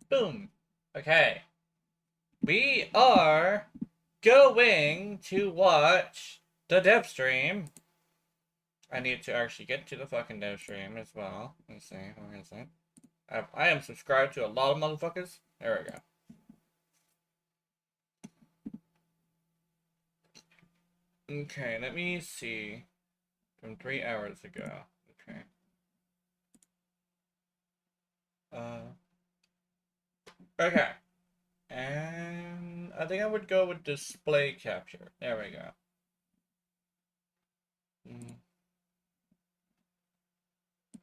Boom. Okay. We are going to watch the dev stream. I need to actually get to the fucking dev stream as well. Let's see. Where is it? I am subscribed to a lot of motherfuckers. There we go. Okay, let me see. From 3 hours ago. Okay. Okay. And I think I would go with display capture. There we go.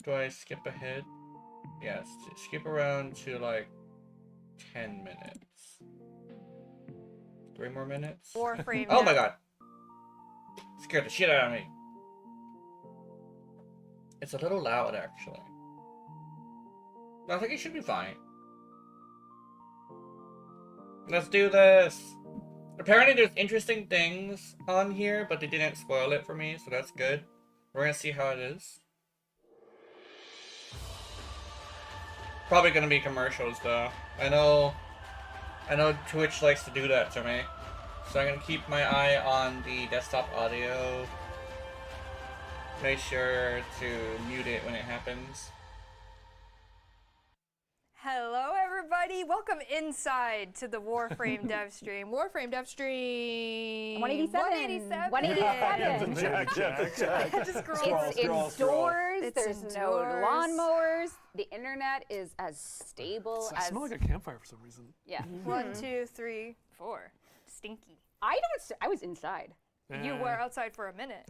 Do I skip ahead? Yes, skip around to like 10 minutes. 3 more minutes? Warframe. Oh my god! Scared the shit out of me. It's a little loud actually. I think it should be fine. Let's do this! Apparently there's interesting things on here, but they didn't spoil it for me, so that's good. We're gonna see how it is. Probably gonna be commercials though. I know Twitch likes to do that to me. So I'm gonna keep my eye on the desktop audio. Make sure to mute it when it happens. Hello, everybody. Welcome inside to the Warframe dev stream. Warframe dev stream. 187. 187. Just scroll. It's indoors. It's There's indoors. no lawnmowers. The internet is as stable I as. smell like a campfire for some reason. Yeah. 1, 2, 3, 4. Stinky. I was inside. You were outside for a minute.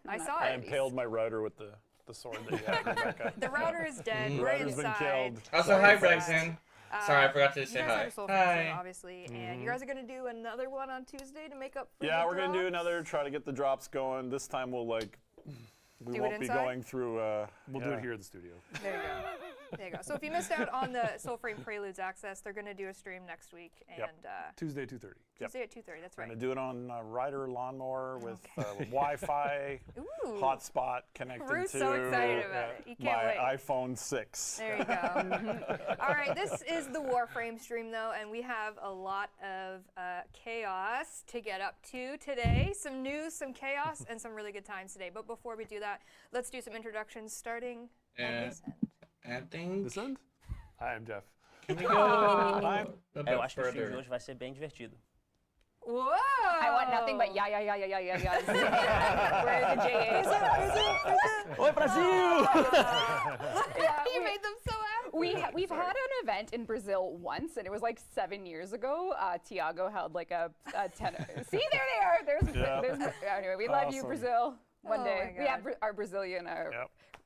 I saw I it. impaled my router with the sword that you have, Rebecca. The router is dead. The We're router's been inside. killed. Also, We're hi, inside. Bregson. Sorry, I forgot to say You guys hi. have a soul friend, Hi. obviously, and you guys are gonna do another one on Tuesday to make up for Yeah, the we're gonna do drops? another. Try to get the drops going. This time we'll we Do it won't be inside? going through. We'll do it here in the studio. There you go. There you go. So if you missed out on the Soulframe Preludes access, they're going to do a stream next week. And Tuesday, 2:30. Tuesday at 2:30, that's We're right. gonna do it on Rider lawnmower with Wi-Fi Ooh. hotspot connected Rue's to so excited about it. You can't my wait. iPhone 6. There you go. All right, this is the Warframe stream, though, and we have a lot of chaos to get up to today. Some news, some chaos, and some really good times today. But before we do that, let's do some introductions, starting at this end. I think... This end? Hi, I'm Jeff. Can we go a Eu bit acho que o stream de further? hoje vai ser bem divertido. Whoa! I want nothing but yeah. Where are the JAs? Oi, Brasil! You made them so happy. We've had an event in Brazil once, and it was like 7 years ago. Tiago held like a 10. See, there they are. Anyway, we love you, Awesome. Brazil. One Oh day my we have God. our Brazilian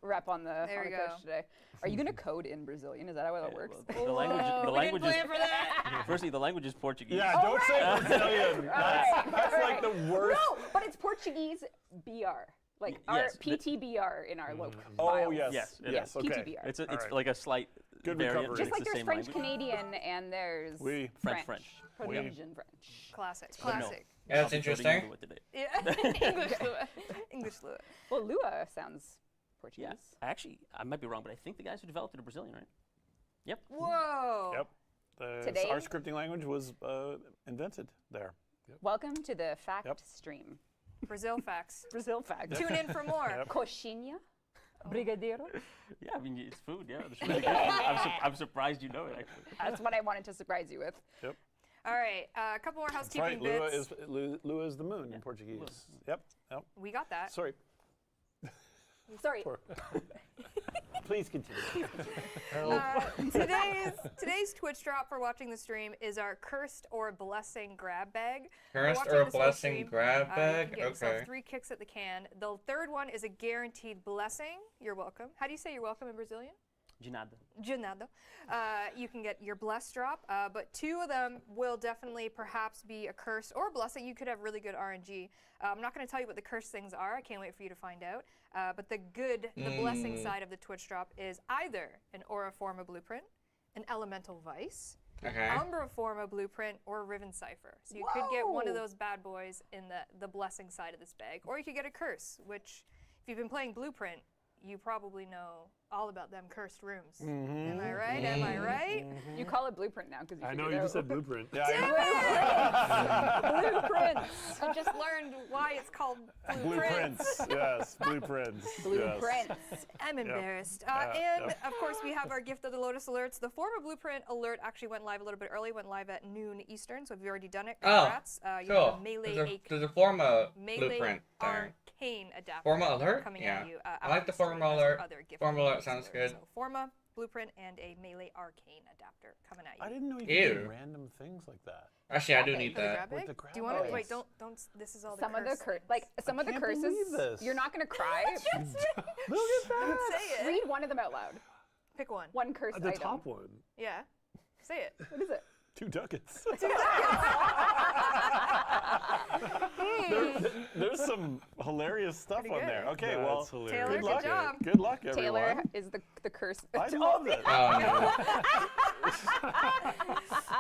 rep on the There you coach go. today. Are you gonna code in Brazilian? Is that how it works? The language is. for that. Firstly, the language is Portuguese. Yeah, don't say Brazilian. That's like the worst. No, but it's Portuguese BR, like our yes, PTBR in our local Oh files. yes, Yes, it yes. Okay. PTBR. It's Alright. like a slight Good variant. recovery. Just It's like the there's same French language. Canadian and there's Oui. French. Polynesian French. Classic. But no. Classic. Yeah, that's I'll be coding interesting. into it today. Yeah. English fluent. English fluent. Well, Lua sounds Portuguese. Yeah, actually, I might be wrong, but I think the guys who developed it are Brazilian, right? Yep. Whoa. Yep. Today- Our scripting language was invented there. Welcome to the fact Yep. stream. Brazil facts. Brazil fact. Tune in for more. Yep. Coxinha, brigadeiro. Yeah, I mean, it's food, yeah. It's really good. I'm surprised you know it, actually. That's what I wanted to surprise you with. Yep. All right, a couple more That's housekeeping right. bits. Lua is the moon in Portuguese. Yep. Yep. We got that. Sorry. Sorry. Please continue. Today's Twitch drop for watching the stream is our cursed or blessing grab bag. Cursed Watching or this whole blessing stream, grab you bag? can get yourself Okay. 3 kicks at the can. The third one is a guaranteed blessing. You're welcome. How do you say you're welcome in Brazilian? De nada. De nada. You can get your blessed drop, but 2 of them will definitely perhaps be a curse or a blessing. You could have really good RNG. I'm not going to tell you what the curse things are. I can't wait for you to find out. But the blessing side of the Twitch drop is either an Aura Forma blueprint, an Elemental Vice, Okay. Umbra Forma blueprint, or a Riven Cipher. So you could get one of Whoa. those bad boys in the blessing side of this bag, or you could get a curse, which if you've been playing blueprint, you probably know all about them cursed rooms. Mm-hmm. Am I right? Am I right? You call it blueprint now because you I know figured you out. just said blueprint. Yeah, Blueprints. I just learned why it's called blueprints. Yes, blueprints. Yes. Blueprints. I'm embarrassed. Yeah, And yep. of course, we have our gift of the Lotus alerts. The former blueprint alert actually went live a little bit early. Went live at noon Eastern. So if you've already done it, Oh, congrats. You Cool. have a melee, There's a Forma melee blueprint there. arcane adapter Forma alert? coming Yeah. at you. I like the after Forma story. That's alert. our other gift Forma of the alert Lotus sounds alert. good. So Forma blueprint and a melee arcane adapter coming at you. I didn't know you could Ew. do random things like that. Actually, I do Okay, need For the that. grab With bag? the Do you want to grab wait? bags. Don't. This is all the Some of the curse like some of the can't curses. believe this. You're not gonna cry. Look at that. Say it. Read one of them out loud. Pick one. One curse The item. top one. Yeah. Say it. What is it? 2 ducats. There's some hilarious stuff Pretty on good. there. Okay, That's well, hilarious. Taylor, good good luck. job. Good luck, everyone. Taylor is the curse. I love it. Oh, no.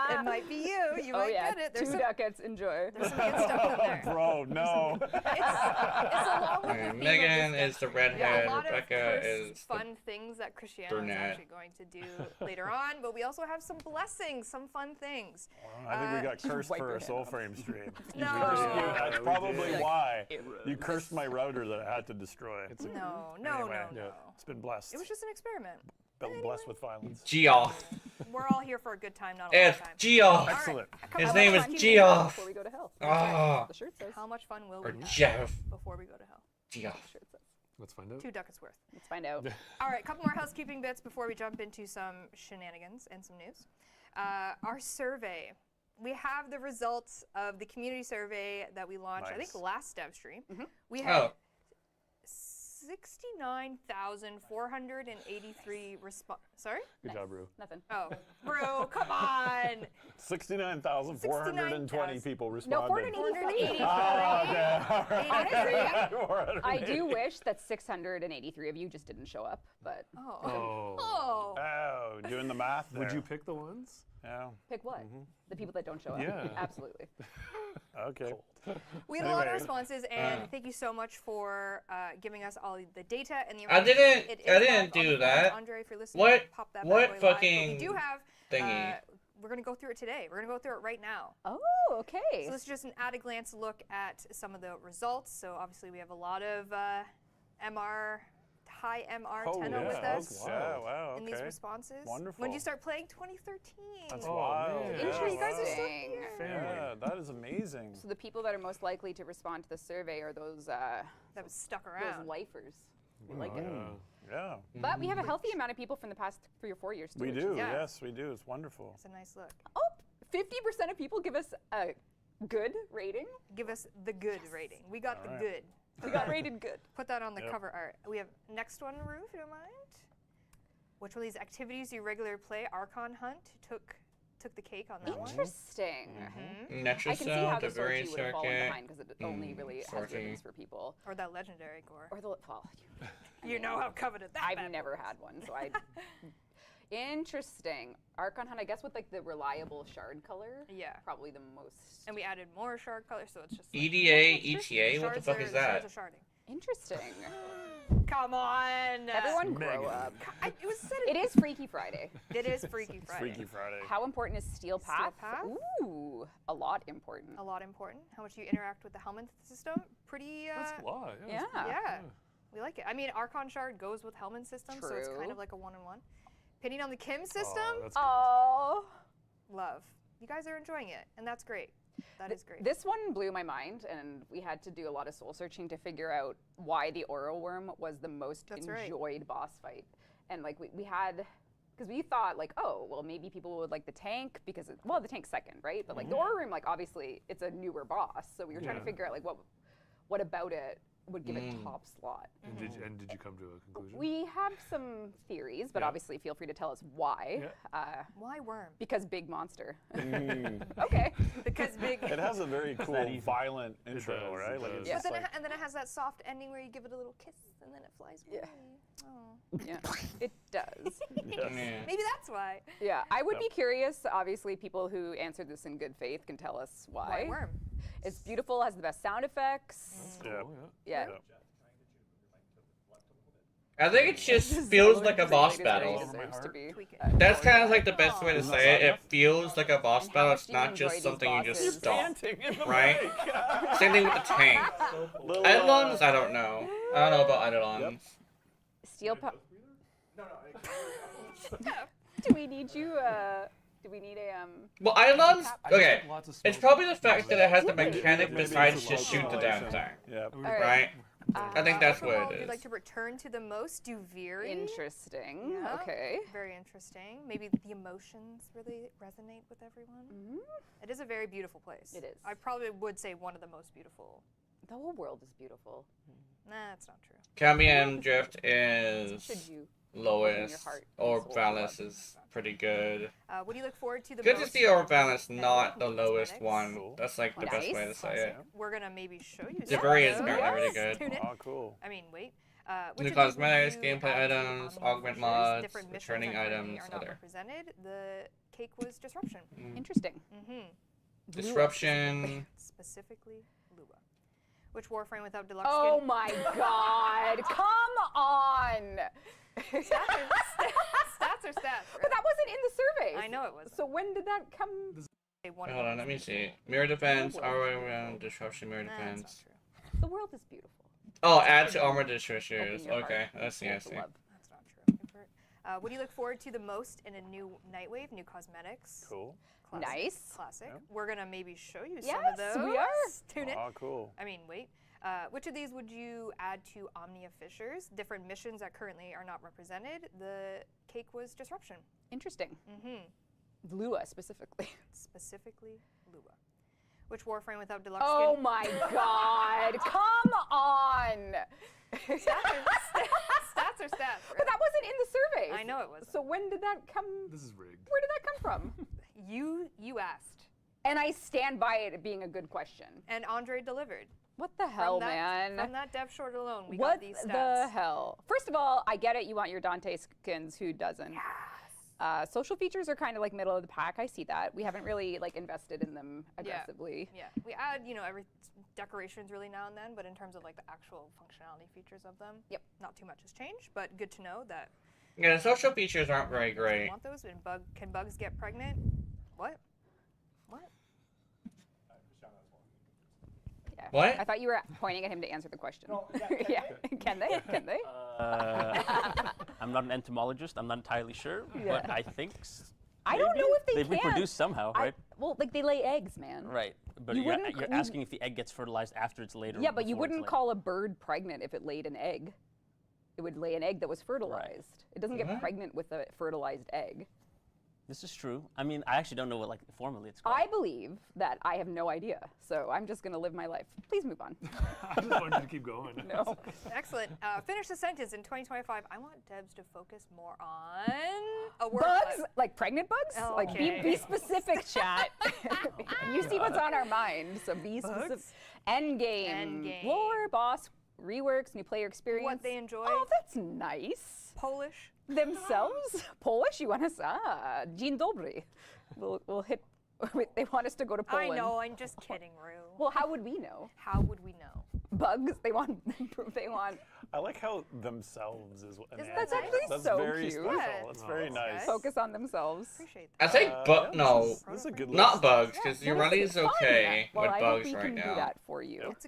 It might be you. You Oh might yeah, get it. There's 2 some, ducats. Enjoy. there's some good stuff in there. Bro, no. It's along with the Okay, theme Megan of is the yeah, redhead. a lot Rebecca of curse is the fun things that Christiana is brunette. actually going to do later on, but we also have some blessings, some fun things. I think we got Just cursed wipe for your a hand soul off. frame stream. No. That's we probably did. why. You cursed my router that I had to destroy. No, Anyway, no. It's been blessed. It was just an experiment. Blessed with violence. Geoff. We're all here for a good time, not a long It's time. Geoff. Excellent. His How name much is fun can we have Geoff. Before we go to hell. Ah. The shirt says. How much fun will Or we have Jeff. before we go to hell? Geoff. The shirt says. Let's find out. 2 ducats worth. Let's find out. All right, a couple more housekeeping bits before we jump into some shenanigans and some news. Our survey. We have the results of the community survey that we launched, I think, Nice. last dev stream. Mm-hmm. We had Oh. 69,483 response. Sorry? Good job, bro. Nothing. Oh, bro, come on. 69,420 people No, responded. 483. Ah, okay. All right. 483. I do wish that 683 of you just didn't show up, but Oh. Oh. Oh. Oh, doing the math there. Would you pick the ones? Yeah. pick what? The people that don't show up. Yeah. Absolutely. Okay. We had a lot of Anyway. responses, and thank you so much for giving us all the data and the I information. didn't- It I is didn't live on do the forums. that. Andre, if you're listening, What- pop that what bad boy live. But we fucking do have thingy? we're gonna go through it today. We're gonna go through it right now. Oh, okay. So this is just an at a glance look at some of the results. So obviously we have a lot of high MR Oh, tenno yeah. with us Yeah, wow, in these okay. responses. Wonderful. When did you start playing? 2013. That's Oh, wild. man. Yeah, Intro, you guys are so Interesting. here. Yeah, that is amazing. So the people that are most likely to respond to the survey are those That was stuck around. lifers. We like it. Yeah, But we have a healthy amount of people from the past 3 or 4 years too. we which do. is- Yeah. Yes, we do. It's wonderful. It's a nice look. Oh, 50% of people give us a good rating. Give us the good rating. We got the Alright. good. We got rated good. Put that on the Yep. cover art. We have next one, Rue, if you don't mind. Which one of these activities do you regularly play? Archon Hunt took the cake on that one. Interesting. Natural I can see how Cell, the the very Sortie would have fallen circuit. behind because it only really has Sortie. ribbons for people. Or that legendary core. Or the well, You know how coveted that I've bad never boy had one, so I. Interesting. Archon Hunt, I guess with like the reliable shard color. is. Yeah. Probably the most. And we added more shard color, so it's just like, EDA, ETA, what the shards fuck are- is that? Shards are sharding. Interesting. Come on. Everyone grow Megan. up. It was said It is Freaky Friday. It is Freaky Friday. Freaky Friday. How important is Steel Path? Path? Ooh, a lot important. A lot important. How much you interact with the helmet system. Pretty. That's a lot. Yeah. Yeah. We like it. I mean, Archon Shard goes with helmet system, so it's kind True. of like a one-on-one. Pinning on the Kim system. Oh, that's good. Oh. Love. You guys are enjoying it, and that's great. That is great. This one blew my mind, and we had to do a lot of soul searching to figure out why the Oro Worm was the most That's right. enjoyed boss fight. And like we had, because we thought like, oh, well maybe people would like the tank because the tank's second, right? But like the Oro Worm, like obviously it's a newer boss, so we were trying to Yeah. figure out like what about it would give it top slot. And did you come to a conclusion? We have some theories, but Yeah. obviously feel free to tell us why. Why worm? Because big monster. Mm. Okay. Because big. It has a very cool, that easy. violent intro, does, right? it Like does. it's Yeah. just But then like, and then it has that soft ending where you give it a little kiss and then it flies away. Yeah. Oh. Yeah, it does. yes. Yeah. Maybe that's why. Yeah, I would be curious. Obviously, people who answered this in good faith can tell us why. Why worm? It's beautiful, has the best sound effects. Yeah. Cool, yeah. Yeah. Yeah. I think it just This feels Zelda like a is boss the latest battle. race deserves to be, Tweak it. That's more kind of than like the best way to Isn't say that it. It enough? feels like a boss And how battle. much It's do you not enjoy just these something you just bosses? stop. Dancing in the Right? mic. Same thing with the tank. Little, Eidolons, I don't know. I don't know about Eidolons. Steel Do we need you? Do we need a Well, Eidolons, I just okay. like lots of It's smoke. probably the fact that it has the Really? mechanic Maybe besides it's just low shoot the damn population. thing. Yep. All right. Right? I think that's what overall, it Would you like is. to return to the most? Do Veery? Interesting. Yeah. Okay. Very interesting. Maybe the emotions really resonate with everyone. Mhm. It is a very beautiful place. It is. I probably would say one of the most beautiful. The whole world is beautiful. Nah, that's not true. Cambium Drift Should is you? lowest. heart Orb is Vallis is pretty good. What do you look forward to the Good to most? see Orb from Vallis Nightwave not the New lowest Cosmetics? one. Cool. That's like the best way to Nice. say it. We're gonna maybe show you. Debris is some of apparently really those. good. Tune in. Oh, cool. I mean, wait. New Which of these would cosmetics, you gameplay add to items, Omni augment features? mods, Different missions returning that currently items, are not other. represented. The cake was disruption. Interesting. Mm-hmm. Disruption. Specifically, Lua. Which Warframe without deluxe Oh skin? my God! Come on! Stats are stats. But that wasn't in the survey. I know it was. So when did that come? One of Hold them on, let was me missing. see. Mirror defense, Well, armor around disruption, mirror Nah, that's not defense. true. The world is beautiful. Oh, add to armor disruptors. Open your Okay, heart I see, I and see. love. That's not true. What do you look forward to the most in a new Nightwave, new cosmetics? Cool. Classic. Nice. Classic. Yep. We're gonna maybe show you some Yes, of those. we are. Tune in. Oh, cool. I mean, wait. Which of these would you add to Omnia Fissures? Different missions that currently are not represented. The cake was disruption. Interesting. Mm-hmm. Lua specifically. Specifically, Lua. Which Warframe without deluxe Oh skin? my God! Come on! Stats are stats. But that wasn't in the survey. I know it was. So when did that come? This is rigged. Where did that come from? You asked, And I stand by it being a good question. and Andre delivered. What the hell, From that, man? From that depth short alone, we What got these the stats. hell? First of all, I get it. You want your Dante skins. Who doesn't? Social features are kind of like middle of the pack. I see that. We haven't really like invested in them aggressively. Yeah, we add, every decorations really now and then, but in terms of like the actual functionality features of them, Yep. not too much has changed, but good to know that Yeah, the social features aren't very you great. want those. And can bugs get pregnant? What? What? Yeah. What? I thought you were pointing at him to answer the question. Yeah. Can they? Can they? I'm not an entomologist. I'm not entirely sure, Yeah. but I think I don't know if they they can. reproduce somehow, right? Well, like they lay eggs, man. Right. But You you're, wouldn't- you're you- asking if the egg gets fertilized after it's laid. Or Yeah, but you before it's wouldn't laid. call a bird pregnant if it laid an egg. It would lay an egg that was fertilized. It doesn't get What? pregnant with a fertilized egg. This is true. I mean, I actually don't know what like formally it's called. I believe that I have no idea, so I'm just gonna live my life. Please move on. I just wanted you to keep going. No. Excellent. Finish the sentence. In 2025, I want devs to focus more on a word Bugs? cloud. Like pregnant bugs? Like Okay. be specific, chat. You see what's on our mind, so be specific. Bugs? Endgame. Endgame. Lore, boss, reworks, new player experience. What they enjoy. Oh, that's nice. Polish. Themselves? Polish? You want us? Dzień dobry. We'll hit. They want us to go to I Poland. know. I'm just kidding, Rue. Well, how would we know? How would we know? Bugs? They want. They want. I like how themselves is an Isn't answer. that actually That's so very cute? special. Yeah. That's very Oh, nice. Focus on themselves. Appreciate I that. think, Yeah, no, This is a good not list. bugs, because Yeah, Urani it's is okay fun. Well, with I bugs hope we right can do now. that for you. It's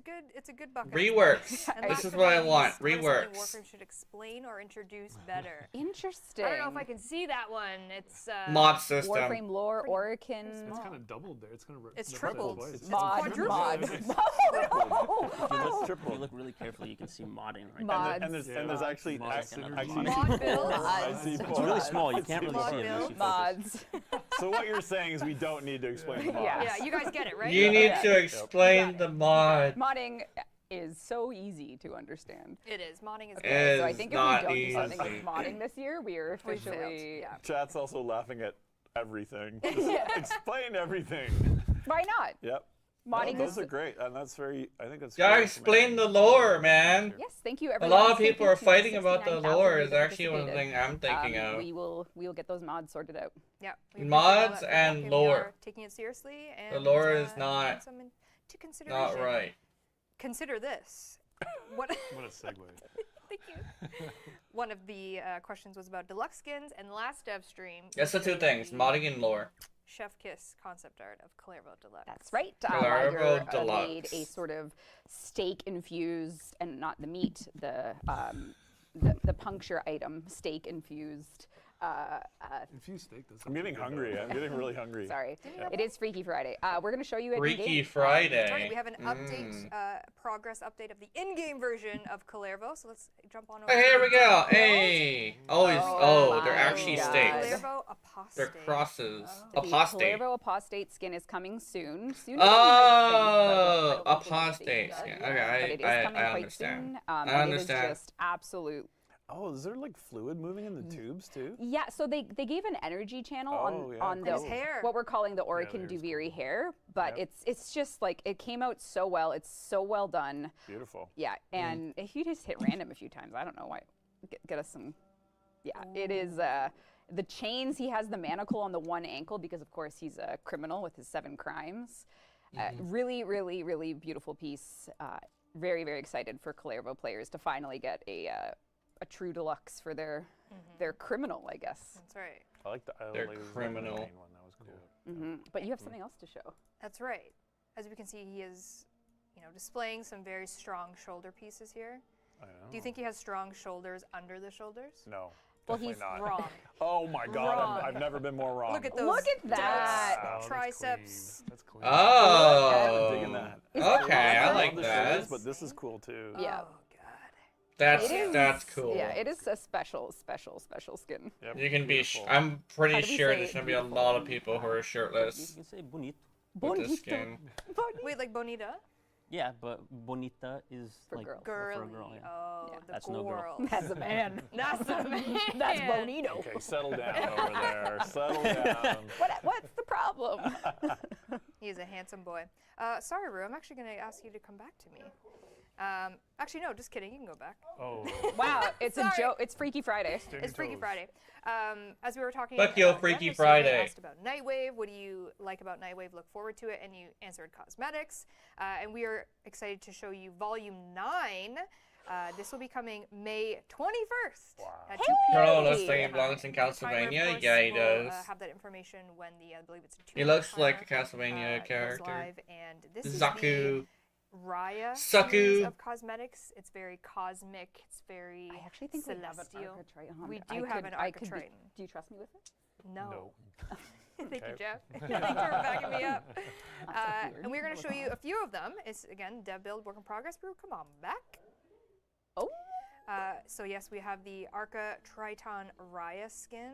a good bucket. Reworks. And This last is but what I not want. least, what is something Reworks. Warframe should explain or introduce better. Interesting. I don't know if I can see that one. It's Mod system. Warframe lore, Pretty Oricon. small. It's kind of doubled there. It's kind of. It's tripled. It's Mod, quadrupled. mod. If you That's look, if you triple. look really carefully, you can see modding right Mod. there. And there's actually Mods. actually Mod builds. I see It's four. really small. You can't really Mod see it unless you builds. focus. Mods. So what you're saying is we don't need to explain the mods. Yeah. Yeah, you guys get it, right? You need Yeah. to explain the mod. Modding is so easy to understand. It is. Modding is It good. is So I think if we not don't do something easy. with modding this year, we are We failed. officially. Yeah. Chat's also laughing at everything. Just Yeah. explain everything. Why not? Yep. Modding Those is. are great, and that's very. I think that's. Gotta very explain the informative. lore, man. Yes, thank you A everyone. lot of people are 52, fighting about the 69,000 lore is that actually one of the participated. things I'm thinking of. We will get those mods sorted out. Yeah. we appreciate Mods all that and feedback, we lore. are taking it seriously. And, lore is taking not- some into consideration. Not right. Consider this. What? What a segue. Thank you. One of the questions was about deluxe skins, and last dev stream. That's the two things, modding and lore. Chef Kiss concept art of Clairvaux Deluxe. That's right. Clairvaux Iger Deluxe. made a sort of steak infused, and not the meat, the puncture item, steak infused. Infused steak does I'm getting hungry. I'm getting really hungry. Sorry, it is Freaky Friday. We're gonna show you an Freaky in-game. Friday. Sorry, we have an update, progress update of the in-game version of Clairvaux. So let's jump on over. Hey, here we to go. the Hey. build. They're my actually God. steaks. Clairvaux Apostate. They're crosses. The Apostate. Clairvaux Apostate skin is coming soon. Sooner Oh, than you might think, but I don't think apostate it's skin. yet. Okay, But it is I coming quite understand. soon. I and understand. It is just absolute. Oh, is there like fluid moving in the tubes too? Yeah, so they gave an energy channel Oh, yeah, on And the his hair. what we're calling the the Orican hair's Duviri hair, but Yep. it's just like it came out so well. It's so well done. Beautiful. Yeah, and if you just hit random a few times, I don't know why. Get us some. Yeah, it is. The chains. He has the manacle on the one ankle because, of course, he's a criminal with his 7 crimes. Really, really, really beautiful piece. Very, very excited for Clairvaux players to finally get a true deluxe for their criminal, I guess. That's right. I like the They're like, the criminal. main one. That was cool. But you have something else to show. That's right. As we can see, he is, displaying some very strong shoulder pieces here. I know. Do you think he has strong shoulders under the shoulders? No. Well, definitely he's not. Wrong. Oh my God! Wrong. I've never been more wrong. Look at those. Look at that. Oh, that's triceps. clean. That's clean. Oh. I'm digging that. Okay, I awesome? like love the that. shoes, but this is cool too. Yeah. Oh God. That's cool. Yeah, it is a special skin. Yep, You can be. beautiful. I'm pretty How do we sure say there's it? gonna be a lot of people who are You shirtless can say bonito. with this skin. Wait, like Bonita? Yeah, but bonita is For like girls. for a Girly. girl. Yeah. Oh, Yeah. the That's no girl. girl. That's a man. That's a man. That's bonito. Okay, settle down over there. Settle down. What's the problem? He's a handsome boy. Sorry, Rue. I'm actually going to ask you to come back to me. Actually, no, just kidding. You can go back. Oh. Wow, it's a Sorry. joke. It's Freaky Friday. It's Freaky Friday. As we were talking Fuck you, about Freaky the survey Friday. asked about Nightwave. What do you like about Nightwave? Look forward to it. And you answered cosmetics. And we are excited to show you Volume 9. This will be coming May 21st at 2 p.m. Colonel looks Hey. like he belongs in Timer, of Castlevania. course, Yeah, he will, does. have that information when I believe it's a 2 He looks like a Castlevania goes character. live, and this Zaku. is the Raya Zaku. series of cosmetics. It's very cosmic. It's very I actually think celestial. we have an Arca Triton. We do have an Arca Triton. Do you trust me with it? No. No. Thank you, Okay. Jeff. Thanks for backing me up. That's so weird. And we're going to show you a few of them. It's, again, dev build, work in progress. Brew, come on back. Oh. So, yes, we have the Arca Triton Raya skin.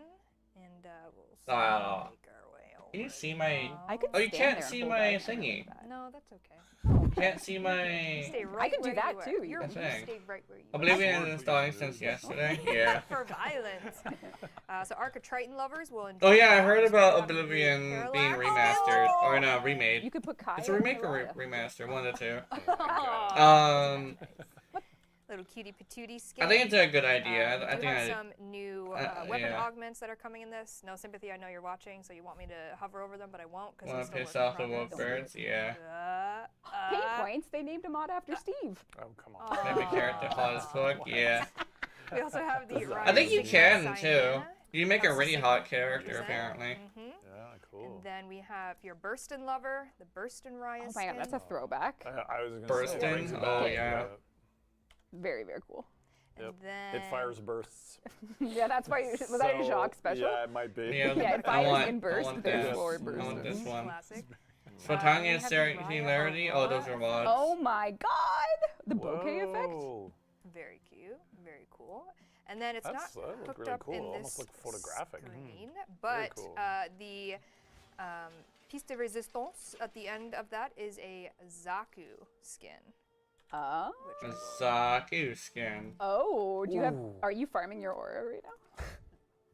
And we'll Oh. make our way over. Can you see my? I could Oh, you stand can't there and see hold my out. thingy. No, that's okay. Can't see my. Stay right can do where that you are. too, You're, That's you right. stay right where you are. Oblivion is installing since yesterday. Yeah. For violence. So Arca Triton lovers will enjoy. Oh yeah, I heard that. about Have the Oblivion being Parallax. remastered, Oh! or no, remade. You could put Kai. It's a remake or remaster, one of the two. Aw, Um, little cutie patootie skin. I think it's a good idea. We I do think have I. some new weapon yeah. augments that are coming in this. No sympathy, I know you're watching, so you want me to hover over them, but I won't because Want it's to still piss work in off the wolf progress. birds? Yeah. Pain points. They named him out after Steve. Oh, come on. Aw. Maybe character hot as fuck. Yeah. We also have the I think you Rising can too. Sienna. You make a That's really the hot same character design. apparently. Mhm. Yeah, cool. And then we have your Burstin lover, the Burstin Raya Oh my god, that's a throwback. I was gonna Bursting? say, it rings a Oh, bell. yeah. Very, very cool. And Yep. then It fires bursts. Yeah, that's why. Was that a So, Jacques special? Yeah, it might be. Yeah, Yeah, it I fires want, in bursts, I want there's this. forward I want bursts. this one. classic. Spontaneous we have the Raya singularity. Oh, those are Aurora. mods. Oh my god! The bokeh effect? Whoa. Very cute, very cool. And then it's That not looked hooked really up cool. in Almost this looked photographic. screen, Very but cool. the piece de resistance at the end of that is a Zaku skin. Oh. Which I will- Zaku skin. Oh, do you have? Ooh. Are you farming your aura right now?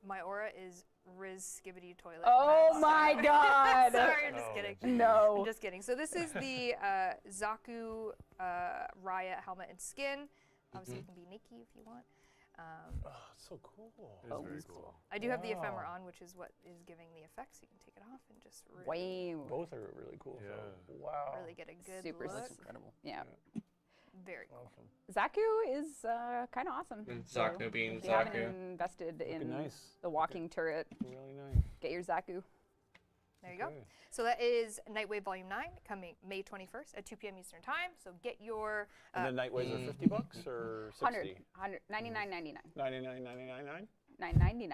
my aura is Riz Skibbity Toilet. Oh Mask. my god! Sorry, I'm just Oh, kidding. geez. No. I'm just kidding. So this is the Zaku Raya helmet and skin. Obviously, you can be Nikki if you want. Oh, it's so cool. It is very cool. I do have the ephemera Wow. on, which is what is giving the effects. You can take it off and just Wow. Both are really cool. Yeah. So, wow. really get a good Super look. That's incredible. Yeah. Very cool. Awesome. Zaku is kind of awesome. And So Zaku being if you haven't Zaku. invested in nice. the walking turret, Really nice. get your Zaku. There you go. Okay. So that is Nightwave Volume 9 coming May 21st at 2 p.m. Eastern Time. So get your And the Nightwaves are $50 or 60? 100, 99.99. 99.99. 999.99.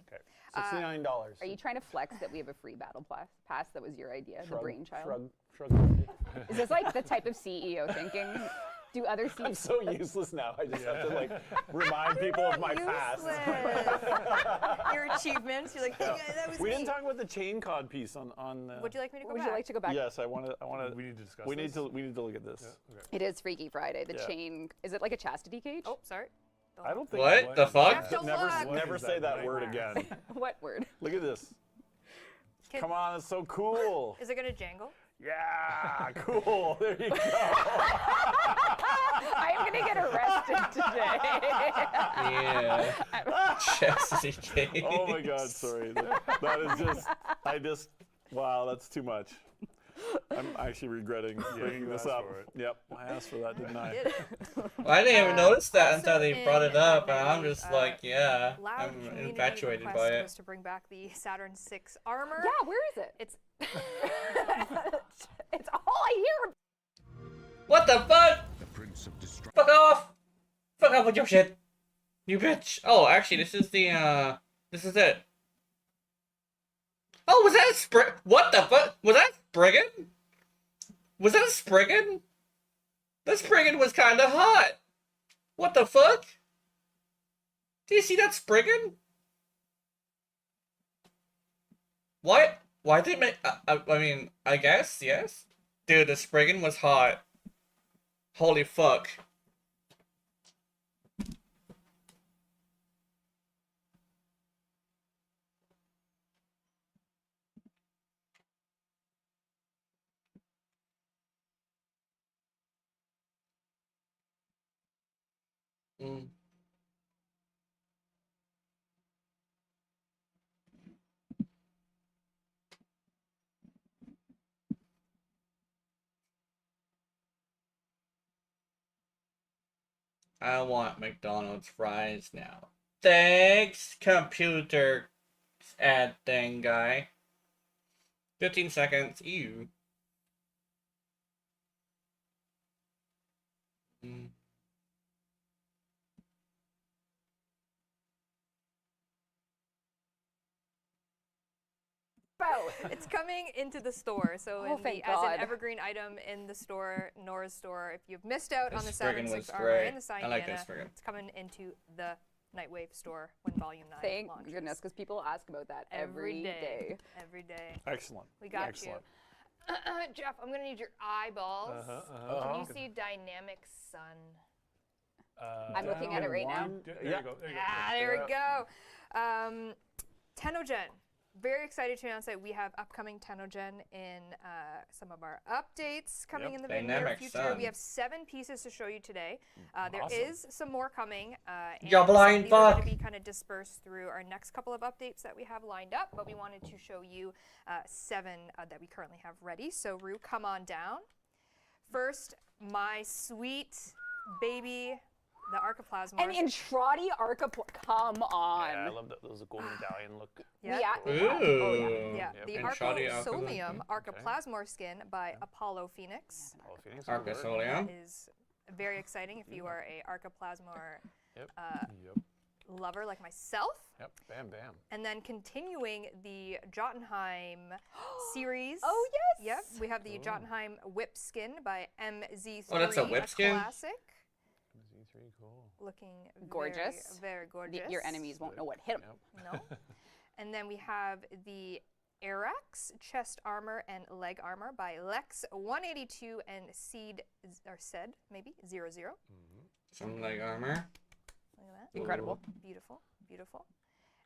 Okay. $69. Are you trying to flex that we have a free battle pass that was your idea, the brainchild? Shrug. Is this like the type of CEO thinking? Do other I'm CEOs? so useless now. I just have to like remind people of my past. Your achievements. You're like, yeah, that was We me. didn't talk about the chain cod piece on the. Would you like me to go Would back? you like to go back? Yes, I want to. We need to discuss We need this. to. We need to look at this. Yeah, okay. It is Freaky Friday. The Yeah. chain. Is it like a chastity cage? Oh, sorry. I don't think. What the You fuck? have to Never, look. What never is say that that word nightmare? again. What word? Look at this. Can- Come on, it's so cool. Is it going to jangle? Yeah, cool. There you go. I'm gonna get arrested today. Yeah. Chastity cage. Oh my God, sorry. That is just. Wow, that's too much. I'm actually regretting bringing you this asked up. for it. Yep, I asked for that, didn't I? Did it? Well, I didn't even notice that also until they brought it in up, and I'm Nightwave, just like, yeah, Loud I'm community infatuated request by it. was to bring back the Saturn VI armor. Yeah, where is it? It's It's all I hear. What the fuck? Fuck off! Fuck off with your shit! You bitch! Oh, actually, this is the, this is it. Oh, was that a what the fuck? Was that Spriggan? Was that a Spriggan? That Spriggan was kinda hot! What the fuck? Do you see that Spriggan? What? Why did it make, I mean, I guess, yes? Dude, the Spriggan was hot. Holy fuck. Mm. I want McDonald's fries now. Thanks, computer ad thing guy. 15 seconds. Ew. Mm. It's coming into the store, so Oh, in thank as an God. evergreen item in the store, Nora's store. If you've missed out This on the Saturn Spriggan VI was armor great. and the I like this Cyanana, Spriggan. it's coming into the Nightwave store when Volume 9 Thank launches. goodness, because people ask about that every day. Every day. Excellent. We got Excellent. you. Jeff, I'm going to need your eyeballs. Can you see Dynamic Sun? I'm looking at it right now. There Yeah. you go. There you go. Ah, there we go. Tenogen. Very excited to announce that we have upcoming Tenogen in some of our updates coming Yep. in the very near Dynamic future. Sun. We have 7 pieces to show you today. There Awesome. is some more coming. And You blind these are fuck. going to be kind of dispersed through our next couple of updates that we have lined up, but we wanted to show you 7 that we currently have ready. So, Rue, come on down. First, my sweet baby, the Archoplasma. And Intrati come on. Yeah, I love that. Those golden medallion look. Yeah. Oh, Ooh. Yeah, Yep. the And Shoddy Arcosolium Archoplasma. Archoplasmor skin by Apollo Phoenix. Oh, Phoenix That Arcosolium. is very exciting if you are a Archoplasmor Yep. Yep. lover like myself. Yep. Bam, bam. And then continuing the Jotunheim series. Oh, yes. Yep, we have the Jotunheim Whip skin by MZ3. Oh, that's a whip skin? Classic. Z3, cool. Looking Gorgeous. Very gorgeous. Your enemies won't know what hit them. Yep. No. And then we have the Arax chest armor and leg armor by Lex 182 and Seed or Sed maybe 00. Some leg armor. Look at that. Incredible. Beautiful, beautiful.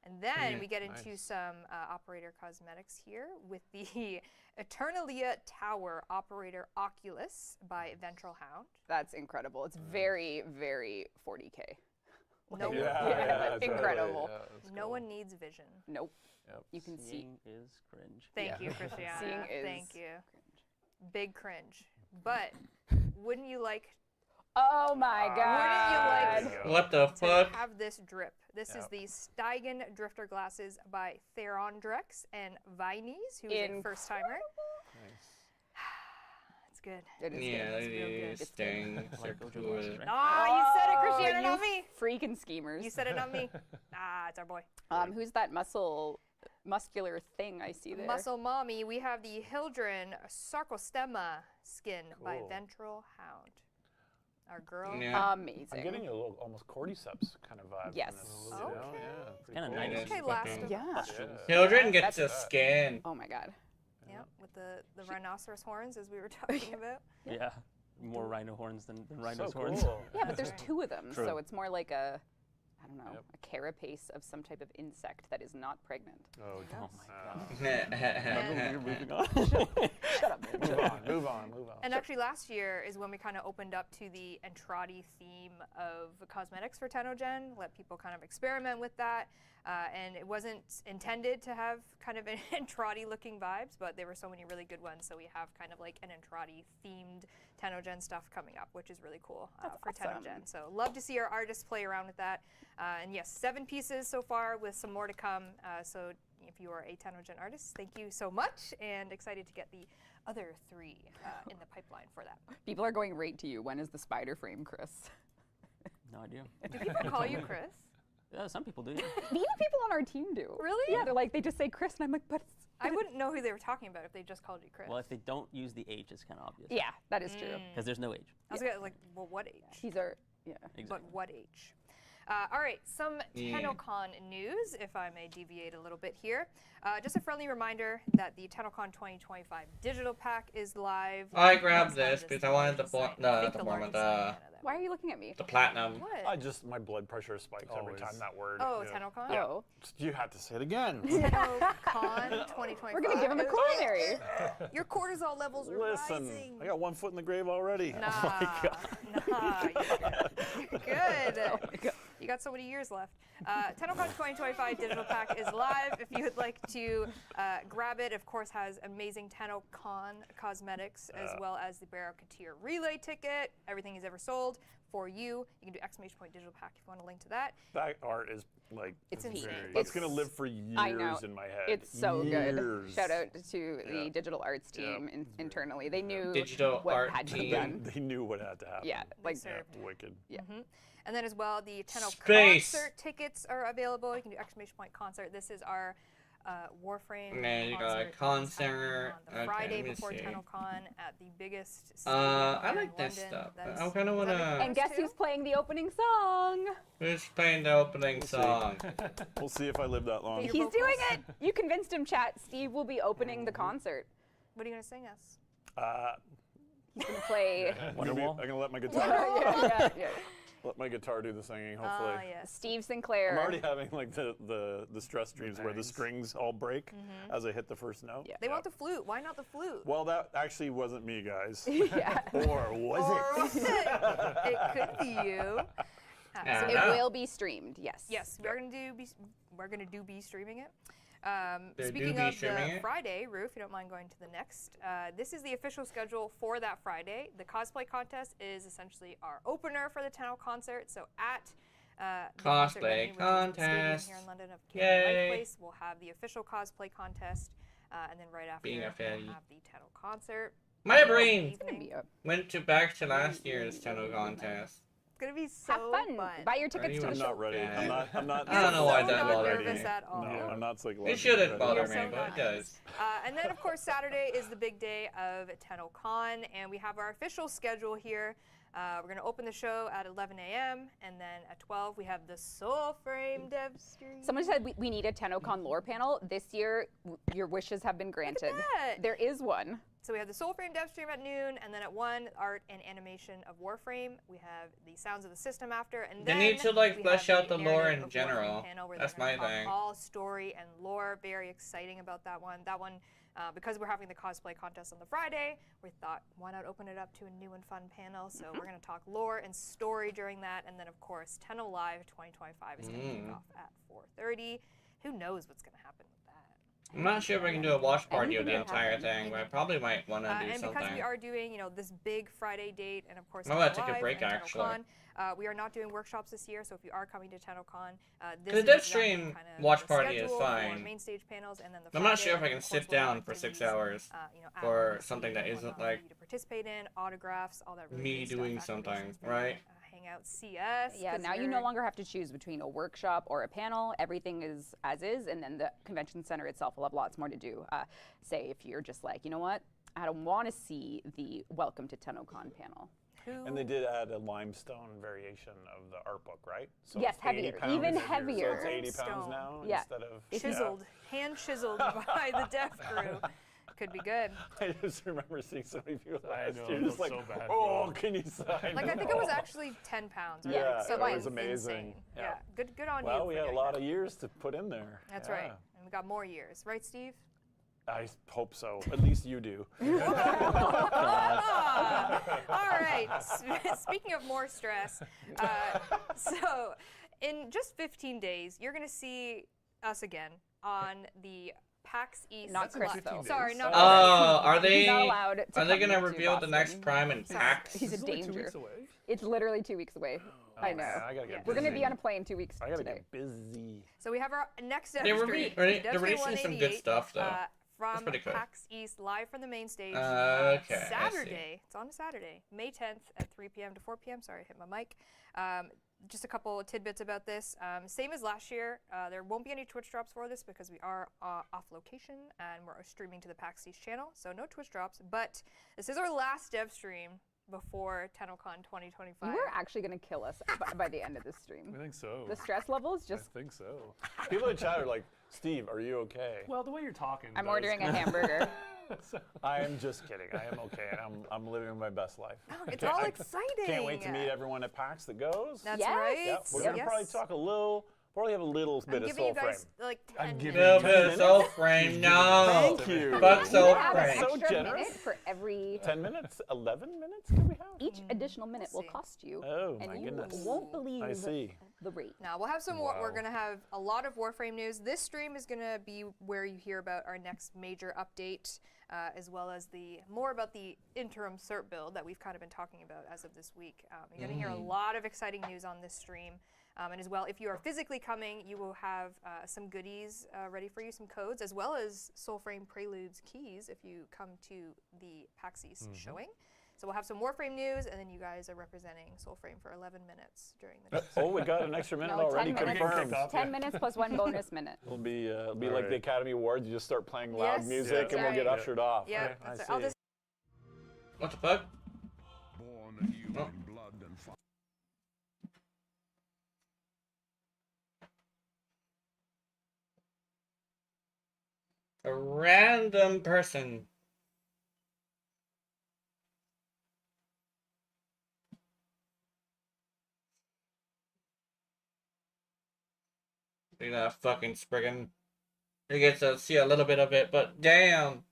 And then Yeah, we get into nice. some operator cosmetics here with the Eternalia Tower Operator Oculus by Ventral Hound. That's incredible. It's very, very 40K. No, Yeah, incredible. Yeah, that's no cool. one needs vision. Nope. Yep. You can see. Seeing is cringe. Thank you, Christiana. Seeing is Thank you. Big cringe. But wouldn't you like Oh my god. Wouldn't you like What the to fuck? have this drip? This is the Steigen Drifter Glasses by Therondrex and Vines, who is a first timer. It's good. It is Yeah, good. it is. It's good. Stings are Like Gojo cool. Monster, right? Ah, you said it, Christiana, you not me. Freaking schemers. You said it, not me. Ah, it's our boy. Who's that muscular thing I see there? Muscle Mommy, we have the Hildren Sarcostema skin by Cool. Ventral Hound. Our girl. Yeah. Amazing. I'm getting a little almost cordyceps kind of vibe. Yes. From this, you know? Okay. Yeah, It's kinda pretty nice. cool. Okay, last of Yeah. Children get That's- the skin. Oh my god. Yeah, with the rhinoceros horns, as we were talking about. Yeah. More rhino horns than rhino's So horns. cool. Yeah, but there's two of them, True. so it's more like a, I don't know, Yep. a carapace of some type of insect that is not pregnant. Oh, Oh my god. And, We're moving on. Shut up, man. move on. and actually, last year is when we kind of opened up to the Entrati theme of cosmetics for Tenogen, let people kind of experiment with that. And it wasn't intended to have kind of an Entrati looking vibes, but there were so many really good ones. So we have kind of like an Entrati themed Tenogen stuff coming up, which is really cool for awesome. Tenogen. So love to see our artists play around with that. And yes, 7 pieces so far with some more to come. So if you are a Tenogen artist, thank you so much, and excited to get the other 3 in the pipeline for that. People are going right to you. When is the spider frame, Chris? No idea. Do people call you Chris? Yeah, some people do. Even people on our team do. Really? Yeah, they're like, they just say Chris, and I'm like, but it's, I wouldn't know who they were talking about if they just called you Chris. Well, if they don't use the H, it's kind of obvious. yeah, that is true. Because there's no H. I was gonna, like, well, what age? He's our, yeah. But Exactly. what age? All right, some Yeah. TennoCon news, if I may deviate a little bit here. Just a friendly reminder that the TennoCon 2025 digital pack is live. I It's grabbed on this this because I wanted the site. I not think the the form, largest the site in Canada that Why are you looking at me? the platinum. What? My blood pressure spikes every Always. time that word. Oh, yeah. TennoCon? Yeah. Oh. You had to say it again. TennoCon 2025. We're going to give him a coronary. Your cortisol levels are Listen, rising. I got one foot in the grave already. Nah, you're good. You got so many years left. TennoCon 2025 digital pack is live. If you would like to grab it, of course, has amazing TennoCon cosmetics as well as the Barrow Katir relay ticket. Everything he's ever sold for you. You can do ! Digital pack if you want a link to that. That art is like It's insane. That's gonna live for years I know. in my head. It's so good. Years. Shout out to the Yeah. digital arts team internally. They knew Digital what art had to be team. done. They knew what had to happen. Yeah, like served. Wicked. yeah. And then as well, the Tenno Space. concert tickets are available. You can do ! Concert. This is our Warframe Yeah, you got a concert. It's concert. on the Okay, Friday let me before see. TennoCon at the biggest stadium I here in like this London. stuff. That I is- kind of is that wanna. big And for us guess too? who's playing the opening song? Who's playing the opening song? We'll see if I live that long. Your He's vocals? doing it. You convinced him, chat. Steve will be opening the concert. What are you gonna sing us? He's going to play. I'm gonna let my guitar yeah. let my guitar do the singing. Hopefully. Ah, yes. Steve Sinclair. I'm already having like the stress dreams where the strings all break as I hit the first note. Yeah. They want the flute. Why not the flute? Well, that actually wasn't me, guys. yeah. Or was Or it? was it? It could be you. Yeah. So It Yeah. will be streamed. Yes. yes, we're gonna be streaming it. They do Speaking be of streaming the it? Friday, Rue, if you don't mind going to the next, this is the official schedule for that Friday. The cosplay contest is essentially our opener for the Tenno concert. So at the concert venue, which is the stadium contest. here in London of Canada Yay. Life Place, we'll have the official cosplay contest, and then right after Being a we'll fatty. have the Tenno concert. My brain It's gonna be a, went back to last year's Tenno contest. It's gonna be so have fun. Buy your tickets to Ready the when I'm show. not ready. I'm not. I don't know why so that not bothered nervous me. at all. No, I'm not psychologically. It shouldn't ready. bother You're me, so but it nice. does. And then, of course, Saturday is the big day of TennoCon, and we have our official schedule here. We're going to open the show at 11 a.m., and then at 12, we have the Soulframe dev stream. Someone said we need a TennoCon lore panel. This year, your wishes have been granted. that. There is one. So we have the Soulframe dev stream at noon, and then at 1, art and animation of Warframe. We have the sounds of the system after, and They then need to, like, we flesh have out the lore narrative in of Warframe general. panel where That's they're gonna my talk thing. all story and lore. Very exciting about that one. That one, because we're having the cosplay contest on the Friday, we thought, why not open it up to a new and fun panel? So we're going to talk lore and story during that, and then of course, Tenno Live 2025 is going to kick off at 4:30. Who knows what's going to happen with that? I'm not sure if I can do a watch party of the Anything could entire happen. thing, but I probably might want to do And something. because we are doing, this big Friday date, and of course, I'm gonna TennoCon take a Live break, and actually. TennoCon, we are not doing workshops this year. So if you are coming to TennoCon, this The is dev exactly stream kind of watch the party is schedule for fine. main stage panels, and then the I'm not Friday, sure if I and can of course sit we'll have down for 6 activities, hours for for something that isn't like you to participate in, autographs, all that really me good stuff, doing activations something, for you to, right? hang out, see us. Yeah, 'cause now you you're- no longer have to choose between a workshop or a panel. Everything is as is, and then the convention center itself will have lots more to do. Say if you're just like, you know what, I don't want to see the Welcome to TennoCon panel. And they did add a limestone variation of the art book, right? So Yes, it's 80 heavier, pounds. even So heavier. it's 80 pounds Limestone. now Yeah. instead of chiseled, hand chiseled by the dev crew. Could be good. I just remember seeing so many people I last know, year it just was like, so bad, oh, bro. can you sign? Like I think it was actually 10 pounds. Right? Yeah, Like, it something was amazing. insane. Yeah. Yeah. Good on you. Well, for we had a getting lot that. of years to put in there. That's Yeah. right. And we got more years, right, Steve? I hope so. At least you do. All right. Speaking of more stress, so in just 15 days, you're going to see us again on the PAX East. Not Chris, though. Sorry, not Oh, are He's they? not allowed to Are they come gonna to reveal the Boston. next Prime and Sorry. PAX? He's a This is only 2 danger. weeks away. It's literally 2 weeks away. I know. Man, I gotta get We're busy. going to be on a plane 2 weeks I gotta today. get busy. So we have our next They're dev releasing stream. they're releasing some good stuff though. From pretty good. PAX East, live from the main stage. Okay, I see. Saturday. It's on a Saturday, May 10th at 3 p.m. to 4 p.m. Sorry, I hit my mic. Just a couple of tidbits about this. Same as last year, there won't be any Twitch drops for this because we are off location and we're streaming to the PAX East channel, so no Twitch drops. But this is our last dev stream before TennoCon 2025. You are actually going to kill us by the end of this stream. I think so. The stress level is I just. think so. People in chat are like, Steve, are you okay? Well, the way you're talking. I'm does- ordering a hamburger. I am just kidding. I am okay. I'm living my best life. It's all exciting. Can't wait to meet everyone at PAX that goes. That's Yes. right. Yep. We're gonna probably talk a little. Probably have a little I'm bit of giving you soul guys frame. like I'm 10 giving Little minutes. bit of soul frame, no. Thank you. Fuck You soul have an frame. So extra generous. minute for every. 10 minutes? 11 minutes can we have? Each additional minute will see. cost you. Oh, and my you goodness. won't believe I see. the rate. Now we'll have some more. We're Wow. gonna have a lot of Warframe news. This stream is gonna be where you hear about our next major update, as well as more about the interim cert build that we've kind of been talking about as of this week. You're gonna hear a lot of exciting news on this stream. And as well, if you are physically coming, you will have some goodies ready for you, some codes, as well as Soulframe Preludes keys if you come to the PAX East showing. So we'll have some Warframe news, and then you guys are representing Soulframe for 11 minutes during the day. Oh, we got an extra minute No, already 10 minutes. confirmed. 10 minutes plus 1 bonus minute. It'll be like right. the Academy Awards. You just start playing loud Yes, music, Yeah. and we'll get right. ushered off. Yeah, Okay, that's I it. I'll see. just What the fuck? Born anew Oh. in blood and fire. A random person. Look at that fucking Spriggan. You get to see a little bit of it, but damn.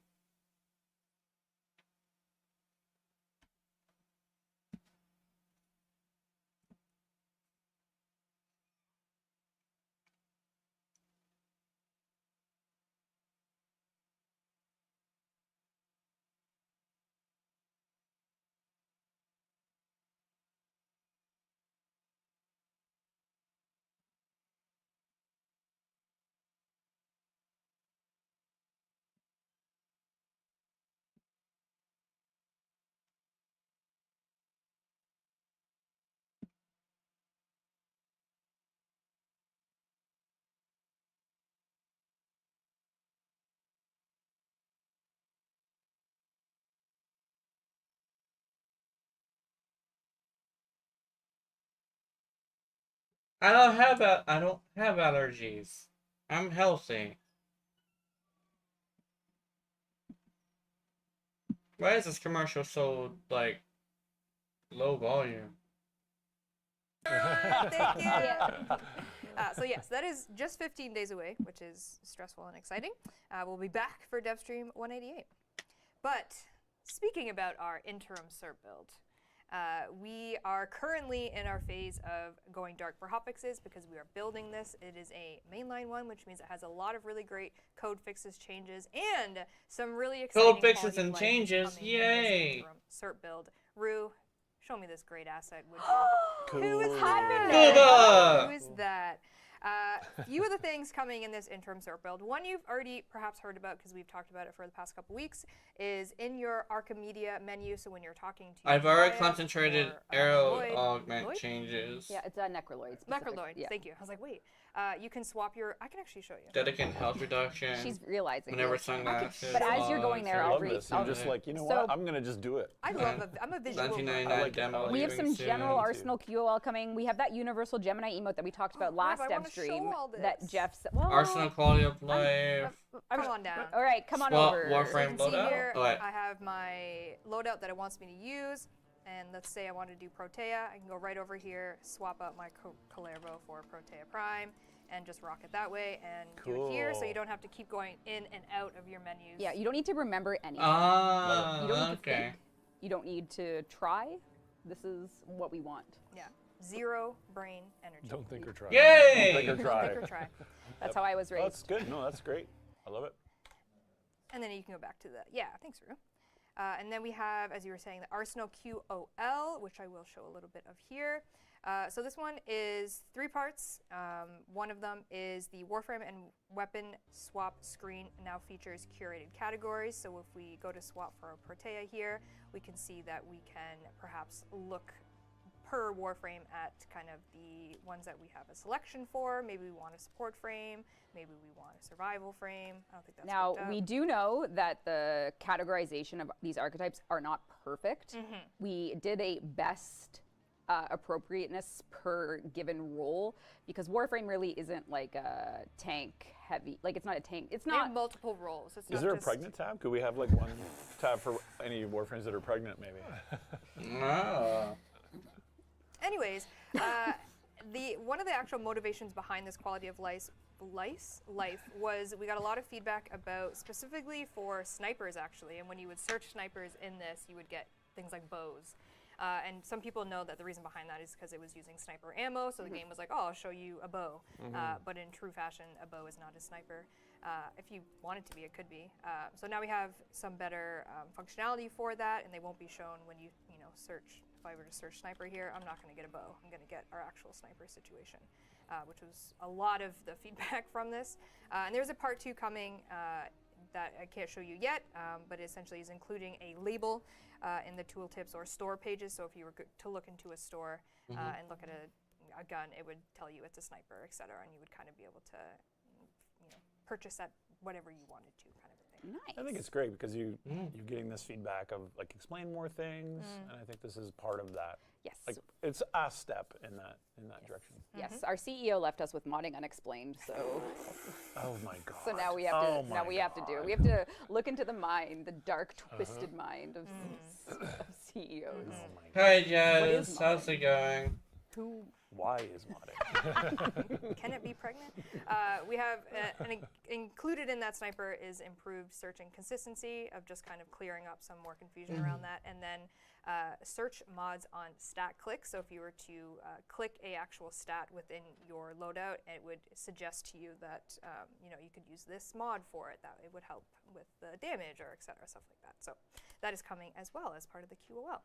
I don't have allergies. I'm healthy. Why is this commercial so like low volume? Thank you. So yes, that is just 15 days away, which is stressful and exciting. We'll be back for DevStream 188. But speaking about our interim cert build, we are currently in our phase of going dark for hotfixes because we are building this. It is a mainline one, which means it has a lot of really great code fixes, changes, and some really exciting Code fixes quality of and life changes, coming in this yay! interim cert build. Rue, show me this great asset, would you? Who is that? Booba! Who is that? Few of the things coming in this interim cert build. One you've already perhaps heard about because we've talked about it for the past couple weeks is in your Archimedia menu. So when you're talking to I've already Maya concentrated or, arrow Lloyd- augment Lloyd? changes. Yeah, it's a Necroloid. specific. Necroloid, Yeah. thank you. I was like, wait, you can swap your. I can actually show you. Dedicate health reduction. She's realizing. Whenever it. sunglasses. But as you're going there, I I'll love read. this. You're just like, you know So- what? I'm gonna just do it. I love. I'm a visual. 1999 learner. I like it. demo. We have leaving some soon. general Arsenal QOL coming. We have that universal Gemini emote that we talked about Oh, last Rob, I dev wanna show stream all that this. Jeff said. Well, Arsenal quality of life. Come on down. All right, come on Well, over. So you Warframe can see loadout. here, Oh, wait. I have my loadout that it wants me to use, and let's say I want to do Protea. I can go right over here, swap out my Calervo for Protea Prime, and just rock it that way, and do it here, so you Cool. don't have to keep going in and out of your menus. Yeah, you don't need to remember anything. Ah, you don't need to okay. think. You don't need to try. This is what we want. Yeah. Zero brain energy. Don't think or try. Yay! Think or Don't try. think or try. That's how I was Oh, raised. that's good. No, that's great. I love it. And then you can go back to the, yeah, thanks, Rue. And then we have, as you were saying, the Arsenal QOL, which I will show a little bit of here. So this one is 3 parts. One of them is the Warframe and weapon swap screen now features curated categories. So if we go to swap for a Protea here, we can see that we can perhaps look per Warframe at kind of the ones that we have a selection for. Maybe we want a support frame. Maybe we want a survival frame. I don't think that's Now, worked out. we do know that the categorization of these archetypes are not perfect. We did a best appropriateness per given role because Warframe really isn't like a tank heavy. Like, it's not a tank. It's They not. have multiple roles. It's Is not there a just- pregnant tab? Could we have like one tab for any Warframes that are pregnant, maybe? Ah. Anyways, one of the actual motivations behind this quality of life was we got a lot of feedback about specifically for snipers actually, and when you would search snipers in this, you would get things like bows. And some people know that the reason behind that is because it was using sniper ammo, so the game was like, oh, I'll show you a bow. But in true fashion, a bow is not a sniper. If you want it to be, it could be. So now we have some better functionality for that, and they won't be shown when you search. If I were to search sniper here, I'm not going to get a bow. I'm going to get our actual sniper situation, which was a lot of the feedback from this. And there's a part 2 coming that I can't show you yet, but essentially is including a label in the tooltips or store pages. So if you were to look into a store and look at a gun, it would tell you it's a sniper, et cetera, and you would kind of be able to purchase that whatever you wanted to, kind of a thing. Nice. I think it's great because you're getting this feedback of like explain more things, and I think this is part of that. Yes. Like it's a step in that direction. Yes. Our CEO left us with modding unexplained, so Oh my god. so now we have to we have to to look into the mind, the dark, twisted mind of CEOs. Oh my god. Hi, is Jazz. How's modding? it going? Who Why is modding? Can it be pregnant? We have included in that sniper is improved search and consistency of just kind of clearing up some more confusion around that, and then search mods on stat click. So if you were to click a actual stat within your loadout, it would suggest to you that you could use this mod for it. That it would help with the damage or etc. Stuff like that. So that is coming as well as part of the QOL.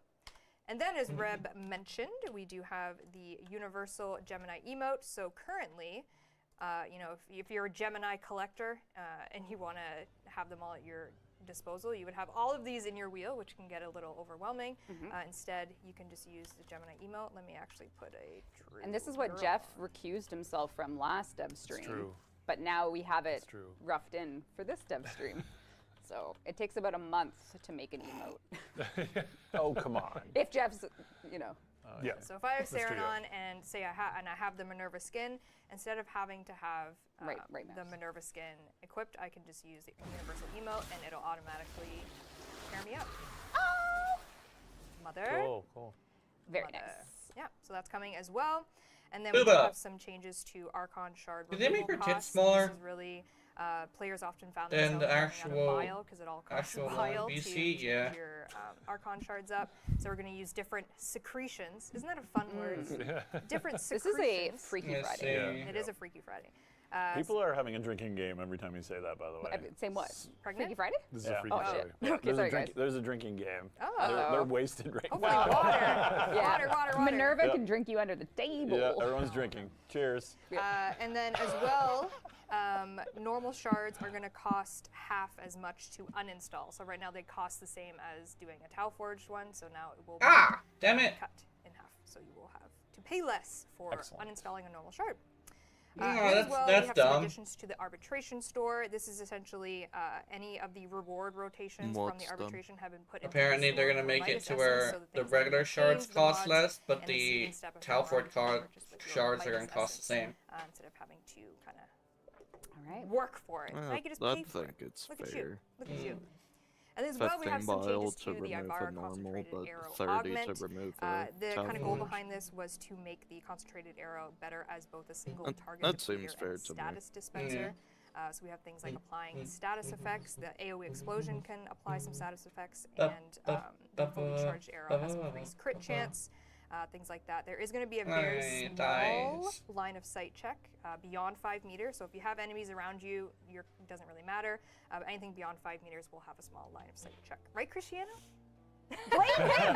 And then, as Reb mentioned, we do have the universal Gemini emote. So currently, if you're a Gemini collector and you want to have them all at your disposal, you would have all of these in your wheel, which can get a little overwhelming. Instead, you can just use the Gemini emote. Let me actually put a true. And this is what girl Jeff on. recused himself from last dev stream. true. But now we have it true. roughed in for this dev stream. So it takes about a month to make an emote. Oh come on. If Jeff's, Yeah. So if I have true, yeah. Saranon and say I have the Minerva skin, instead of having to have Right the mouse. Minerva skin equipped, I can just use the universal emote and it'll automatically pair me up. Mother. Cool. Very Mother. nice. Yeah, so that's coming as well. And then we do Booba. have some changes to Archon Shard Did they make removal her tits costs. smaller? This is really Players often found Then themselves the running out actual- of bile because it all costs actual bile to BC, change yeah. your Archon shards up. So we're going to use different secretions. Isn't that a fun word? Different This is secretions. a Freaky Let's Friday. see. It is a Freaky Friday. People are having a drinking game every time you say that, by the way. Same what? Pregnant? Freaky Friday? This is Yeah. a freaky Oh, shit. Friday. Okay, sorry, guys. There's a drinking game. Oh. They're wasted right Hopefully now. water. Yeah. Water. Minerva Yeah. can drink you under the table. Yeah, everyone's drinking. Cheers. And then as well, normal shards are going to cost half as much to uninstall. So right now they cost the same as doing a Tau Forged one. So now it will be Damn it. cut in half. So you will have to pay less for Excellent. uninstalling a normal shard. Oh, and as that's- well, that's we have dumb. some additions to the arbitration store. This is essentially any of the reward rotations from What's the dumb? arbitration have been put into Apparently the they're store gonna for make it Midas to essence, where so that the things like regular shards the cost mods, less, but and the the second step of Talford armor can card purchase with your shards are Midas gonna cost the essence, same. instead of having to kind of All right. work for it. Now you can just I pay for it. think it's Look at you. fair. Look at you. And as well, we 15 have some bile changes to to the remove a Ibarra normal, concentrated but arrow 30 augment. to remove The a kind of goal Talford. behind this was to make the concentrated arrow better as both a single That- target that depleter seems fair and to me. status dispenser. So we have things like applying status effects. The AoE explosion can apply some status effects, and the fully charged arrow has increased crit chance. Things like that. There is going to be a very Alright, small dice. line of sight check beyond 5 meters. So if you have enemies around you, it doesn't really matter. But anything beyond 5 meters will have a small line of sight check. Right, Cristiano? Blame him!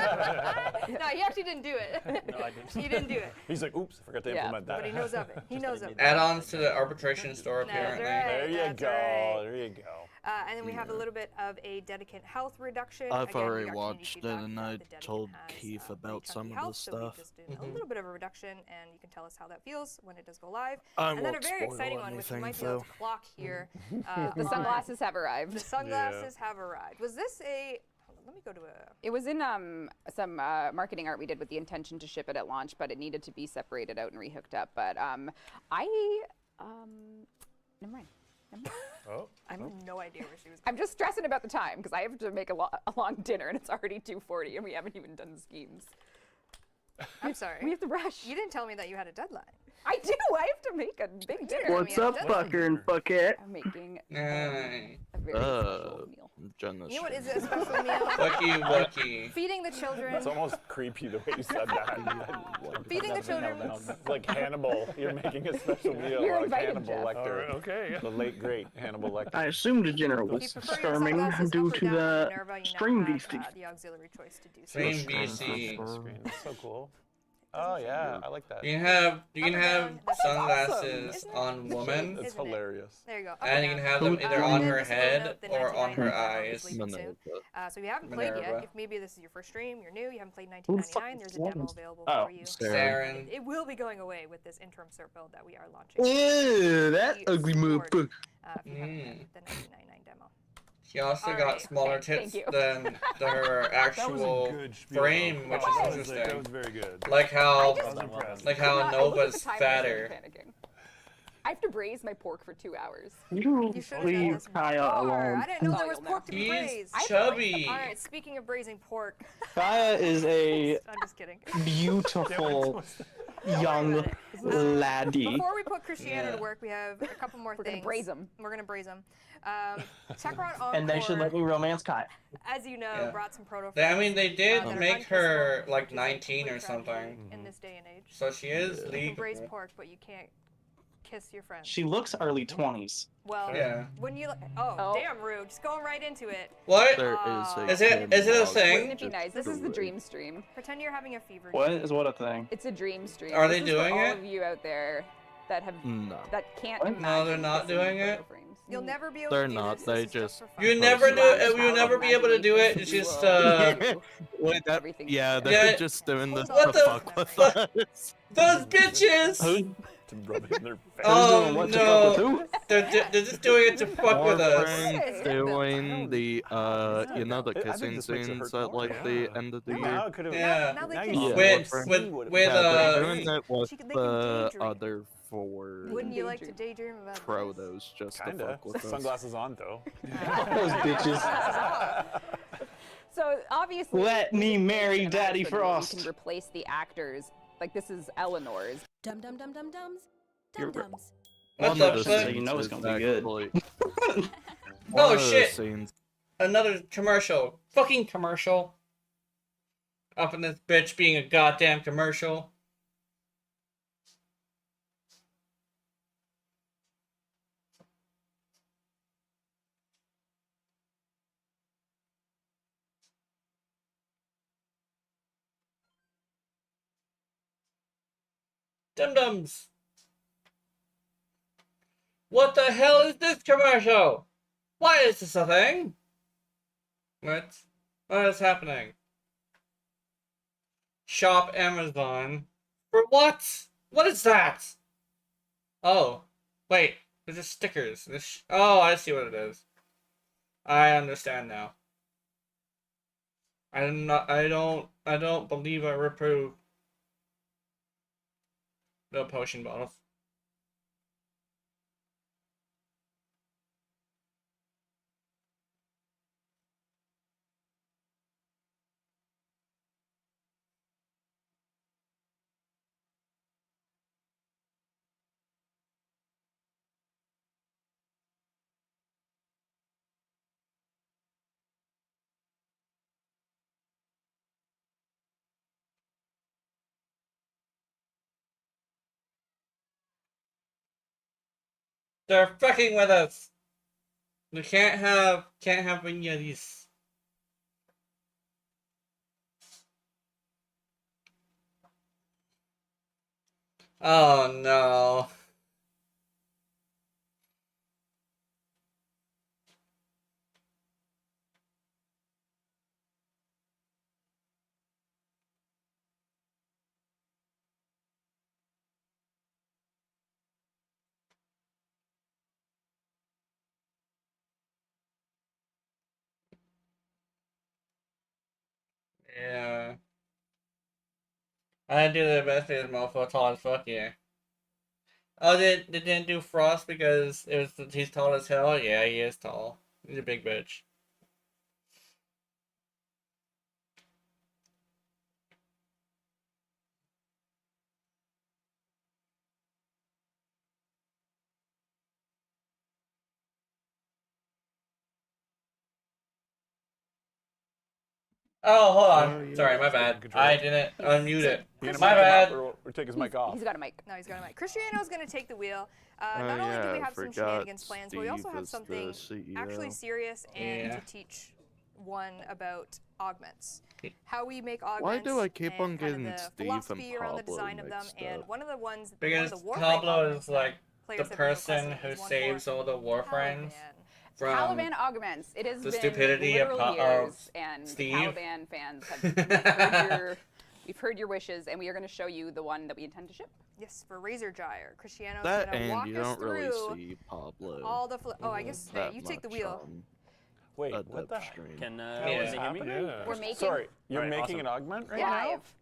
No, he actually didn't do it. No, I didn't. He didn't do it. He's like, oops, I forgot to Yeah. implement that. But he knows of it. He knows of it. Add-ons to the arbitration store, That's apparently. right. There you That's go. right. There you go. And then we have a little bit of a Dedicant health reduction. I've Again, we already got community watched it feedback and that I the Dedicant told has, Keith pretty about chunky some of the health, so we stuff. just did a little bit of a reduction, and you can tell us how that feels when it does go live. I And then a won't very spoil exciting one, which you anything, might be able though. to clock here. The on- sunglasses have The arrived. sunglasses have arrived. Was this a? Hold on, let me go to a. It was in some marketing art we did with the intention to ship it at launch, but it needed to be separated out and rehooked up. But never mind. Oh. I have no idea where she was. I'm just stressing about the time because I have to make a long dinner and it's already 2:40 and we haven't even done the schemes. I'm sorry. We have to rush. You didn't tell me that you had a deadline. I do. I have to make a big dinner. What's up, fucker and fuckette? I'm making Aye. a very special meal. Jenna's You know what is it? A special meal? Wucky wucky. Feeding the children. It's almost creepy the way you said that. Feeding the children. It's like Hannibal. You're making a special meal You're like invited, Hannibal Jeff. Lecter. All right, okay. The late, great Hannibal Lecter. I assumed the general If you was prefer your storming sunglasses due up or to down, the Minerva, you now stream have, beastie. the auxiliary choice to do so. Stream BC. Screen. That's so cool. Oh yeah, I like that. You can have Up or down, that's sunglasses awesome. on woman, It's Isn't it? hilarious. There you go. Up and you or can down. have them either And on then her just a little head note, the or on her 1999 is eyes. leaving soon. Minerva. So if you haven't played yet, Minerva. if maybe this is your first stream, you're new, you haven't played Who the fuck 1999, is there's a demo Florence? available Oh. for you. Saren. It will be going away with this interim cert build that we are launching. Ew, that Be ugly assured, motherfucker. if you haven't had the 1999 demo. She also All got right. smaller Okay, tits thank you. than her actual frame, which is That interesting. was very good. Like how, I was impressed. like I how looked at the Nova's time and I fatter. started panicking. I have to braise my pork for 2 hours. You You should have done leave this Kaya before. alone. I didn't know That's there all was you'll pork to be He's braised. chubby. All right, speaking of braising pork, Kaya is a I'm just kidding. beautiful Don't young worry about it. laddie. Before we put Cristiano Yeah. to work, we have a couple more We're things. gonna braise them. We're gonna braise them. Techron Encore, And they should let me romance Kaya. as you know, Yeah. brought some proto. I mean, they did that are make her unkissable, like which is 19 or really tragic something. in this day and age. So she is You can braise legal. pork, but you can't kiss your friends. She looks early 20s. Well, Yeah. when you Oh. damn rude, just going right into it. What? There is a Is it- is it a log thing? Wouldn't it be nice? This is the dream stream. Pretend you're having a fever. What dream. is what a thing? It's a dream stream. Are This they is doing for all it? of you out there that have No. that can't What? imagine No, they're not kissing doing photo it? frames. You'll never be able They're to do not, this. they This is just- for fun. You never do Slash it. You power never be able to do it. It's imagination, just you Wait, that, Everything yeah, you they're Yeah. just doing this Hold to on. fuck with us. those bitches. Who? To rub it in their face. Oh What to fuck with no, who? they're just doing it to fuck with us. Warframe doing the you know, the I think kissing this makes it scenes hurt at more. like the end of the Now year. it could've- Yeah. Now they now can you see With- see with- what it with, was. Yeah, they're uh, doing it with They can the daydream. other four Wouldn't you like to Daydream. daydream about this? protos just to Kinda. fuck with us. Sunglasses on though. Those bitches. So obviously, Let we me can make marry an Daddy announcement where Frost. We can replace the actors. Like this is Eleanor's. Dum dum dum dum dums. You're Dum right. dums. What's One up, of the Clint? So you know it's scenes gonna is be good. actually- Oh, one of the shit. scenes- Another commercial. Fucking commercial. Up in this bitch being a goddamn commercial. Dum-dums. What the hell is this commercial? Why is this a thing? What? What is happening? Shop Amazon. For what? What is that? Oh. Wait. They're just stickers. Oh, I see what it is. I understand now. I don't believe I reprove the potion bottles. They're fucking with us. We can't have any of these. Oh no. Yeah. I do the best as mofo tall as fuck, yeah. Oh, they didn't do Frost because he's tall as hell? Yeah, he is tall. He's a big bitch. Oh, hold on. yeah. Sorry, my Getting bad. control. I didn't unmute it. You gonna My mic him bad. up or take his mic off? He's got a mic. No, he's got a mic. Cristiano's going to take the wheel. Not Oh, only do we yeah, have some forgot shenanigans plans, but we also Steve have was the something actually CEO. serious and Yeah. to teach one about augments. How we make augments. Why do I keep and on kind of getting the Steve and philosophy around the Pablo design of them. mixed And up? one of the ones, Because one of the Warframe Pablo augments is like that players the have been person requesting who is one saves for all the Warframes Caliban. from Caliban augments. It has the been stupidity of literal Pa- of years, and Steve. Caliban fans have we've heard your wishes, and we are going to show you the one that we intend to ship. Yes, for Razor Gyre. Cristiano's That going to walk and you us don't really through see Pablo. all the. Oh, I guess that you take the much wheel. on Wait, a what the dub heck? stream. Can Yeah. you hear me? Yeah. We're making- Sorry, you're Alright, making awesome. an augment right now? Live.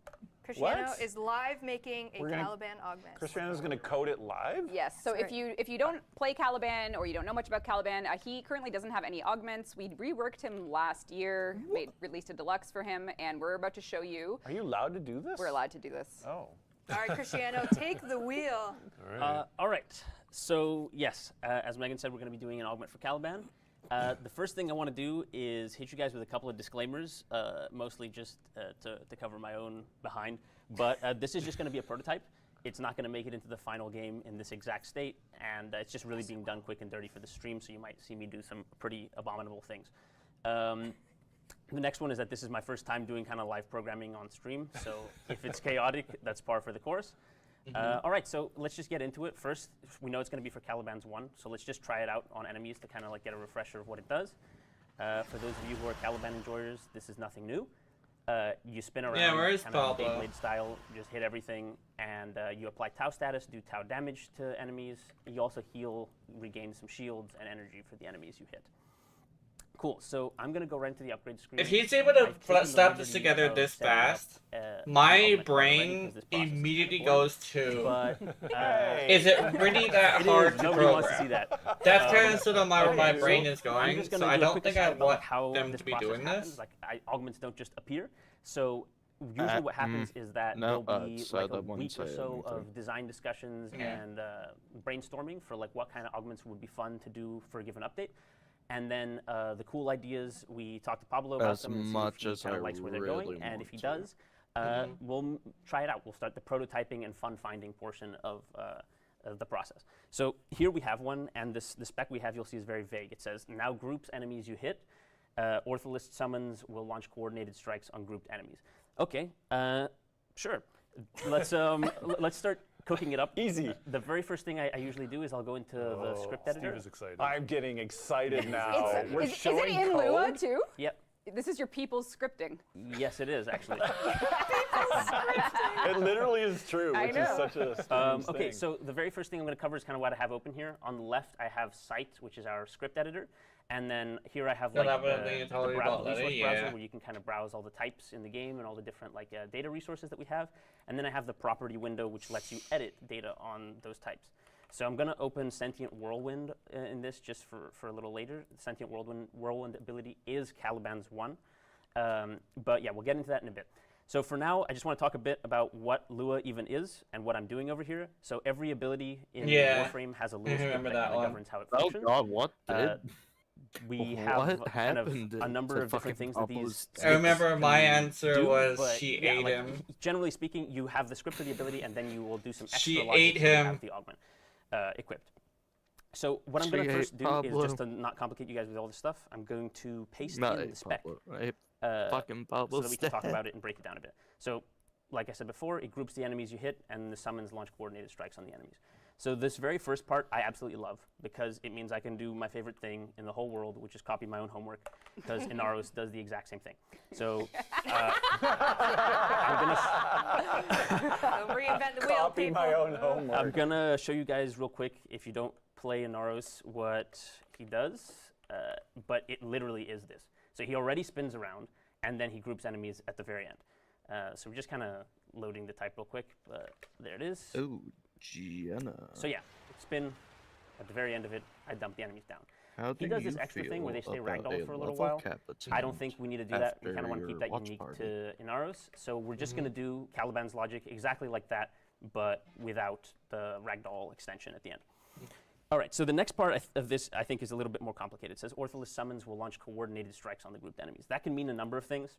Cristiano What? is live making a We're gonna- Caliban augment. Cristiano's gonna code it live? Yes. So That's if you don't play Caliban or you don't know much about Caliban, he currently doesn't have any augments. We reworked him last year, released a deluxe for him, and we're about to show you. Are you allowed to do this? We're allowed to do this. Oh. All right, Cristiano, take the wheel. All right. All right. So yes, as Megan said, we're going to be doing an augment for Caliban. The first thing I want to do is hit you guys with a couple of disclaimers, mostly just to cover my own behind. But this is just going to be a prototype. It's not going to make it into the final game in this exact state, and it's just really being done quick and dirty for the stream, so you might see me do some pretty abominable things. The next one is that this is my first time doing kind of live programming on stream, so if it's chaotic, that's par for the course. All right, so let's just get into it. First, we know it's going to be for Caliban's 1, so let's just try it out on enemies to kind of like get a refresher of what it does. For those of you who are Caliban enjoyers, this is nothing new. You spin around, Yeah, where is kind of Pablo? Beyblade style, just hit everything, and you apply Tau status, do Tau damage to enemies. You also heal, regain some shields and energy for the enemies you hit. Cool, so I'm going to go right into the upgrade screen. If he's able to I've taken the slap this liberty together of this setting up, fast, an my augment already, brain 'cause this process is immediately kinda boring. goes to, But is it really that it hard is. to Nobody wants to see program? that. That's kind of sort of where my Okay, brain so is I'm going, just so gonna I do a don't quick think I aside about want how them this to be process doing happens. this. Like, augments don't just appear. So usually what happens is that no, there'll be so like a that wouldn't week or say so of anything. design discussions Yeah. and brainstorming for like what kind of augments would be fun to do for a given update. And then the cool ideas, we talk to Pablo about As them and see much if he as kind I of likes where they're really going. And if want he to. does, we'll try it out. We'll start the prototyping and fun finding portion of the process. So here we have one, and the spec we have, you'll see, is very vague. It says, now groups enemies you hit, Ortholist summons will launch coordinated strikes on grouped enemies. Okay, sure. Let's let's start cooking it up. Easy. The very first thing I usually do is I'll go into the script editor. Steve is excited. I'm getting excited now. It's- We're is it showing in Lua code? too? Yep. This is your people's scripting. Yes, it is actually. It literally is true, I which is know. such a strange Okay, thing. so the very first thing I'm going to cover is kind of what I have open here. On the left, I have Site, which is our script editor. And then here I have Yeah, like that would be totally about that, resource yeah. browser, where you can kind of browse all the types in the game and all the different like data resources that we have. And then I have the property window, which lets you edit data on those types. So I'm going to open Sentient Whirlwind in this just for a little later. The Sentient Whirlwind ability is Caliban's one. But yeah, we'll get into that in a bit. So for now, I just want to talk a bit about what Lua even is and what I'm doing over here. So every ability in Yeah. Warframe has a Lua script remember that that kind of one. governs how it Oh functions. God, what did? We What have kind of happened a number to of different fucking things that these Pablo's I remember my can answer do, was but she yeah, ate like, him. Generally speaking, you have the script for the ability, and then you will do some extra She logic ate to him. have the augment equipped. So what I'm She going to ate first do Pablo. is just to not complicate you guys with all this stuff. I'm going to paste Not in the spec Pablo, right? uh, Fucking so Pablo's that we can talk dead. about it and break it down a bit. So, like I said before, it groups the enemies you hit, and the summons launch coordinated strikes on the enemies. So this very first part I absolutely love, because it means I can do my favorite thing in the whole world, which is copy my own homework, because Inaros does the exact same thing. So I'm gonna Don't reinvent the wheel, Copy people. my own homework. I'm gonna show you guys real quick, if you don't play Inaros, what he does, but it literally is this. So he already spins around, and then he groups enemies at the very end. So we're just kind of loading the type real quick, but there it is. Oh, Gianna. So yeah, spin, at the very end of it, I dump the enemies down. How He do does this you extra thing where they feel stay about ragdolled for a little level while. cap I don't think we need to do that. We kind after of want to keep your that watch unique party? to Inaros. So we're just going to do Caliban's logic exactly like that, but without the ragdoll extension at the end. All right, so the next part of this, I think, is a little bit more complicated. It says Ortholist summons will launch coordinated strikes on the grouped enemies. That can mean a number of things,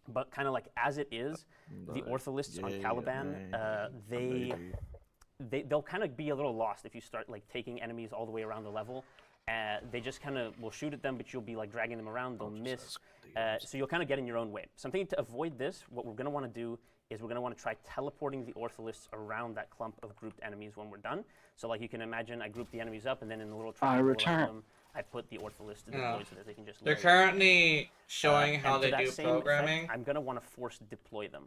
but kind of like as it is, the Ortholists on Caliban, they'll kind of be a little lost if you start like taking enemies all the way around the level. They just kind of will shoot at them, but you'll be like dragging them around. They'll miss, so you'll kind of get in your own way. Something to avoid this, what we're going to want to do is we're going to want to try teleporting the Ortholists around that clump of grouped enemies when we're done. So like you can imagine, I group the enemies up, and then in the little triangle around return. them, I put the Ortholists to deploy so that they can just They're lay. currently showing how And to they that do same effect, programming. I'm going to want to force deploy them.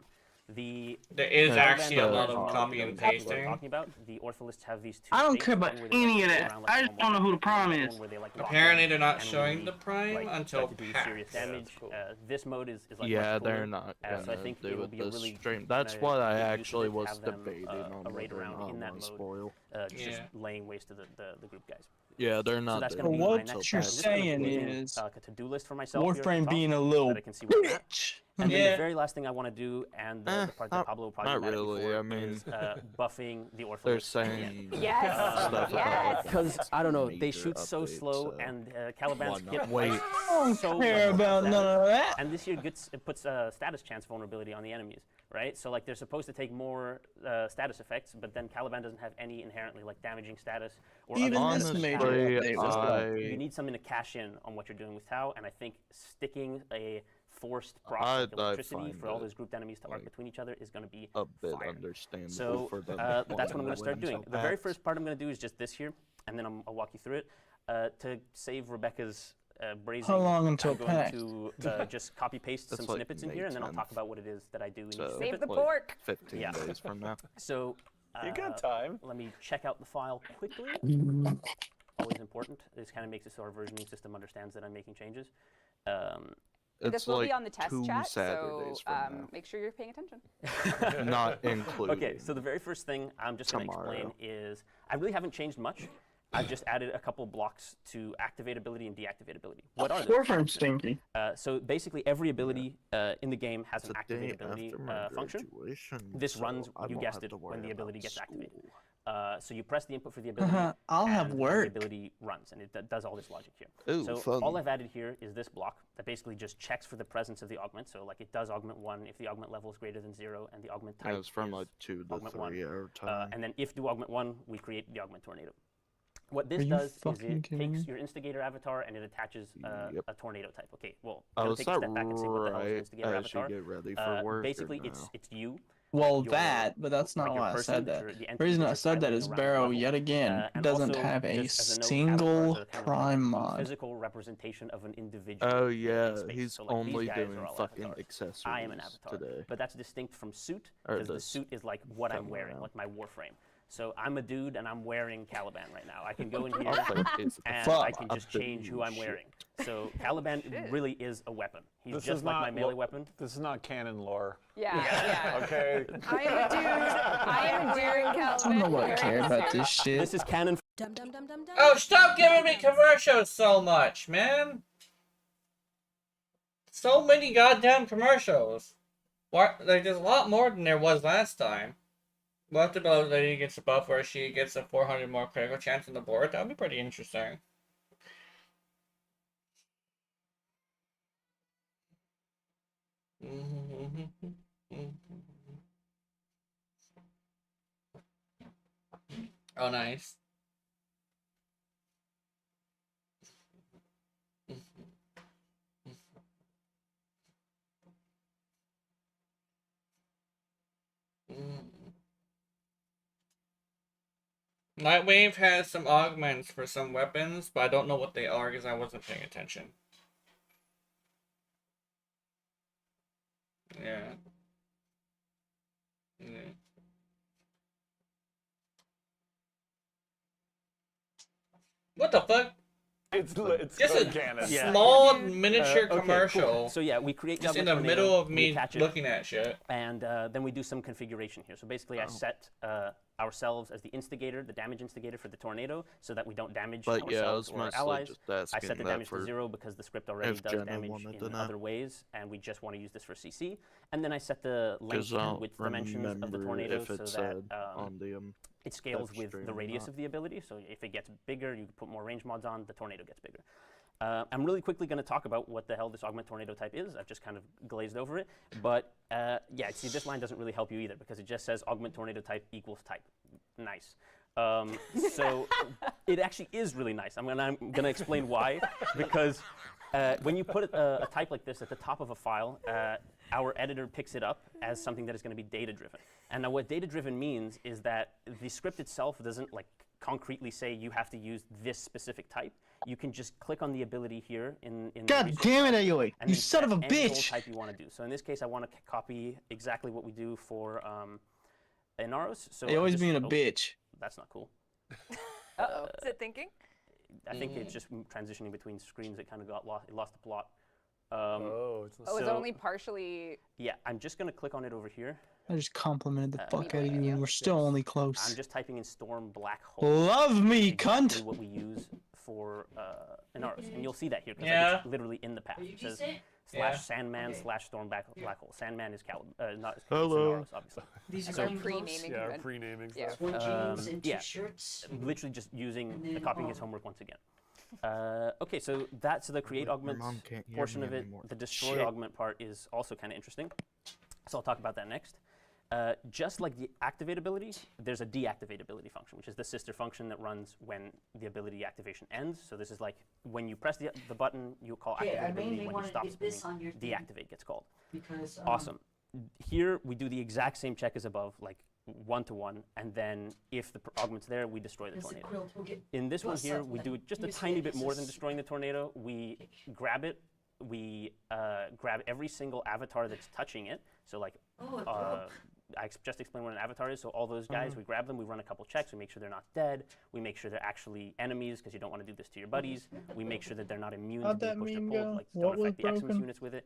There is Yeah, actually a that's lot the- of copy and What I'm pasting. talking about, the Ortholists have these two I don't states, care about one where they, any like, of go that. around like I a just normal don't know who the person, prime and is. one where they, like, lock Apparently in they're not and showing really, the prime like, until start to do serious packs. damage. cool. This mode is like Yeah, much they're cooler. not So I gonna think do it'll it be a this really stream. That's kinda what I good use of actually it to was have them, debating on arrayed whether or around not in that I mode, spoil. just Yeah. laying waste to the group guys. Yeah, they're So not. that's there going to be Well, my what next you're step. I'm just gonna saying create, is like a to-do list for myself here at the Warframe top, being a so little that I can see where I'm at. bitch. And then Yeah. the very last thing I want to do, and the part that Pablo will probably not be mad at me really, for, I mean, is buffing the Orphalus. They're saying Yes. stuff Yes. about Because, I don't know, they major shoot so updates, slow, and Caliban's whatnot. hit Wait. dice I don't so care low about that- none of that. And this year it puts status chance vulnerability on the enemies, right? So like they're supposed to take more status effects, but then Caliban doesn't have any inherently like damaging status or Even other this status major effects. update was So done. you need something to cash in on what you're doing with Tau, and I think sticking a forced proc I like electricity find for all it, those grouped enemies to arc like, between each other is going to be a bit fire. understandable So for them. that's what I'm going to start wanting doing. to The very pass. first part I'm going to do is just this here, and then I'll walk you through it. To save Rebecca's brazing, How long until I'm going pack? to just copy paste That's some like snippets in May here, and then I'll talk 10th. about what it is that I do in each So, Save snippet. the like, pork. 15 Yeah. days from now. So You got time. let me check out the file quickly. Always important. This kind of makes it so our versioning system understands that I'm making changes. This It's will like be on the test 2 chat, so Saturdays from make sure you're paying attention. now. Not including. Okay, so the very first thing I'm just going to tomorrow. explain is I really haven't changed much. I've just added a couple blocks to activate ability and deactivate ability. What are those? Warframe stinky. So basically, every ability in the game has It's an a activate day ability after my function. graduation, This so runs, I you don't guessed have it, to when worry the ability about gets activated. school. So you press the input for the ability, I'll have and work. the ability runs, and it does all this logic here. Ooh, So fun. all I've added here is this block that basically just checks for the presence of the augment. So like it does augment 1 if the augment level is greater than 0, and the augment type Yeah, it's from is like 2 to augment 1. 3 hour time. And then if do augment 1, we create the augment tornado. What this Are you does is fucking it kidding takes me? your instigator avatar and it attaches Yep. a tornado type. Okay, well, Oh, gonna is take a that step back and say what the hell is an right instigator as you avatar. get ready for work? Basically, or no? it's you. Well, your- that, but that's not like your why I person, said that that. you're- the The entity reason that I you're said that piloting is around the Barrow, level. yet again, And doesn't also, have a just as a note, single avatars are kind of like prime the mod. physical representation of an individual. Oh in yeah, space. he's So, like, these only guys doing are all fucking avatars. accessories I am an avatar, today. but that's distinct from suit Or because the this suit is like what I'm time wearing, around. like my Warframe. So I'm a dude and I'm wearing Caliban right now. I can go in here I'll think it's and Fuck. I can just change who I'm wearing. So Caliban really is a weapon. He's This just is like not my melee lo- weapon. This is not canon lore. Yeah. Okay. I am a dude. I am wearing I Calvin. don't know what I care about this shit. This is canon. Dum dum dum dum dum. Oh, stop giving me commercials so much, man! So many goddamn commercials. What? Like, there's a lot more than there was last time. What if the lady gets a buff where she gets a 400 more critical chance on the board? That would be pretty interesting. Oh, nice. Nightwave has some augments for some weapons, but I don't know what they are because I wasn't paying attention. Yeah. Yeah. What the fuck? It's Just code a canon. Yeah. small miniature Okay, cool. commercial. So yeah, we create Just in Government the Tornado, middle of we me attach it, looking at shit. and then we do some configuration here. So basically, I set ourselves as the instigator, the damage instigator for the tornado, so that we don't damage But yeah, I ourselves was or our mostly allies. just I asking set the that damage for to 0 because the script already if does Jenna damage wanted to in know. other ways, and we just want to use this for CC. And then I set the length because I and don't width dimensions of the remember tornado if so it that said on the it scales Dev with stream the or radius not. of the ability. So if it gets bigger, you put more range mods on, the tornado gets bigger. I'm really quickly going to talk about what the hell this augment tornado type is. I've just kind of glazed over it. But yeah, see, this line doesn't really help you either because it just says augment tornado type equals type. Nice. So it actually is really nice. I'm gonna explain why. Because when you put a type like this at the top of a file, our editor picks it up as something that is going to be data-driven. And now what data-driven means is that the script itself doesn't like concretely say you have to use this specific type. You can just click on the ability here in the God resource damn it, tab, Aoi! and You then son of a set any old bitch! type you want to do. So in this case, I want to copy exactly what we do for Inaros. So I Aoi's just- being a oh, bitch. That's not cool. Uh-oh. Is it thinking? I think it's just transitioning between screens. It kind of got lost. It lost the plot. Oh, it's not. Oh, it's So- only partially. Yeah, I'm just gonna click on it over here. I just complimented the fuck me out of you, believe and you. we're still only I'm close. just typing in Storm Black Hole. Love me, Exactly cunt! what we use for Inaros, and you'll see that here because Yeah. it's literally in the path. It says Yeah. /Sandman /Storm Black Hole. Sandman is not Hello. Inaros, obviously. These So are pre-naming. Yeah, good. pre-naming Yeah. stuff. One jeans and yeah. t-shirts. Literally just using then, copying his homework once again. Okay, so that's the create Your augments mom can't hear portion me of it. anymore. The destroy Shit. augment part is also kind of interesting. So I'll talk about that next. Just like the activate ability, there's a deactivate ability function, which is the sister function that runs when the ability activation ends. So this is like when you press the button, you call Okay, I activate ability. mainly When you wanted to stop get this spinning, on your thing. deactivate gets called. Because Awesome. Here we do the exact same check as above, like 1-to-1, and then if the augment's there, we destroy the as the tornado. quilt will get In this one plus here, up we when do just a you say tiny bit this more than is- destroying the tornado. We grab it, we grab every single avatar that's touching it. So like, Oh, it broke. just explained what an avatar is. So all those guys, we grab them, we run a couple checks, we make sure they're not dead, we make sure they're actually enemies because you don't want to do this to your buddies. We make sure that they're not immune How'd to being that pushed or meme pulled, go? like What don't was affect the Xmas broken? units with it.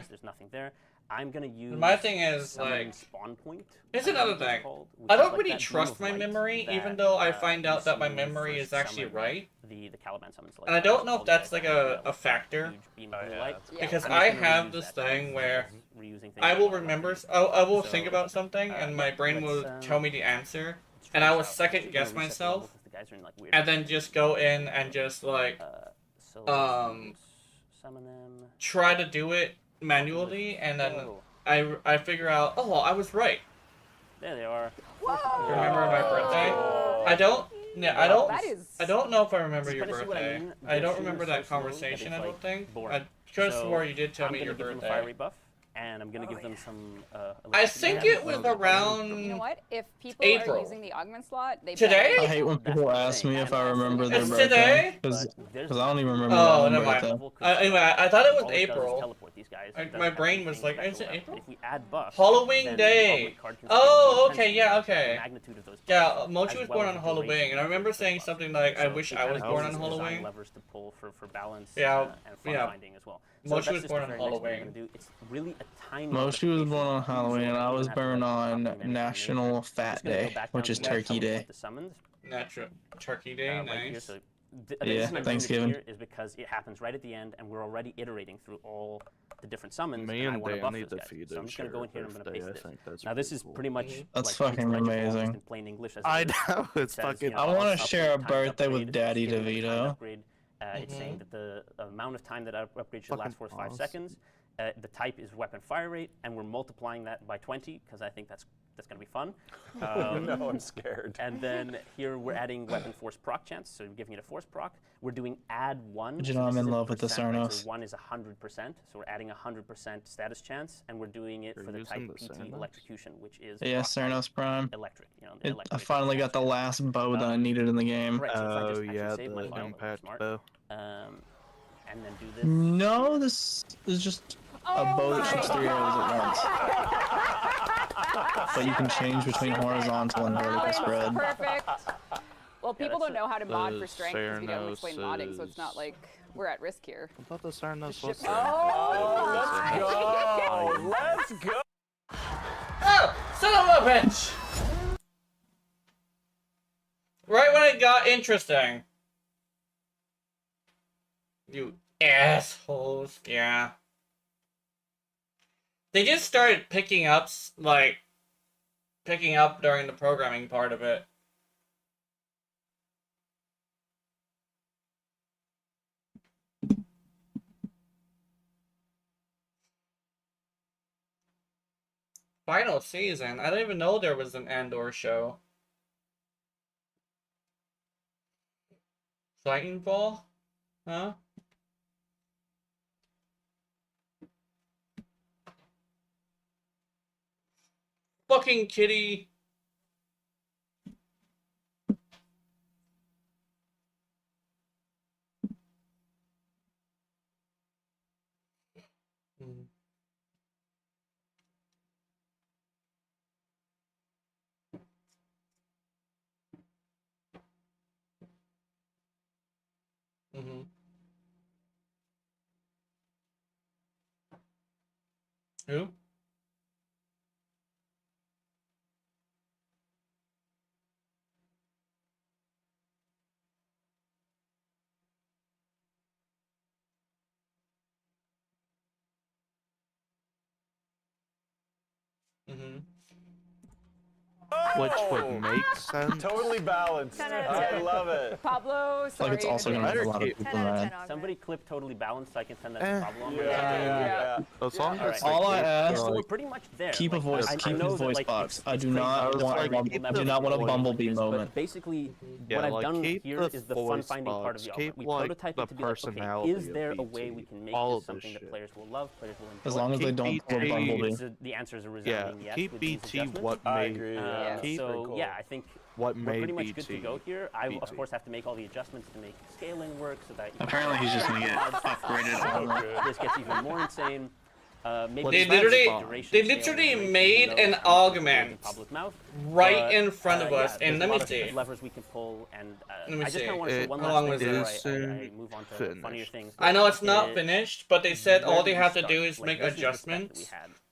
Okay. There's nothing there. I'm gonna use. My thing is, summon like, spawn point. Here's I another believe it's thing. called, which I is don't like really that beam trust of my light memory, that, even though I find we out that my see when we memory first is actually summon right. The Caliban summons. Like And I that. don't know All if these that's guys like have a factor, huge beam of blue yeah, light. that's Yeah. because I'm I just gonna have reuse this that thing because where reusing things I is will not remember, enough. I will So, think about something, and my yeah, brain will let's, tell me the answer, let's and try I this will out. second Actually, guess I'm gonna reset the level myself, 'cause the guys are in, like, weird and then positions. just go in and just like So summon them. try to do it manually, and then Go. I figure out, oh, I was right. There they are. Remember my birthday? I don't. Yeah, I Well, don't. that is- I don't know if I remember You your kinda see what I birthday. mean? I The don't shooter's remember so that slow that conversation. it's, I don't like, think. boring. I could have So, swore you did tell I'm me your gonna give them a fire birthday. rebuff, and I'm gonna give them some. I think it was around You know what? If people April. are using the augment slot, they Today? I hate when That's people what I'm ask saying. me if I'm I asking remember if their It's birthday. today? Because There's I don't even remember Oh, my own never mind. birthday. Anyway, I thought it was all it does is April. teleport these guys. I- It doesn't my have brain anything was like, special is it about April? If we add buffs, Halloween then Day. the augment card can Oh, scale the okay, yeah, intensity, okay. the magnitude of those buffs, Yeah, Mochi as was well born as on the duration Halloween, and I of remember those saying buffs. something like, I So wish it I kinda was gives born us on design Halloween. levers to pull for balance Yeah, and fun yeah. finding as well. Mochi that's was just born the on very next thing we're Halloween. gonna do. It's really a tiny Moshi was born on modification, Halloween, and so I it was doesn't have to, born like, on properly manage the National name. I'm Fat just gonna go Day, back which down is to the Turkey teleport Day. the summons, Natural Turkey Day, right here. nice. So the Yeah, reason I'm doing Thanksgiving. this here is because it happens right at the end, and we're already iterating through all the different summons. Me and I and want to buff Danny those guys. defeated So I'm just gonna go in here and I'm gonna birthday. paste I this. think that's Now this pretty is cool. pretty much That's like fucking it's legible amazing. just in plain English. As I it is. know, It it's says, fucking I want to upgrade, share a times birthday upgrade, with Daddy skill limit times DeVito. upgrade. It's saying that the amount of time that upgrade should last Fucking 4 to 5 awesome. seconds. The type is weapon fire rate, and we're multiplying that by 20 because I think that's going to be fun. No, I'm scared. And then here we're adding weapon force proc chance, so we're giving it a force proc. We're doing add 1. Did you so know this I'm in isn't love with the percent, right? Sarnos? So 1 is 100%, so we're adding 100% status chance, and we're doing it You're for the using type the PT Sarnos? electrocution, which is Yeah, rock type Cernos Prime. electric. You know, I electric finally got the chance. last bow that I needed in the game. Right, so if I just Oh actually yeah, save my the file, impact smart, bow. and then do this. No, this is just a bow that shoots 3 arrows at once. But you can change between horizontal and vertical spread. Perfect. Well, people that's don't know how to mod for The strength because we don't explain modding, so it's Sarnos not like we're at risk here. I thought the Sarnos was Oh, let's go! Oh, son of a bitch! Right when it got interesting. You assholes, yeah. They just started picking up during the programming part of it. Final season? I didn't even know there was an Andor show. Titanfall? Huh? Fucking kitty. Mm. Mm-hmm. Who? Mm-hmm. Which would make sense. Totally balanced. 10 out of I 10. love it. Pablo, Like sorry. it's also gonna make a lot of people 10 out of 10 mad. augment. Somebody clip totally balanced, so I can send that Eh. to Pablo. on my Yeah. As long Alright. as All I like, ask- So we're like, pretty much there. Keep a Like, voice, I keep know his that, voice like, box. it's I do crazy. not Just want like a keep I the do not want a voice bumblebee But moment. basically, Yeah, what I've like, done keep here the is the fun voice finding part of box, the keep, augment. We like, prototyped the it to be like, okay, personality is there of a way BT, we can make all this of this something that shit. players will love, players will enjoy? As long as they Keep don't pull a BT bumblebee. The answer is a yeah, resounding yes. keep with these BT adjustments. what I made agree. keep So cool. yeah, I think what we're made pretty much BT. good to go here. I of BT. course have to make all the adjustments to make scaling work so that you Apparently he's just gonna get upgraded on that. this gets even more insane. Maybe Well, They it's literally- not duration they scale, literally duration made knows an how to augment in Pablo's mouth. right But, in front of us, yeah, and there's let a me lot of see. levers we can pull, and Let me I just see. kind of want to show It- one how last long thing was before it? I move on to funnier things. I know it's not It- finished, but they said where all did they we have to start? do is Like, make this is the spec that adjustments. we had.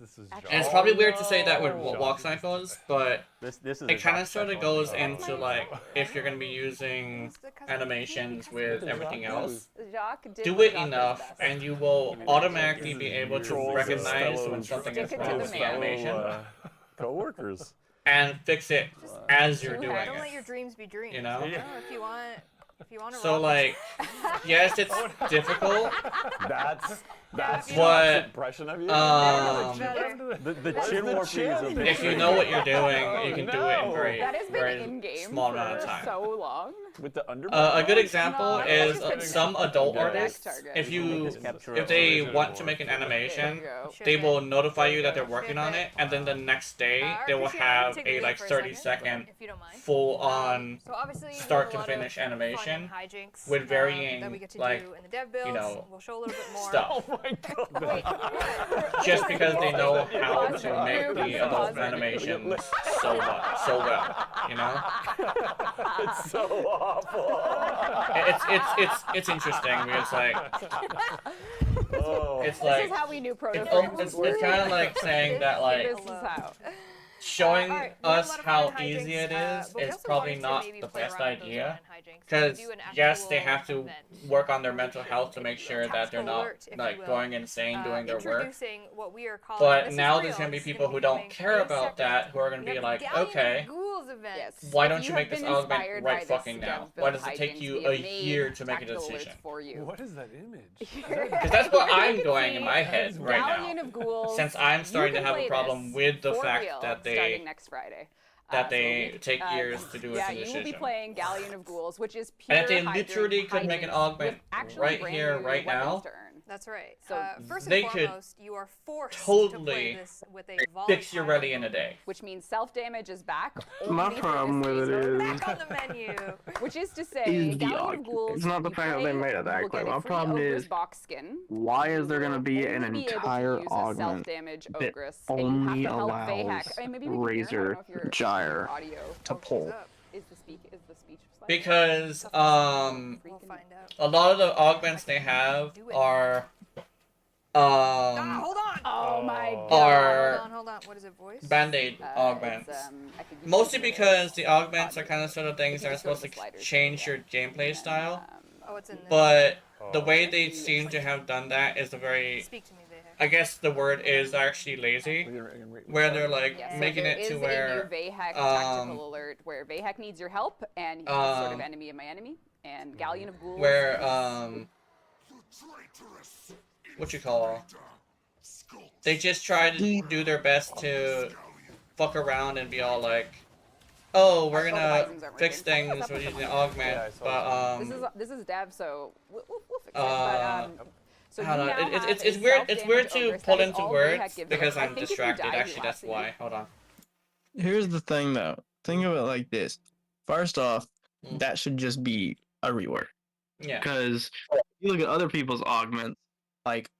This is Actually- And it's John. probably weird to say that with no. walk cycles, but This is. it kind of sort of goes Oh into my like God. if you're gonna be using Who's the cousin? animations Cousin? with Cousin everything Jacques. else. Jacques did Do what it Jacques does enough, best. and you will automatically be able to Trolls as recognize fellow- when something Stick is it to wrong the with the man. animation. Co-workers. and fix it as you're Too doing hard. Don't let it. your dreams be dreams. You know? If you want to. So like, yes, it's difficult. That's What, Scott's impression of you. The chin warping is a big if you thing. know what you're doing, you can do it in That has been very in game small for amount of time. so long. With the under. A good example No, is it's been some adult Okay. artists. Target. If Make this capture if of they original want to war. make an There animation, you go. they Ship will it. notify you that they're working Ship on it. it, and then the next day I they will appreciate it. I'm gonna have take the a lead like for a 30 second, second if you don't mind. full on So obviously we start have a to lot finish of fun animation and hijinks, with varying, that we get to like, do in the dev builds. know, We'll show a little bit more. stuff. Oh my god. Just because they know how Pause to it. make Pause the it. adult Pause it. animations so well, you know? It's so awful. It's interesting because like Oh. it's This like is how we knew proto it's frames would it's kind of like saying that like This is how. showing Alright, we have a us lot of how fun easy it hijinks, is but we is also probably wanted to not maybe the play best around with those idea. run hijinks. Because Do an yes, they actual have to event. work on their mental health to make sure that they're Tactical not alert, if you like will. going insane doing their work. Introducing what we are calling, But this now is there's real, gonna be this is people gonna who be don't coming care May about 2nd. that, who are gonna We be have like, Galleon of okay, Ghouls event. Yes. why If don't you have make this been augment inspired right by this fucking dev now? build Why does it take hijinks, you we a have made year to make a tactical decision? alerts for you. What is that image? Because that's what I'm You can going in see my head right Galleon now. of Ghouls. Since I'm You starting to can have a play problem this with the for fact real that starting next Friday. that So they we- take years to do a Yeah, decision. you will be playing Galleon of Ghouls, which is pure And if they literally could make an hijinks augment with actually right brand here, new right weapons now, to earn. That's right. So First they and could foremost, you are forced to totally play this with a fix your volatile ready in a day. Which means self-damage is back. My only for problem this with it season. is, back on the menu. Which is to say, is the Galleon of augment. Ghouls. It's not the you fact that they play, made it that you will quick. get a My free problem Ogre's is, box skin. why is there You gonna will be an only able to entire use a augment self-damage that Ogress, and you have only to help allows Vayhack. I mean, maybe we can hear. I don't Razor know if your Gyre audio to Oh, she's pull? up. is the speech slider? Because We'll Freaking- find out. a lot of the augments they have are Hold on. Oh my Oh. god. are Hold on. What is it, voice? band-aid augments. I think you Mostly should do because it. the augments are kind of sort of things If that you are just go to supposed the to sliders, change yeah. your gameplay style. Oh, it's in this. But the way Oh. they seem to have done that is a very, Speak to me, Vayhack. I guess the word is actually lazy, where they're like Yeah, so making there it is to a new where Vayhack um, tactical alert where Vayhack needs your help, and he's sort of enemy of my enemy. And Galleon of Ghouls. where is- what you call, they just try to do their best to fuck around and be all like, oh, we're gonna fix things with using the augment, Yeah, I saw but this is dev, so we'll fix it. But, so hold you on. now It's have a weird to self-damage Ogress. pull That is into all words Vayhack gives because us. I I'm think if you distracted. die, he Actually, that's laughs at you. why. Hold on. Here's the thing, though. Think of it like this. First off, that should just be a rework. Yeah. Because you look at other people's augments, like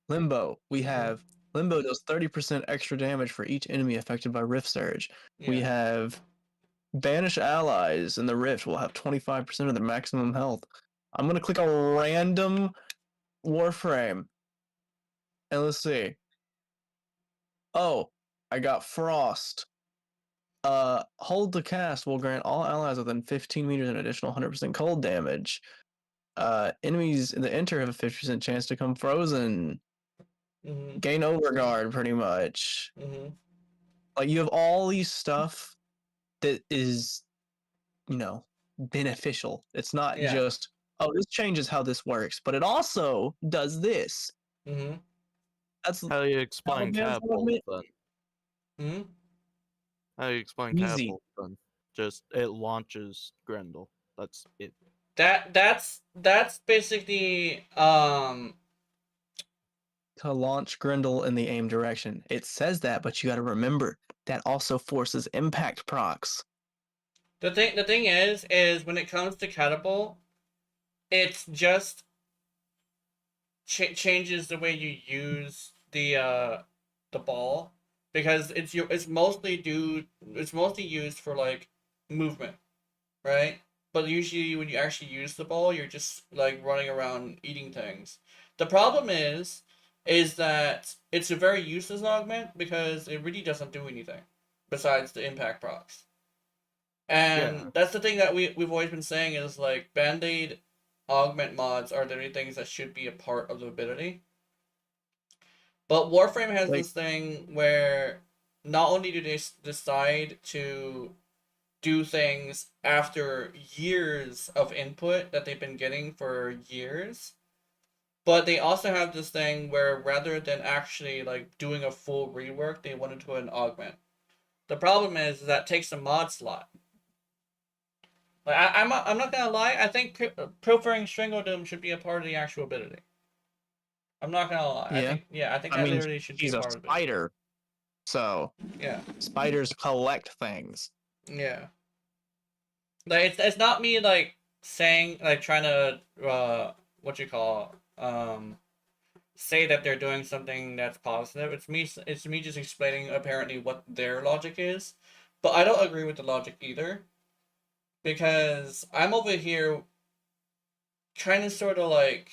Limbo. We have Limbo does 30% extra damage for each enemy affected by Rift Surge. We Yeah. have Banish allies in the Rift will have 25% of their maximum health. I'm gonna click a random Warframe, and let's see. Oh, I got Frost. Hold to cast will grant all allies within 15 meters an additional 100% cold damage. Enemies in the enter have a 50% chance to come frozen. Gain overguard, pretty much. Like, you have all these stuff that is, beneficial. It's not just, oh, this changes how this works, but it also does this. That's how do you explain Caliban's catapult augment. then? How do you explain Easy. catapult then? Just it launches Grendel. That's it. That's basically to launch Grendel in the aim direction. It says that, but you got to remember that also forces impact procs. the thing is when it comes to catapult, it's just changes the way you use the ball, because it's mostly used for like movement, right? But usually when you actually use the ball, you're just like running around eating things. The problem is that it's a very useless augment because it really doesn't do anything besides the impact procs. And that's the thing that we've always been saying is like Band-Aid augment mods are the only things that should be a part of the ability. But Warframe has this thing where not only do they decide to do things after years of input that they've been getting for years, but they also have this thing where rather than actually like doing a full rework, they want to do an augment. The problem is that takes a mod slot. Like I'm not gonna lie. I think pilfering Stringodoom should be a part of the actual ability. I'm not gonna lie. Yeah. I think I that mean, literally should be he's a a part of it. spider, so Yeah. spiders collect things. Yeah. Like it's not me like saying like trying to what you call say that they're doing something that's positive. It's me just explaining apparently what their logic is. But I don't agree with the logic either. Because I'm over here trying to sort of like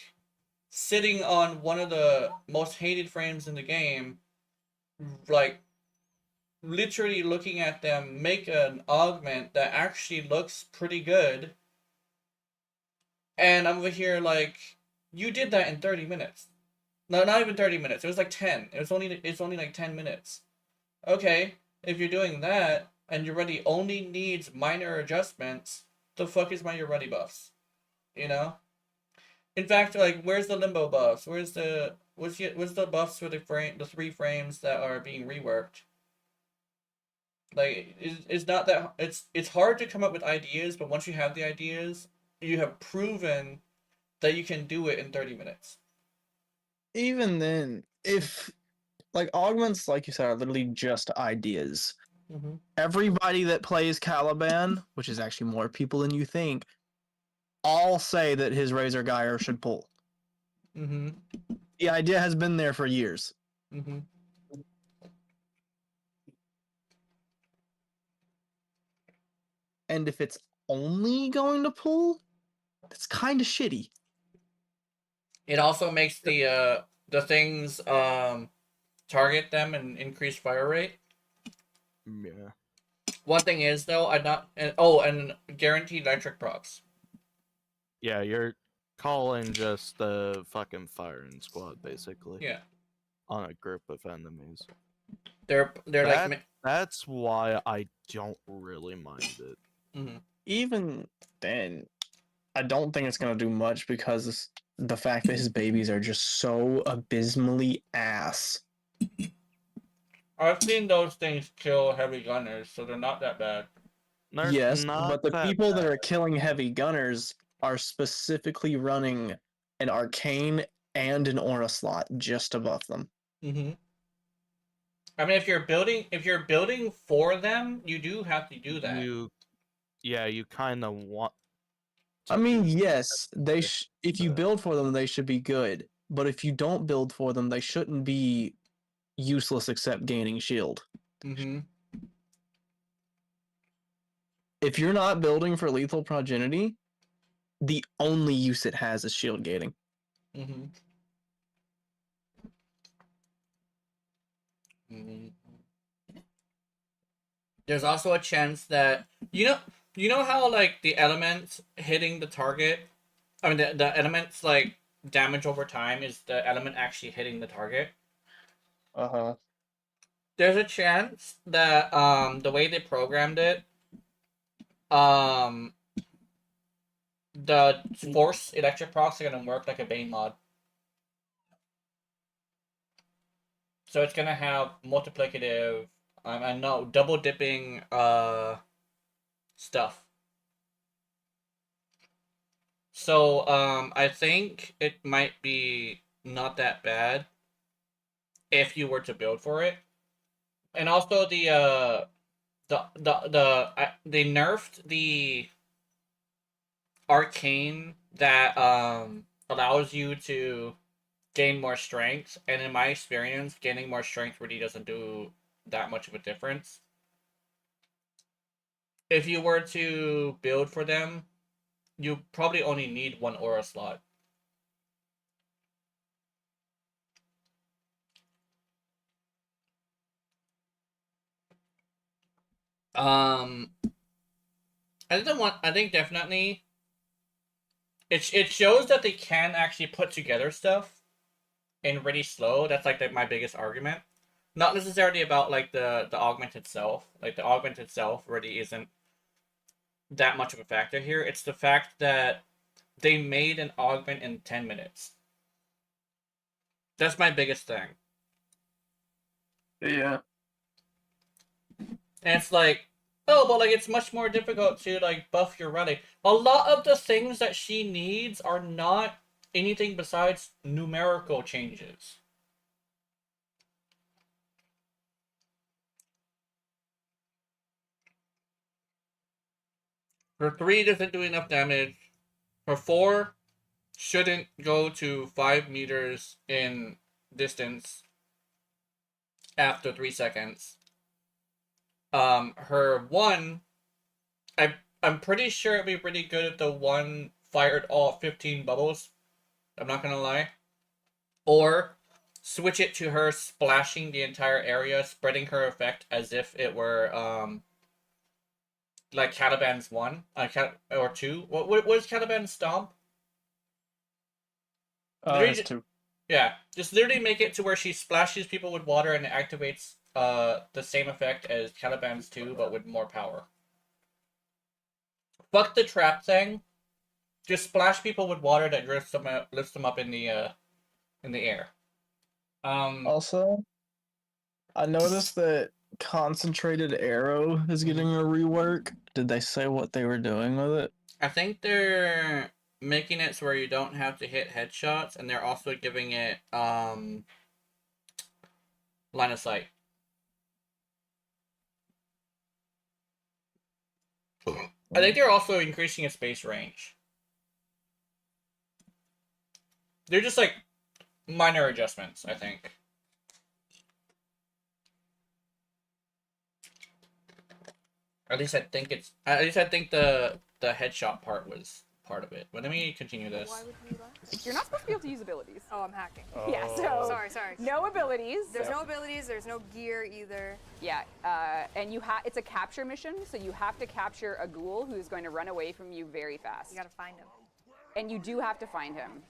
sitting on one of the most hated frames in the game, like literally looking at them make an augment that actually looks pretty good, and I'm over here like, you did that in 30 minutes. No, not even 30 minutes. It was like 10. It's only like 10 minutes. Okay, if you're doing that and your ready only needs minor adjustments, the fuck is my your ready buffs? You know? In fact, like, where's the limbo buffs? Where's the buffs for the 3 frames that are being reworked? Like, it's not that it's hard to come up with ideas, but once you have the ideas, you have proven that you can do it in 30 minutes. Even then, if like augments, like you said, are literally just ideas. Mm-hmm. Everybody that plays Caliban, which is actually more people than you think, all say that his Razor Gyre should pull. Mm-hmm. The idea has been there for years. Mm-hmm. And if it's only going to pull, that's kind of shitty. It also makes the things target them and increase fire rate. Yeah. One thing is though, and guaranteed electric procs. Yeah, you're calling just the fucking firing squad basically. Yeah. On a group of enemies. They're like That's why I don't really mind it. Mm-hmm. Even then, I don't think it's gonna do much because the fact that his babies are just so abysmally ass. I've seen those things kill heavy gunners, so they're not that bad. They're Yes, not but the that people that bad. are killing heavy gunners are specifically running an arcane and an aura slot just above them. Mm-hmm. I mean, if you're building for them, you do have to do that. You kind of want. I mean, yes, if you build for them, they should be good. But if you don't build for them, they shouldn't be useless except gaining shield. Mm-hmm. If you're not building for lethal progeny, the only use it has is shield gating. Mm-hmm. Mm-hmm. There's also a chance that you know how like the elements hitting the target, I mean the elements like damage over time is the element actually hitting the target. Uh-huh. There's a chance that the way they programmed it, the force electric procs are gonna work like a Bane mod. So it's gonna have multiplicative, I know, double dipping stuff. So I think it might be not that bad if you were to build for it. And also they nerfed the arcane that allows you to gain more strength, and in my experience, gaining more strength really doesn't do that much of a difference. If you were to build for them, you probably only need 1 aura slot. I think definitely it shows that they can actually put together stuff and really slow. That's like my biggest argument. Not necessarily about like the augment itself. Like the augment itself really isn't that much of a factor here. It's the fact that they made an augment in 10 minutes. That's my biggest thing. Yeah. And it's like, oh, but like it's much more difficult to like buff your rally. A lot of the things that she needs are not anything besides numerical changes. Her 3 doesn't do enough damage. Her 4 shouldn't go to 5 meters in distance after 3 seconds. Her 1, I'm pretty sure it'd be pretty good if the 1 fired all 15 bubbles. I'm not gonna lie. Or switch it to her splashing the entire area, spreading her effect as if it were like Caliban's 1, or 2. What was Caliban's Stomp? Literally It's 2. Yeah, just literally make it to where she splashes people with water and it activates the same effect as Caliban's 2, but with more power. Fuck the trap thing. Just splash people with water that lifts them up in the air. Also, I noticed that Concentrated Arrow is getting a rework. Did they say what they were doing with it? I think they're making it so where you don't have to hit headshots, and they're also giving it line of sight. I think they're also increasing its base range. They're just like minor adjustments, I think. At least I think the headshot part was part of it. But let me continue this. Why would you laugh? You're not supposed to be able to use abilities. Oh, I'm hacking. Yeah, so Sorry. no abilities. There's no abilities. There's no gear either. Yeah, and it's a capture mission, so you have to capture a ghoul who's going to run away from you very fast. You gotta find him. And you do have to find him.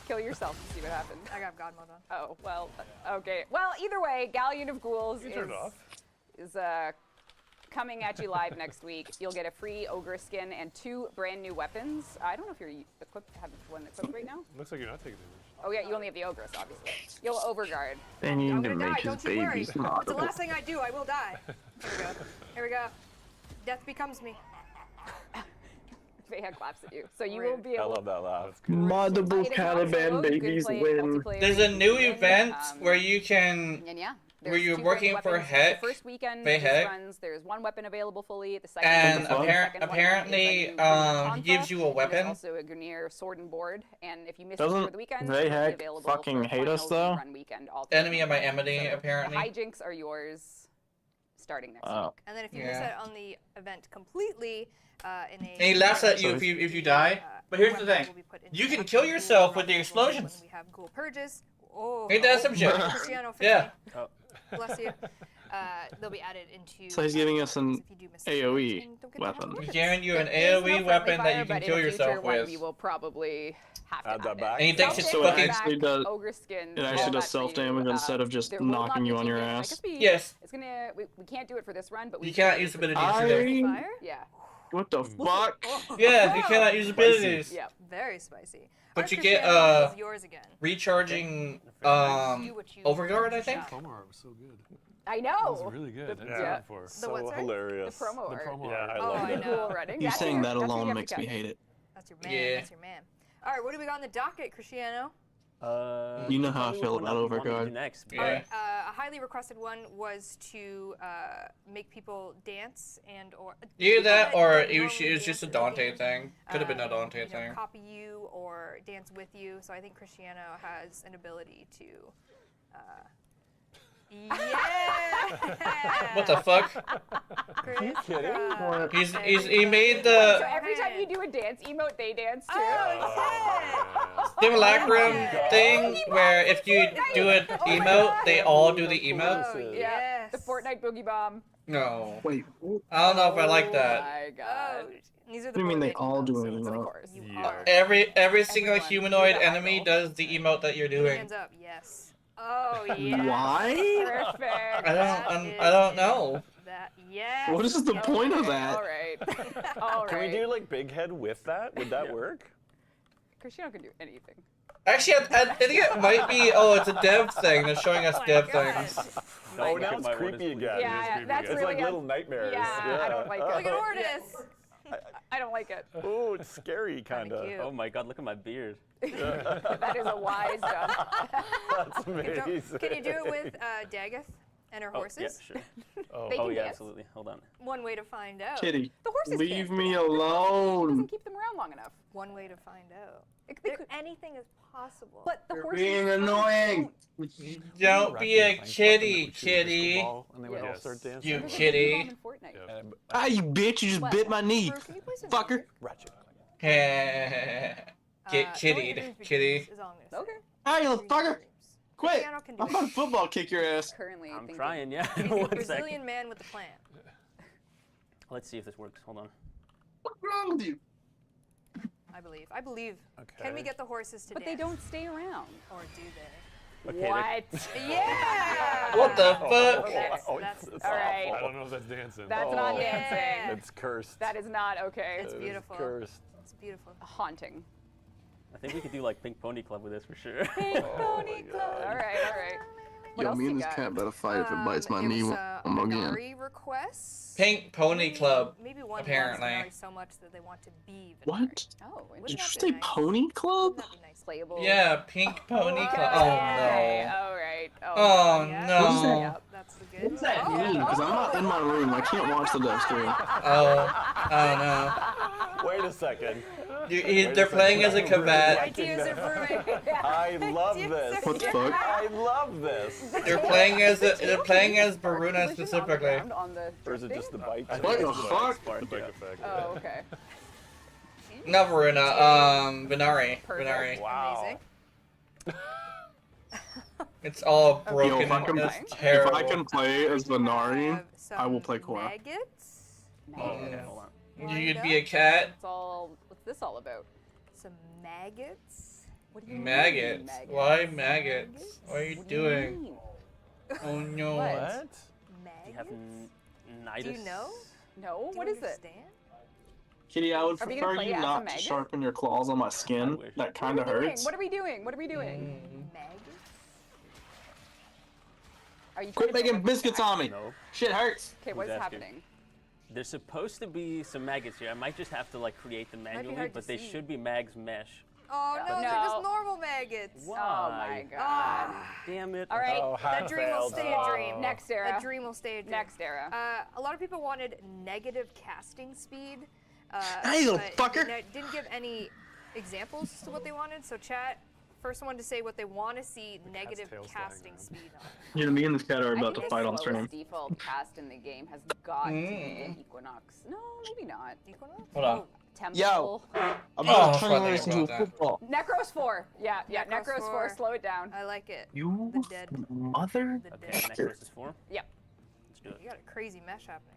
Kill yourself to see what happens. I got God mode on. Oh, well, okay. Well, either way, Galleon of Ghouls is coming at you live next week. You'll get a free ogre skin and 2 brand new weapons. I don't know if you're have one equipped right now. Looks like you're not taking damage. Oh yeah, you only have the ogress, obviously. You'll overguard. They need I'm to gonna die. make his Don't you worry. babies It's the moddable. last thing I do. I will die. Here we go. Here we go. Death becomes me. Vaya claps at you. So you will be I able love that laugh. Moddable Fighting Caliban solo, good babies play, win. multiplayer, There's a new you can win. event where you can And yeah, where there's you're 2 working brand for weapons. Heck, The first weekend Bay this Heck. runs, there's 1 weapon available fully. The second And one, apparently, he gives you a And weapon. there's also a Grineer sword and board. And if you miss it Doesn't for the weekend, Bay it'll be Heck available fucking for hate us, finals and though? run weekend all Enemy of my together. enemy, So apparently. The hijinks are yours starting next Oh. week. And then if you miss Yeah. out on the event completely, in a And he laughs at you So if you die. But here's the weapon thing. will be put into You can the kill ghoul yourself with the run explosions. When we have ghoul purges. Oh, Ain't that some shit? Cristiano, fix Yeah. me. Oh. Bless you. They'll be added into. So he's giving us an if you do miss the AoE event and don't get to have weapon. weapons. He's giving you an There is no AoE friendly weapon that fire, you but can in kill a future yourself one, with. We will probably have to Add that it. back. And he thinks Self it's damage fucking- back, actually does- ogre skin. It all actually that does for self-damage you. instead of just there will not knocking be you on your movement. I ass. guess we- Yes. It's gonna. We can't do it for this run, but we You can can't do it use for the abilities future. either. Fire? Yeah. What the fuck? Yeah, you cannot use abilities. Yeah. Very spicy. But Alright, you get, Cristiano, is yours again. Recharging Do what you overguard, I think. Promo art was so good. I It know. was really good. I didn't see Yeah. it before. So what, sorry? hilarious. The promo The art. promo Yeah, art. I Oh, love I it. know. Cool running. You That's saying your- that that's what you alone have to makes me catch. hate it. That's your man. Yeah. That's your man. All right, what do we got on the docket, Cristiano? You know how I tell me feel what about you want me to do overguard. next. Yeah. All right, a highly requested one was to make people dance and or Either people that or that it normally was dance just a in the Dante game, thing. Could have been a Dante you know, thing. copy you or dance with you. So I think Cristiano has an ability to. Yeah. What the fuck? Chris, He made So the every time you do a dance emote, they dance too. Oh, simulacrum Oh thing where if you do an emote, they all do the emote. Oh, Yeah. yes. The Fortnite boogie bomb. No. Wait, I don't know if I like Oh that. my Oh, god. These are What the do you mean they board all games, do so an it's like, emote? you Yeah. are. Every single Everyone. humanoid You're the enemy idol. does the emote that you're doing. Hands up, yes. Oh, yes. Why? Perfect. I don't know. That, yes. What is the yes. point of Okay, that? All right. All right. Can we do like big head with that? Would that work? Cristiano can do anything. Actually, I think it might be. Oh, it's a dev thing. They're showing us Oh my dev God. things. Oh, Look now at it's my creepy orders, please. again. Yeah, that's It's really like little nightmares. Yeah, I don't like Look it. at Ordis. I don't like it. Oh, it's scary, kind of. cute. Oh my god, look at my beard. That is a wise done. That's amazing. Can you do it with Dagoth and her Oh, horses? yeah, sure. They Oh can yeah, dance. absolutely. Hold on. One way to find out. Kitty, The horses leave can't. me He alone. doesn't keep them around long enough. One way to find out. They could- Anything is possible. But the You're horses being can't. annoying. Don't be a kitty, kitty. And they would all Yes. start dancing. You There's a kitty. bomb in Fortnite. Yeah. Ah, you bitch! You just bit my knee, Brew, can you play some fucker. music? Ratchet. Get Don't let your kittied, dreams be kitty. dreams, is all I'm gonna say. Okay. Ah, you little Dreams fucker! are dreams. Quit! Piano can do I'm it. gonna football kick your ass. Currently, I'm thinking- trying, yeah. He's a One Brazilian second. man with a plan. Let's see if this works. Hold on. What's wrong with you? I believe. I believe. Okay. Can we get the horses to But dance? they don't stay around. Or do they? Okay, What? Yeah! What the fuck? That's, Oh, that's it's all right. awful. I don't know if that's dancing. That's not dancing. Yeah. It's cursed. That is not okay. It's It is beautiful. cursed. It's beautiful. Haunting. I think we could do like Pink Pony Club with this for sure. Pink Pony Club. All right, all right. What Yo, else me you and this got? cat better fight if it bites my There knee was, one more again. Minari requests. Pink Pony Club. Maybe one apparently. wants Minari so much that they want to be Minari. What? Oh, Wouldn't Did you that say be nice? Pony Club? Wouldn't that be nice? playable. Yeah, Pink Pony Club. Oh Okay, no. all right. Oh Yeah. no. What is that? Yep. That's the good. What's that Oh, mean? Because I'm not in my room. I can't watch the dev stream. Oh Wait a second. no. They're playing as a Kavat. Ideas are brewing. I love this. What the fuck? I love this. They're playing as Collision Baruna on the specifically. ground on the Or is it just the bite? What the fuck? The bite effect. Oh, okay. Not Baruna, Binari. Perfect. Binari. Wow. It's all broken. Yo, if I can- it's If terrible. I can play as Venari, Have I will some play Korra. Maggots. Okay, hold on. You could be a cat. It's all. What's this all about? Some maggots. What do you mean, Maggots. Why maggots? What are you What do you doing? mean? Oh no. What? Do you have Maggots? Nidus? Do you know? No. Do What you is it? understand? Kitty, I would Are we gonna prefer play you as a not to maggot? sharpen your claws on my skin. wish. That kind of What are we doing? hurts. What are we doing? What are we doing? Maggots? Are you Quit trying to making make biscuits on me. No. Shit hurts. Okay, what Who's is asking? happening? There's supposed to be some maggots here. I might just have to like create them be manually, hard to but they see. should be mags mesh. Oh no, No. they're just normal maggots. Why? Oh my god. Ah, Damn it. All right. Oh, that dream will failed. stay a dream. Next era. That dream will stay a dream. Next era. A lot of people wanted negative casting speed. Hey, you little but fucker. Didn't give any examples to what they wanted. So chat, first one to say what they want to see negative tail's flying casting around. speed on. You know, me and this cat are I about think to fight on the stream. slowest default cast in the game has got to be Equinox. No, maybe not. Equinox? Hold on. Temple. Yo. I'm Oh, about to turn funny this into about that. football. Necros 4. Yeah, Necros Necros 4. 4. Slow it down. I like it. You The dead. mother? The Okay, dead. necklace is 4. Yep. Let's do it. You got a crazy mesh happening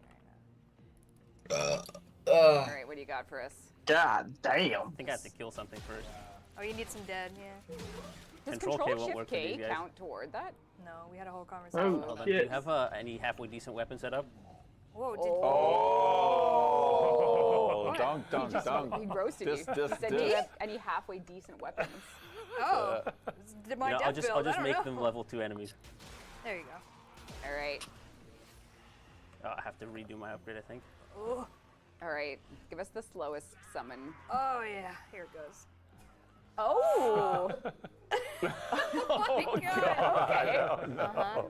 right All right, what do you got for us? God damn. I think I have to kill something first. now. Oh, you need some dead, yeah. Does Control K Control won't Shift work for these K guys. count toward that? No, we had a whole conversation. Oh, about Hold on. that. Do you shit. have any halfway decent weapon set up? Whoa, did Oh, dunk, dunk, dunk. He roasted Dis, you. dis, He said, dis. do you have any halfway decent weapons? Oh, did my You know, death I'll just build? I don't make know. them level 2 enemies. There you go. All right. I have to redo my upgrade, I think. Ooh. All right. Give us the slowest summon. Oh yeah, here it goes. Oh! Oh my god. Okay. Uh-huh.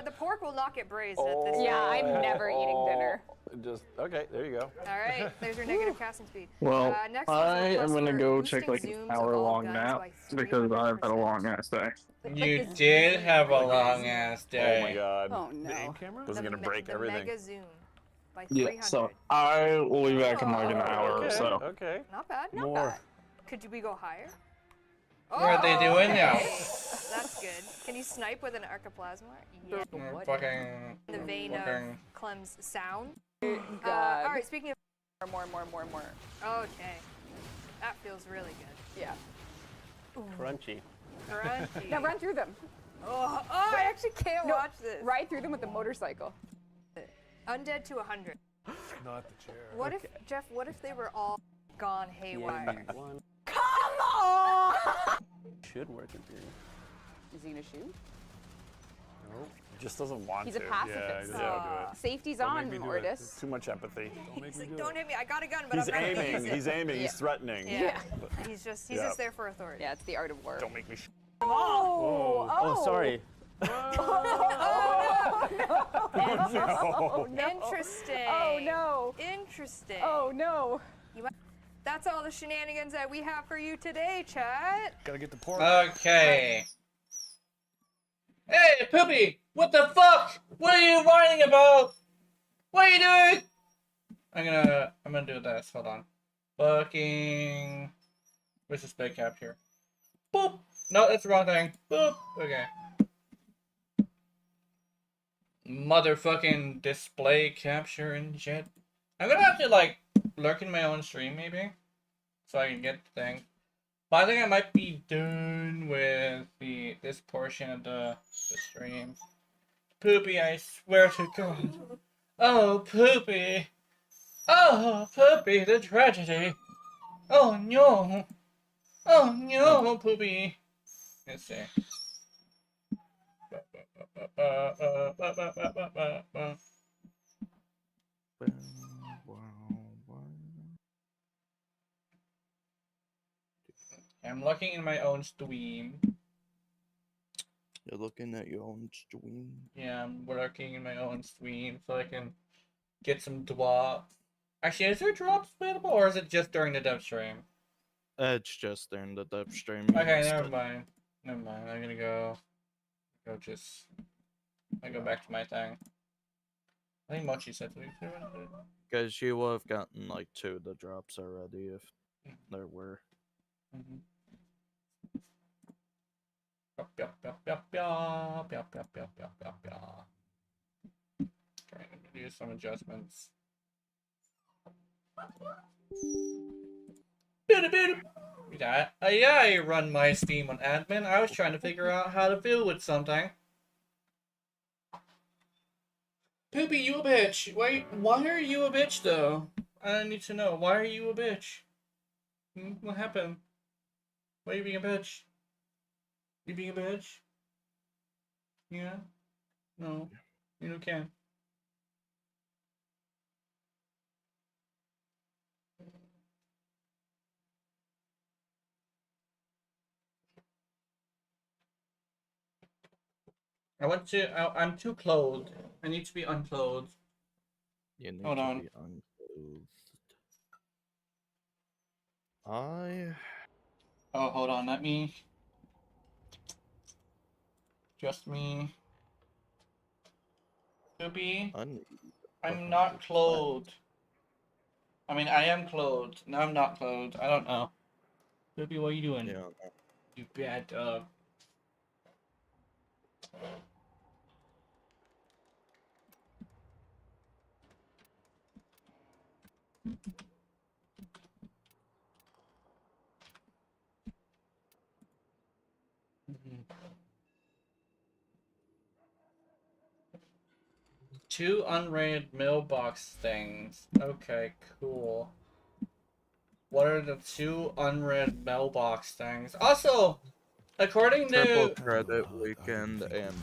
The pork will not get braised at this. Yeah, I'm never eating dinner. Just okay. There you go. All right, there's your negative casting speed. Well, next was a I am request gonna for go boosting take like zooms an of all hour-long guns nap by because I've had a 300%. long ass day. You did have a long ass Oh my day. god. Oh The no. aim camera? This is The gonna me- break the everything. Mega zoom by Yeah, 300. so I will be back in like an Oh, hour or Okay. so. Okay. Not bad. Not More. bad. Could we go higher? What are they doing now? That's good. Can you snipe with an arcaplasma? Yeah. Fucking. In the vein fucking- of Clem's sound. God. All right. Speaking of More. Okay. That feels really good. Yeah. Crunchy. Crunchy. Now run through them. Oh, I actually can't No, watch this. Ride through them with the motorcycle. Undead to 100. Not the chair. What if, Jeff, what if they were all gone haywire? One Come on! should work in theory. Is he gonna shoot? Nope. He just doesn't want He's a to. pacifist. Yeah, he doesn't want to do it. Safety's Don't on, make me do it. Ordis. Too much empathy. He's like, don't hit me. I got a gun, but He's I'm not gonna use aiming. it. He's aiming. Yeah. He's threatening. Yeah. He's just there for authority. Yeah, it's the art of war. Don't make me. Oh, Oh, sorry. Oh, no. Interesting. Oh, no. Interesting. Oh, no. That's all the shenanigans that we have for you today, chat. Gotta get the pork. Okay. Hey, Poopy! What the fuck? What are you whining about? What are you doing? I'm gonna do this. Hold on. Fucking. Where's this big cap here? Boop. No, that's the wrong thing. Boop. Okay. Motherfucking display capture and shit. I'm gonna have to like lurk in my own stream maybe, so I can get the thing. But I think I might be done with this portion of the stream. Poopy, I swear to God. Oh, Poopy. Oh, Poopy, the tragedy. Oh, no. Oh, no, Poopy. Let's see. I'm looking in my own stream. You're looking at your own stream. Yeah, I'm lurking in my own stream so I can get some drops. Actually, is there drops available or is it just during the dev stream? It's just during the dev stream. Okay, never mind. Never mind. I'm gonna go back to my thing. I think Mochi said we should. Because you would have gotten like 2 of the drops already if there were. Trying to do some adjustments. Yeah, I run my Steam on admin. I was trying to figure out how to deal with something. Poopy, you a bitch. Why are you a bitch though? I need to know. Why are you a bitch? What happened? Why are you being a bitch? You being a bitch? Yeah? No. You can. I'm too clothed. I need to be unclothed. You need Hold to on. be unclothed. I... Oh, hold on. Let me... Just me. Poopy. I'm not clothed. I mean, I am clothed. No, I'm not clothed. I don't know. Poopy, what are you doing? Yeah. You bad dog. Two unrated mailbox things. Okay, cool. What are the 2 unread mailbox things? Also, according Triple to credit weekend and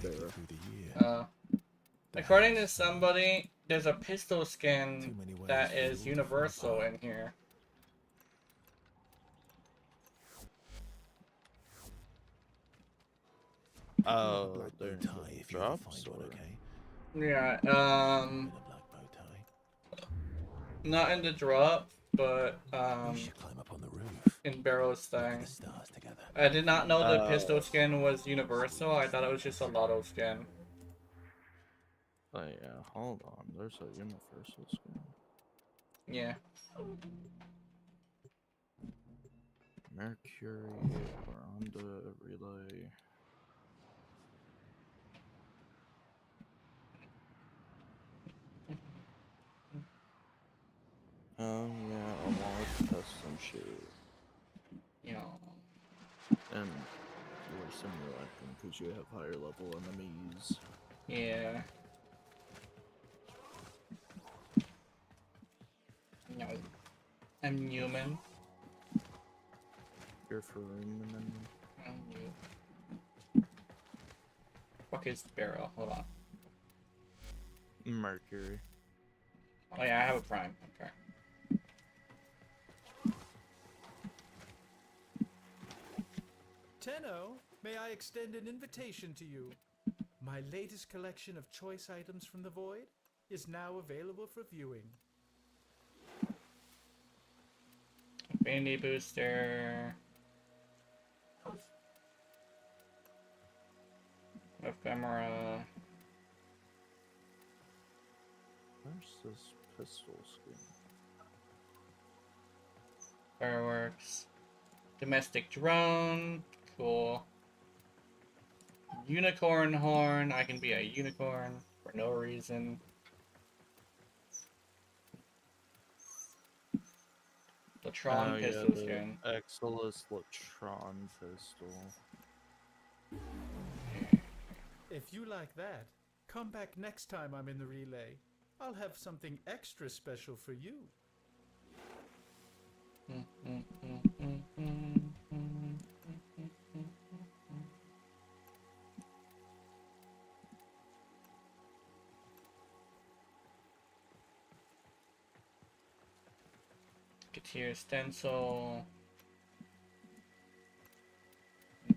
according to somebody, there's a pistol skin that is universal in here. There's drops or... Yeah, not in the drop, but in Barrow's thing. I did not know the pistol skin was universal. I thought it was just a lotto skin. Oh yeah, hold on. There's a universal skin. Yeah. Mercury, Rhonda, Relay. Oh yeah, I want to test some shit. You know. And you're simulating because you have higher level enemies. Yeah. No. I'm human. You're for room. I'm human. Fuck is barrel? Hold on. Mercury. Oh yeah, I have a prime. Okay. Tenno, may I extend an invitation to you? My latest collection of choice items from the Void is now available for viewing. Affinity booster. Ephemera. Where's this pistol skin? Fireworks. Domestic drone. Cool. Unicorn horn. I can be a unicorn for no reason. Latron Oh pistol yeah, skin. the Exilus Latron pistol. If you like that, come back next time I'm in the relay. I'll have something extra special for you. Getir stencil.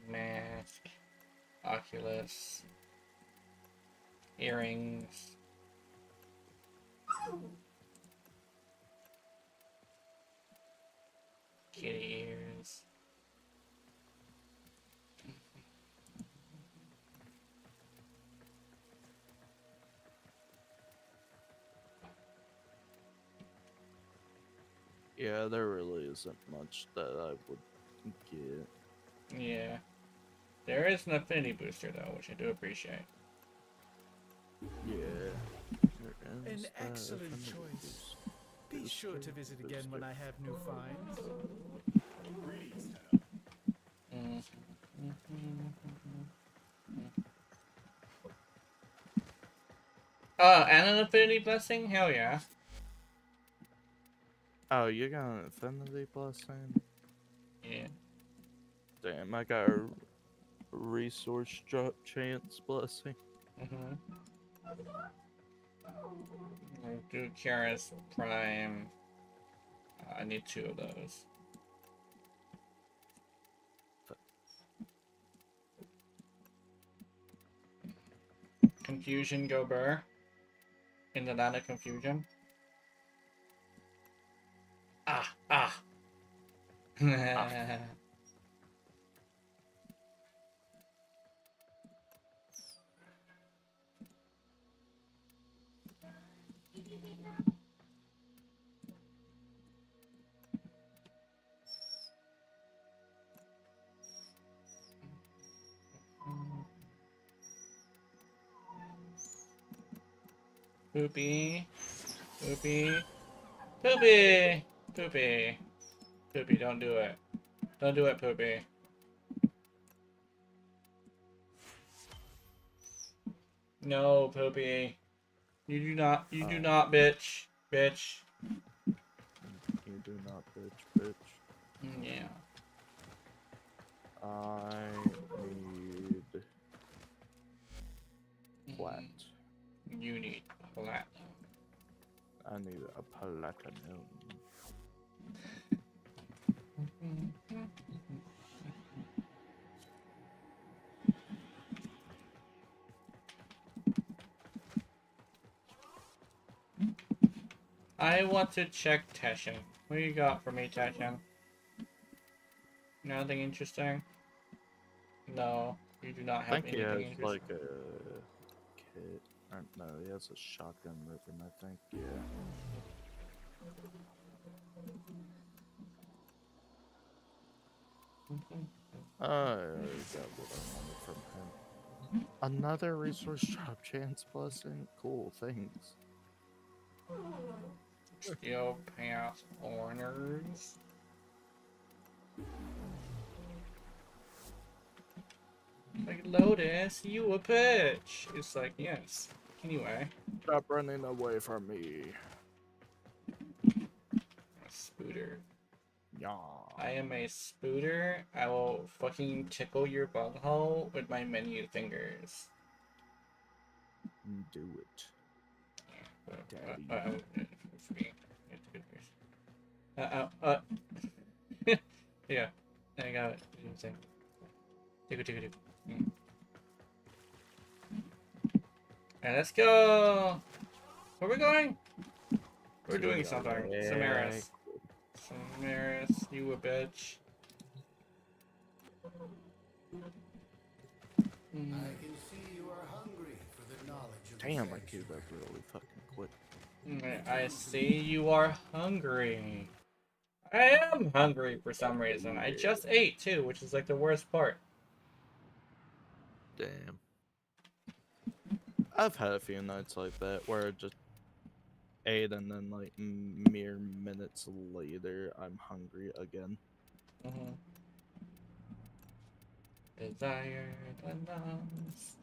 Mask. Oculus. Earrings. Kitty ears. Yeah, there really isn't much that I would get. Yeah. There is an affinity booster though, which I do appreciate. Yeah. An excellent choice. Be sure to visit again when I have new finds. And an affinity blessing? Hell yeah. Oh, you got an affinity blessing? Yeah. Damn, I got a resource drop chance blessing. I'll do Kiara's Prime. I need 2 of those. Confusion, go burr. In the land of confusion. Ah. Poopy. Poopy. Poopy! Poopy. Poopy, don't do it. Don't do it, Poopy. No, Poopy. You do not, bitch. Bitch. You do not, bitch. Yeah. I need plat. You need plat. I need a platinum. I want to check Teshin. What you got for me, Teshin? Nothing interesting? No, you do not I have think he anything has interesting. like a kit. Or, no, he has a shotgun weapon, I think. Yeah. I already got what I wanted from him. Another resource drop chance blessing? Cool, thanks. Steel pants owners. Like, Lotus, you a bitch. It's like, yes. Anyway. Stop running away from me. Spooter. Yeah. I am a spooter. I will fucking tickle your bunghole with my menu fingers. Do it. Daddy. Yeah, I got it. Tickle, tickle, tickle. Alright, let's go. Where are we going? We're doing something. Samaris. Samaris, you a bitch. I can see you are hungry for the knowledge of Damn, I affection. queued up really fucking quick. I see you are hungry. I am hungry for some reason. I just ate too, which is like the worst part. Damn. I've had a few nights like that where I just ate and then like mere minutes later I'm hungry again. Desire the nuns.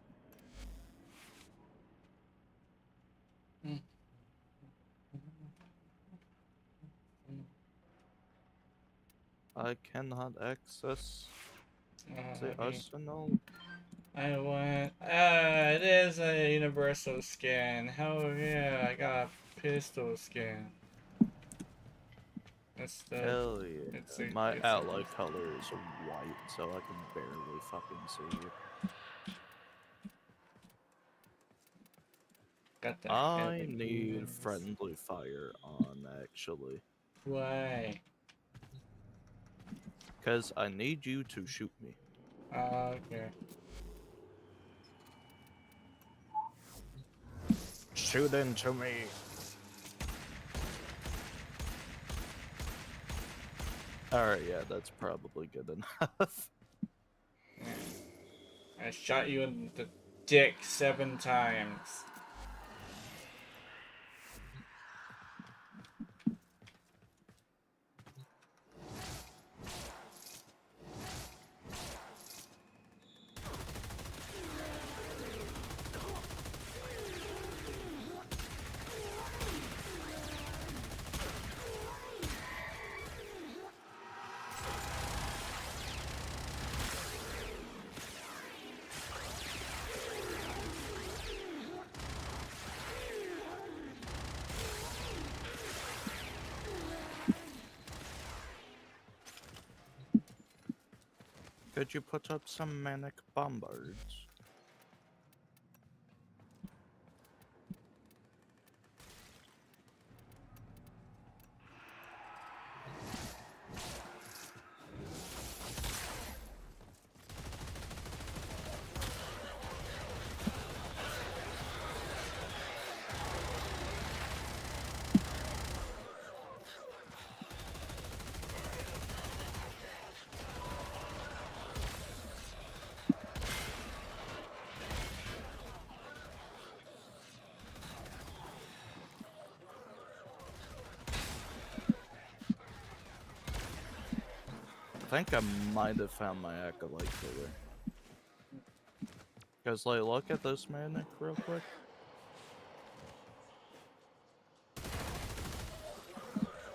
I cannot access the Okay. arsenal. I want. It is a universal skin. Hell yeah, I got a pistol skin. That's the. Hell yeah. It's My it's ally color is white, so I can barely fucking see it. Got that. I need friendly fire on, actually. Why? Because I need you to shoot me. Okay. Shoot into me. Alright, yeah, that's probably good enough. I shot you in the dick 7 times. Could you put up some manic bombards? I think I might have found my acolyte killer. Because, like, look at this manic real quick.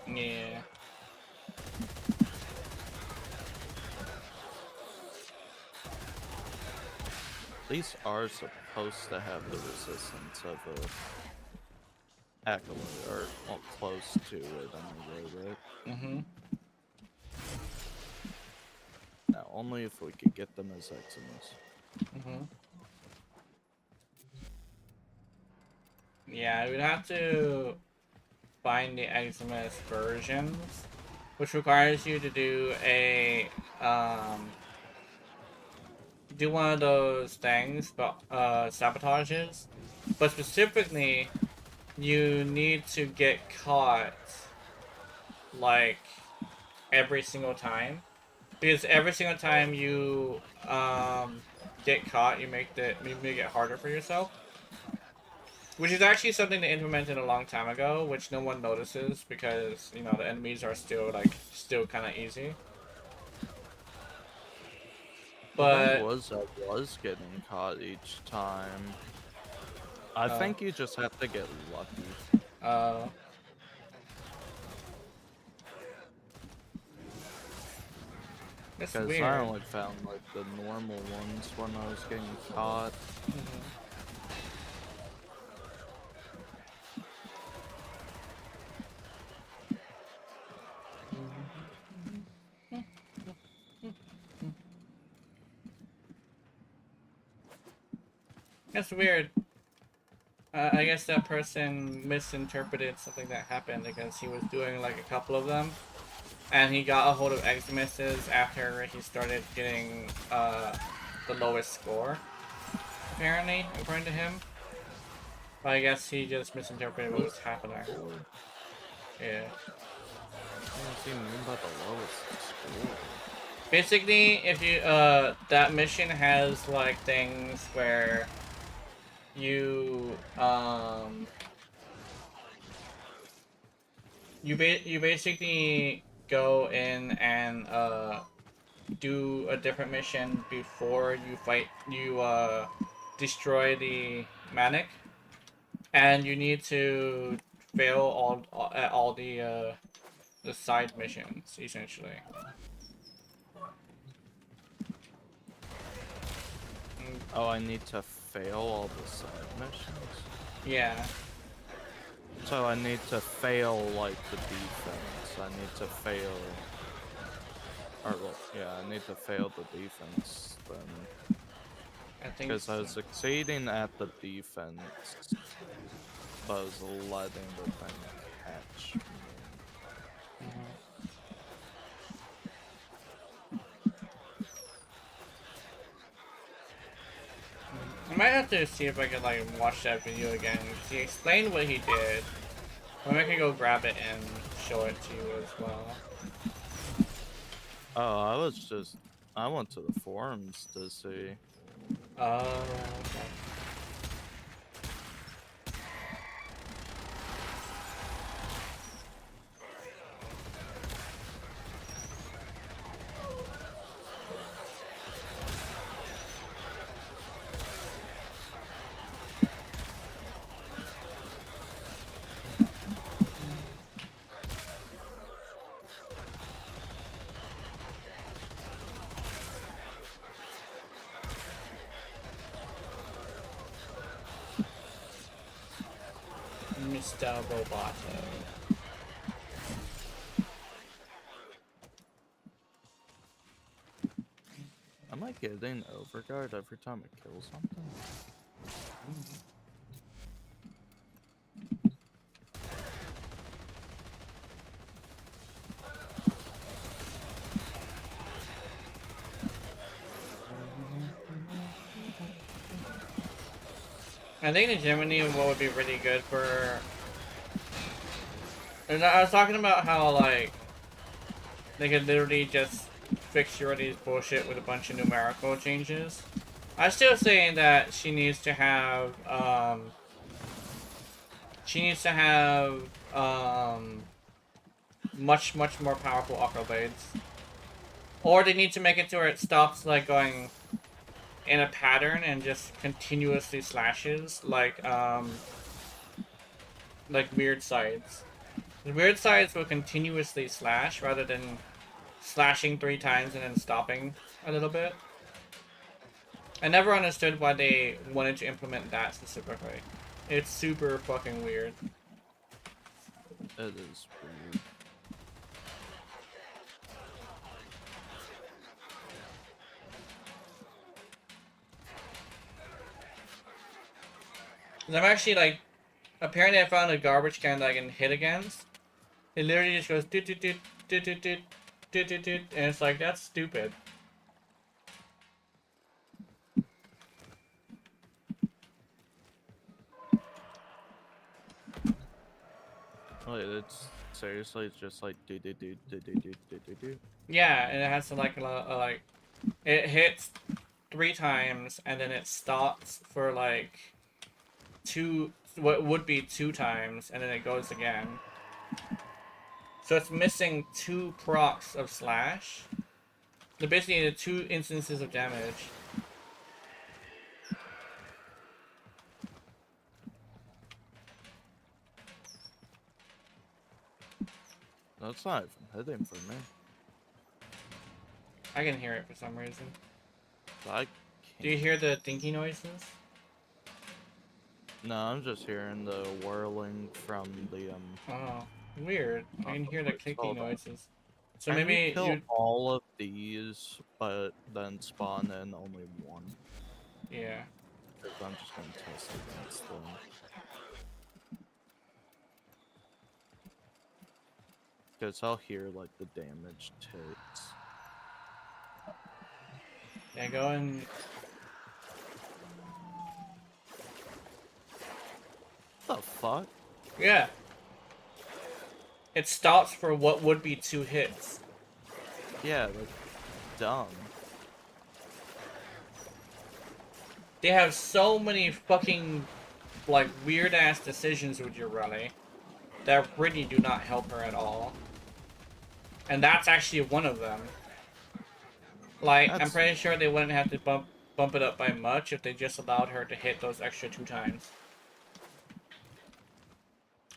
Yeah. These are supposed to have the resistance of a acolyte, or well, close to it anyway, right? Now, only if we could get them as Eximus. Yeah, we'd have to find the Eximus versions, which requires you to do a do one of those things, but sabotages. But specifically, you need to get caught like every single time, because every single time you get caught, you make it harder for yourself. Which is actually something they implemented a long time ago, which no one notices because, you know, the enemies are still kind of easy. The thing But was, I was getting caught each time. I Oh. think you just have to get lucky. That's Because weird. I only found like the normal ones when I was getting caught. That's weird. I guess that person misinterpreted something that happened because he was doing like a couple of them. And he got a hold of Xmises after he started getting the lowest score. Apparently, according to him. But I guess he just misinterpreted what was happening. Yeah. What does he mean by the lowest score? Basically, if you that mission has like things where you you basically go in and do a different mission before you destroy the manic, and you need to fail all the side missions essentially. Oh, I need to fail all the side missions? Yeah. So I need to fail, like, the defense. I need to fail... Or, well, yeah, I need to fail the defense, then. I think Because I was so. succeeding at the defense, but I was letting the thing catch me. I might have to see if I can like watch that video again, because he explained what he did. Or I can go grab it and show it to you as well. Oh, I went to the forums to see. Oh, okay. Mr. Roboto. Am I getting overguard every time I kill something? I think the Gemini what would be really good for. And I was talking about how like they could literally just fix Yuri's bullshit with a bunch of numerical changes. I'm still saying that she needs to have much more powerful upper blades. Or they need to make it to where it stops like going in a pattern and just continuously slashes like weird sides. The weird sides will continuously slash rather than slashing 3 times and then stopping a little bit. I never understood why they wanted to implement that specifically. It's super fucking weird. It is weird. I'm actually like, apparently I found a garbage can that I can hit against. It literally just goes doot doot doot doot doot doot doot doot doot, and it's like, that's stupid. Wait, it's seriously just like do do do do do do do do do. Yeah, and it has to like it hits 3 times and then it stops for like what would be 2 times, and then it goes again. So it's missing 2 procs of slash. They basically needed 2 instances of damage. That's not even hitting for me. I can hear it for some reason. I Do you hear the dinky noises? No, I'm just hearing the whirling from the Oh, weird. I can hear the clicky Hold on. noises. So Can maybe you kill you... all of these, but then spawn in only one? Yeah. Because I'm just gonna test against them. Because I'll hear like the damage ticks. Yeah, go and... What the fuck? Yeah. It stops for what would be 2 hits. Yeah, like, dumb. They have so many fucking, like, weird-ass decisions with your rally that really do not help her at all. And that's actually one of them. Like, I'm pretty sure they wouldn't have to bump it up by much if they just allowed her to hit those extra 2 times.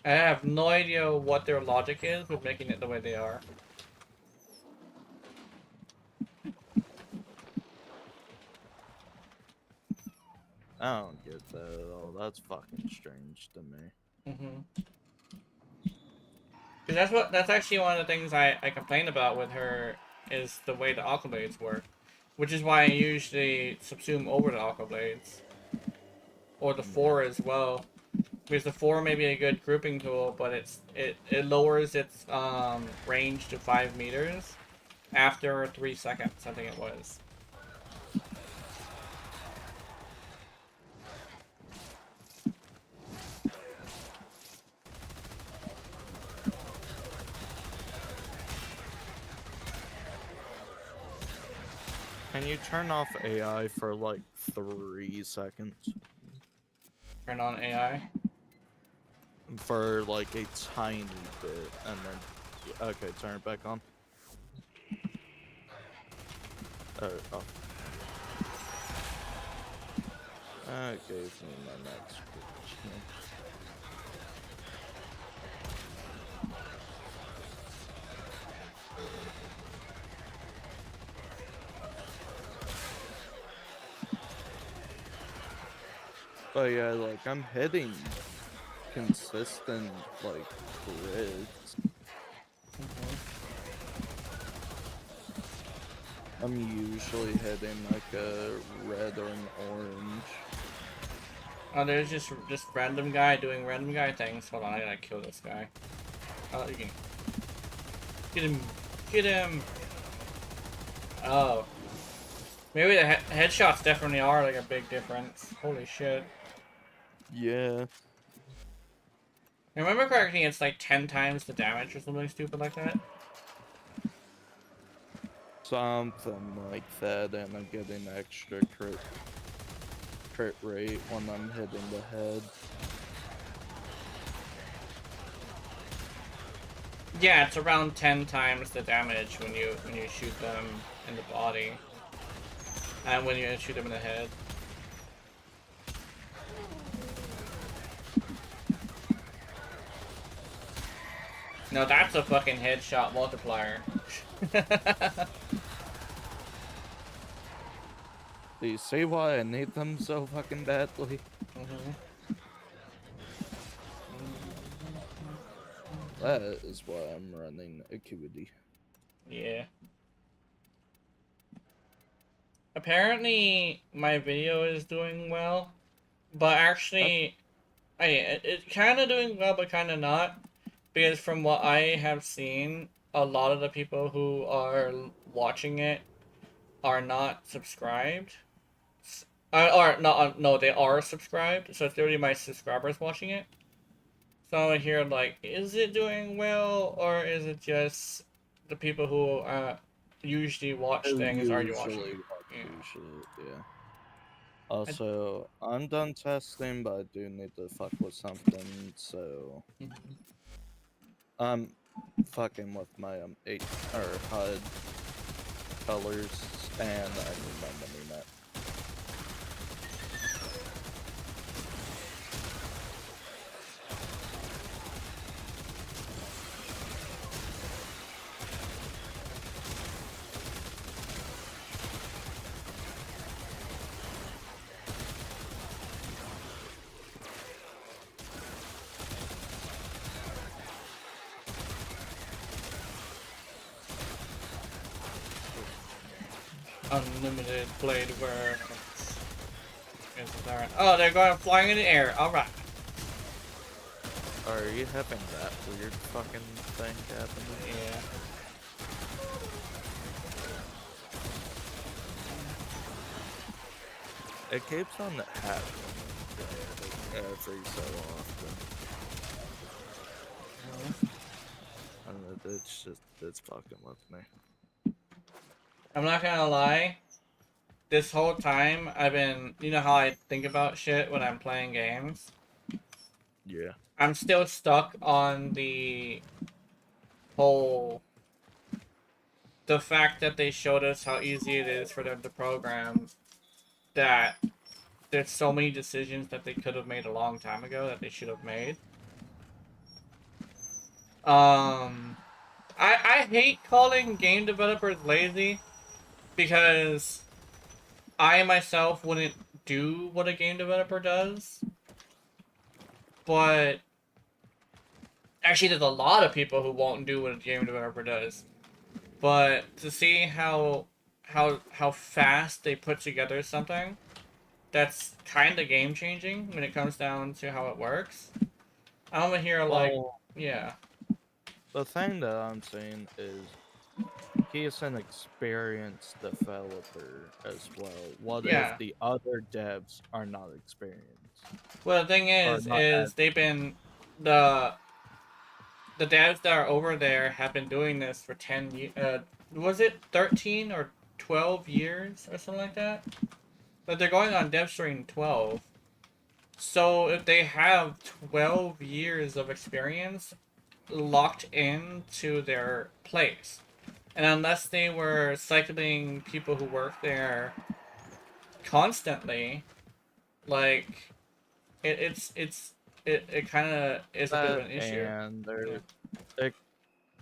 I have no idea what their logic is with making it the way they are. I don't get that at all. That's fucking strange to me. That's actually one of the things I complain about with her is the way the Aqua Blades work. Which is why I usually subsume over the Aqua Blades. Or the 4 as well. Because the 4 may be a good grouping tool, but it lowers its range to 5 meters after 3 seconds, I think it was. Can you turn off AI for like 3 seconds? Turn on AI? For like a tiny bit, and then... Okay, turn it back on. Oh. That gave me my next question. But yeah, like, I'm hitting consistent, like, crits. I'm usually hitting, like, a red or an orange. Oh, there's just random guy doing random guy things. Hold on, I gotta kill this guy. Oh, you can... Get him! Get him! Oh. Maybe the headshots definitely are, like, a big difference. Holy shit. Yeah. I remember correctly, it's like 10 times the damage or something stupid like that. Something like that, and I'm getting extra crit rate when I'm hitting the head. Yeah, it's around 10 times the damage when you shoot them in the body. And when you shoot them in the head. No, that's a fucking headshot multiplier. Do you see why I need them so fucking badly? That is why I'm running Acuity. Yeah. Apparently, my video is doing well, but actually, it's kind of doing well, but kind of not, because from what I have seen, a lot of the people who are watching it are not subscribed. Or not? No, they are subscribed. So it's literally my subscribers watching it. So I hear like, is it doing well, or is it just the people who usually watch things are you watching? Yeah. Also, I'm done testing, but I do need to fuck with something, so I'm fucking with my 8 or HUD colors, and I need my mini net. Unlimited blade work. Oh, they're going flying in the air. All right. Are you having that weird fucking thing happening? Yeah. It keeps on happening like, every so often. And it's fucking with me. I'm not gonna lie. This whole time, I've been, you know how I think about shit when I'm playing games? Yeah. I'm still stuck on the whole, the fact that they showed us how easy it is for them to program, that there's so many decisions that they could have made a long time ago that they should have made. I hate calling game developers lazy, because I myself wouldn't do what a game developer does. But actually, there's a lot of people who won't do what a game developer does. But to see how fast they put together something that's kind of game changing when it comes down to how it works. I'm over here like, yeah. The thing that I'm saying is he is an experienced developer as well. What Yeah. if the other devs are not experienced? Well, the thing is they've been the devs that are over there have been doing this for 10 years. Was it 13 or 12 years or something like that? But they're going on DevStream 12. So if they have 12 years of experience locked into their place, and unless they were cycling people who work there constantly, like it kind of is a bit of an issue. And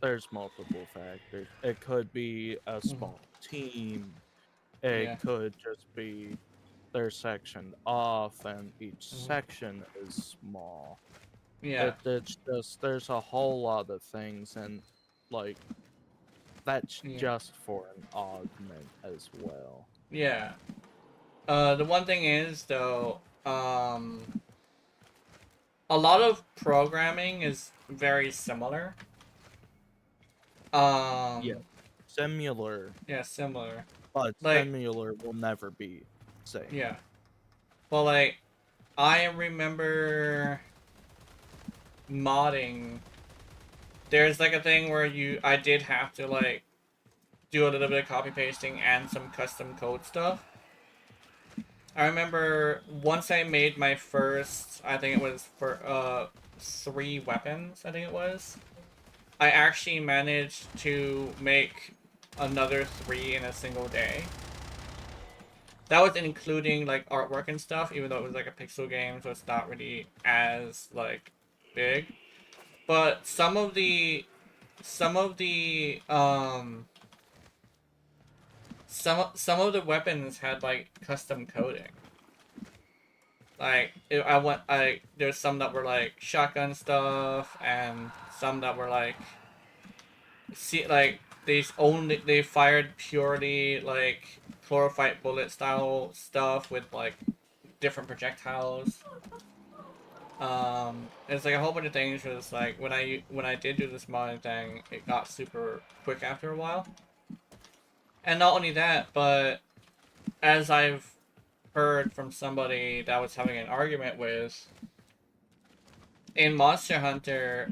there's multiple factors. It could be a small team. It could just be they're sectioned off and each section is small. Yeah. It's just there's a whole lot of things, and like that's just for an augment as well. Yeah. The one thing is though, a lot of programming is very similar. Yeah, similar. Yeah, similar. But like, similar will never be same. Yeah. Well, like, I remember modding. There's like a thing where I did have to like do a little bit of copy pasting and some custom code stuff. I remember once I made my first, I think it was for 3 weapons, I think it was. I actually managed to make another 3 in a single day. That was including like artwork and stuff, even though it was like a pixel game, so it's not really as like big. But some of the weapons had like custom coding. Like there's some that were like shotgun stuff, and some that were like they fired purely like chlorophyte bullet style stuff with like different projectiles. It's like a whole bunch of things where it's like when I did do this modding thing, it got super quick after a while. And not only that, but as I've heard from somebody that I was having an argument with, in Monster Hunter,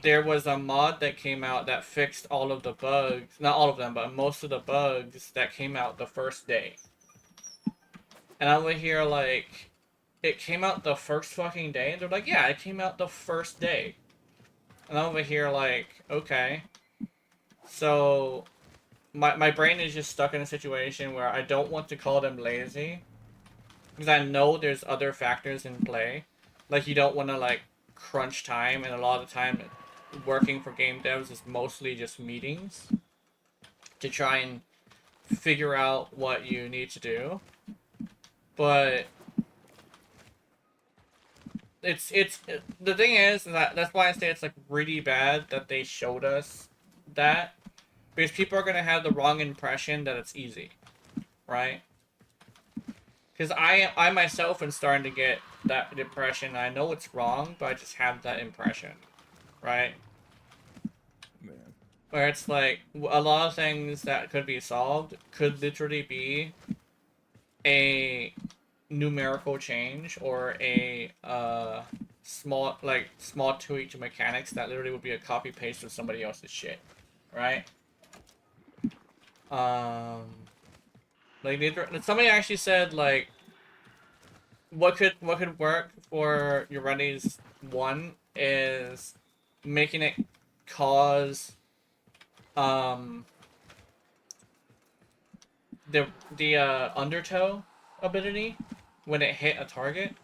there was a mod that came out that fixed all of the bugs, not all of them, but most of the bugs that came out the first day. And I'm over here like, it came out the first fucking day? And they're like, yeah, it came out the first day. And I'm over here like, okay. So, my brain is just stuck in a situation where I don't want to call them lazy. Because I know there's other factors in play. Like, you don't want to, like, crunch time. And a lot of the time, working for game devs is mostly just meetings. To try and figure out what you need to do. But the thing is that that's why I say it's like really bad that they showed us that, because people are gonna have the wrong impression that it's easy, right? Because I myself am starting to get that impression. I know it's wrong, but I just have that impression, right? Man. Where it's like a lot of things that could be solved could literally be a numerical change or a small tweak to mechanics that literally would be a copy paste of somebody else's shit, right? Like somebody actually said like what could work for Urani's 1 is making it cause the undertow ability when it hit a target,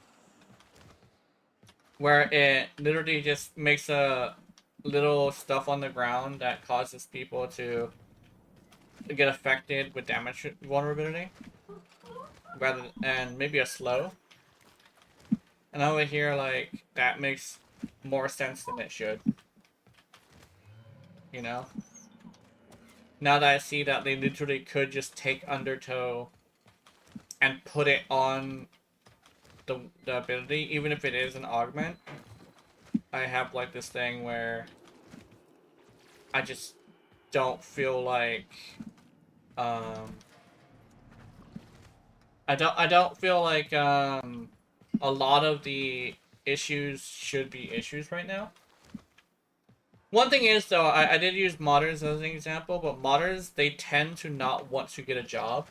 where it literally just makes a little stuff on the ground that causes people to get affected with damage vulnerability, and maybe a slow. And over here, like, that makes more sense than it should. You know? Now that I see that they literally could just take undertow and put it on the ability, even if it is an augment, I have like this thing where I just don't feel like I don't feel like a lot of the issues should be issues right now. One thing is though, I did use modders as an example, but modders, they tend to not want to get a job.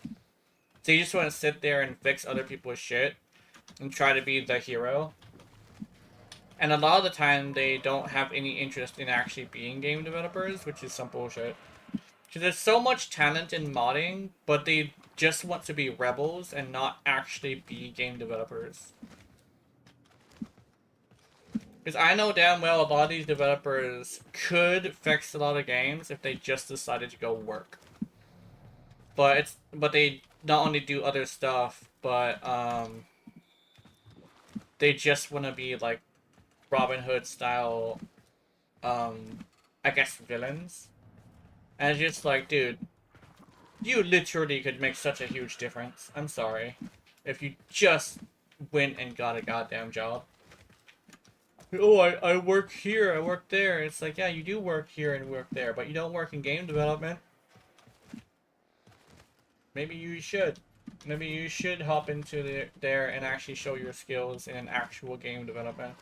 They just want to sit there and fix other people's shit and try to be the hero. And a lot of the time, they don't have any interest in actually being game developers, which is some bullshit. Because there's so much talent in modding, but they just want to be rebels and not actually be game developers. Because I know damn well a lot of these developers could fix a lot of games if they just decided to go work. But they not only do other stuff, but they just want to be like Robin Hood style, I guess villains. And it's just like, dude, you literally could make such a huge difference. I'm sorry. If you just went and got a goddamn job. Oh, I work here, I work there. It's like, yeah, you do work here and work there, but you don't work in game development. Maybe you should. Maybe you should hop into there and actually show your skills in an actual game development.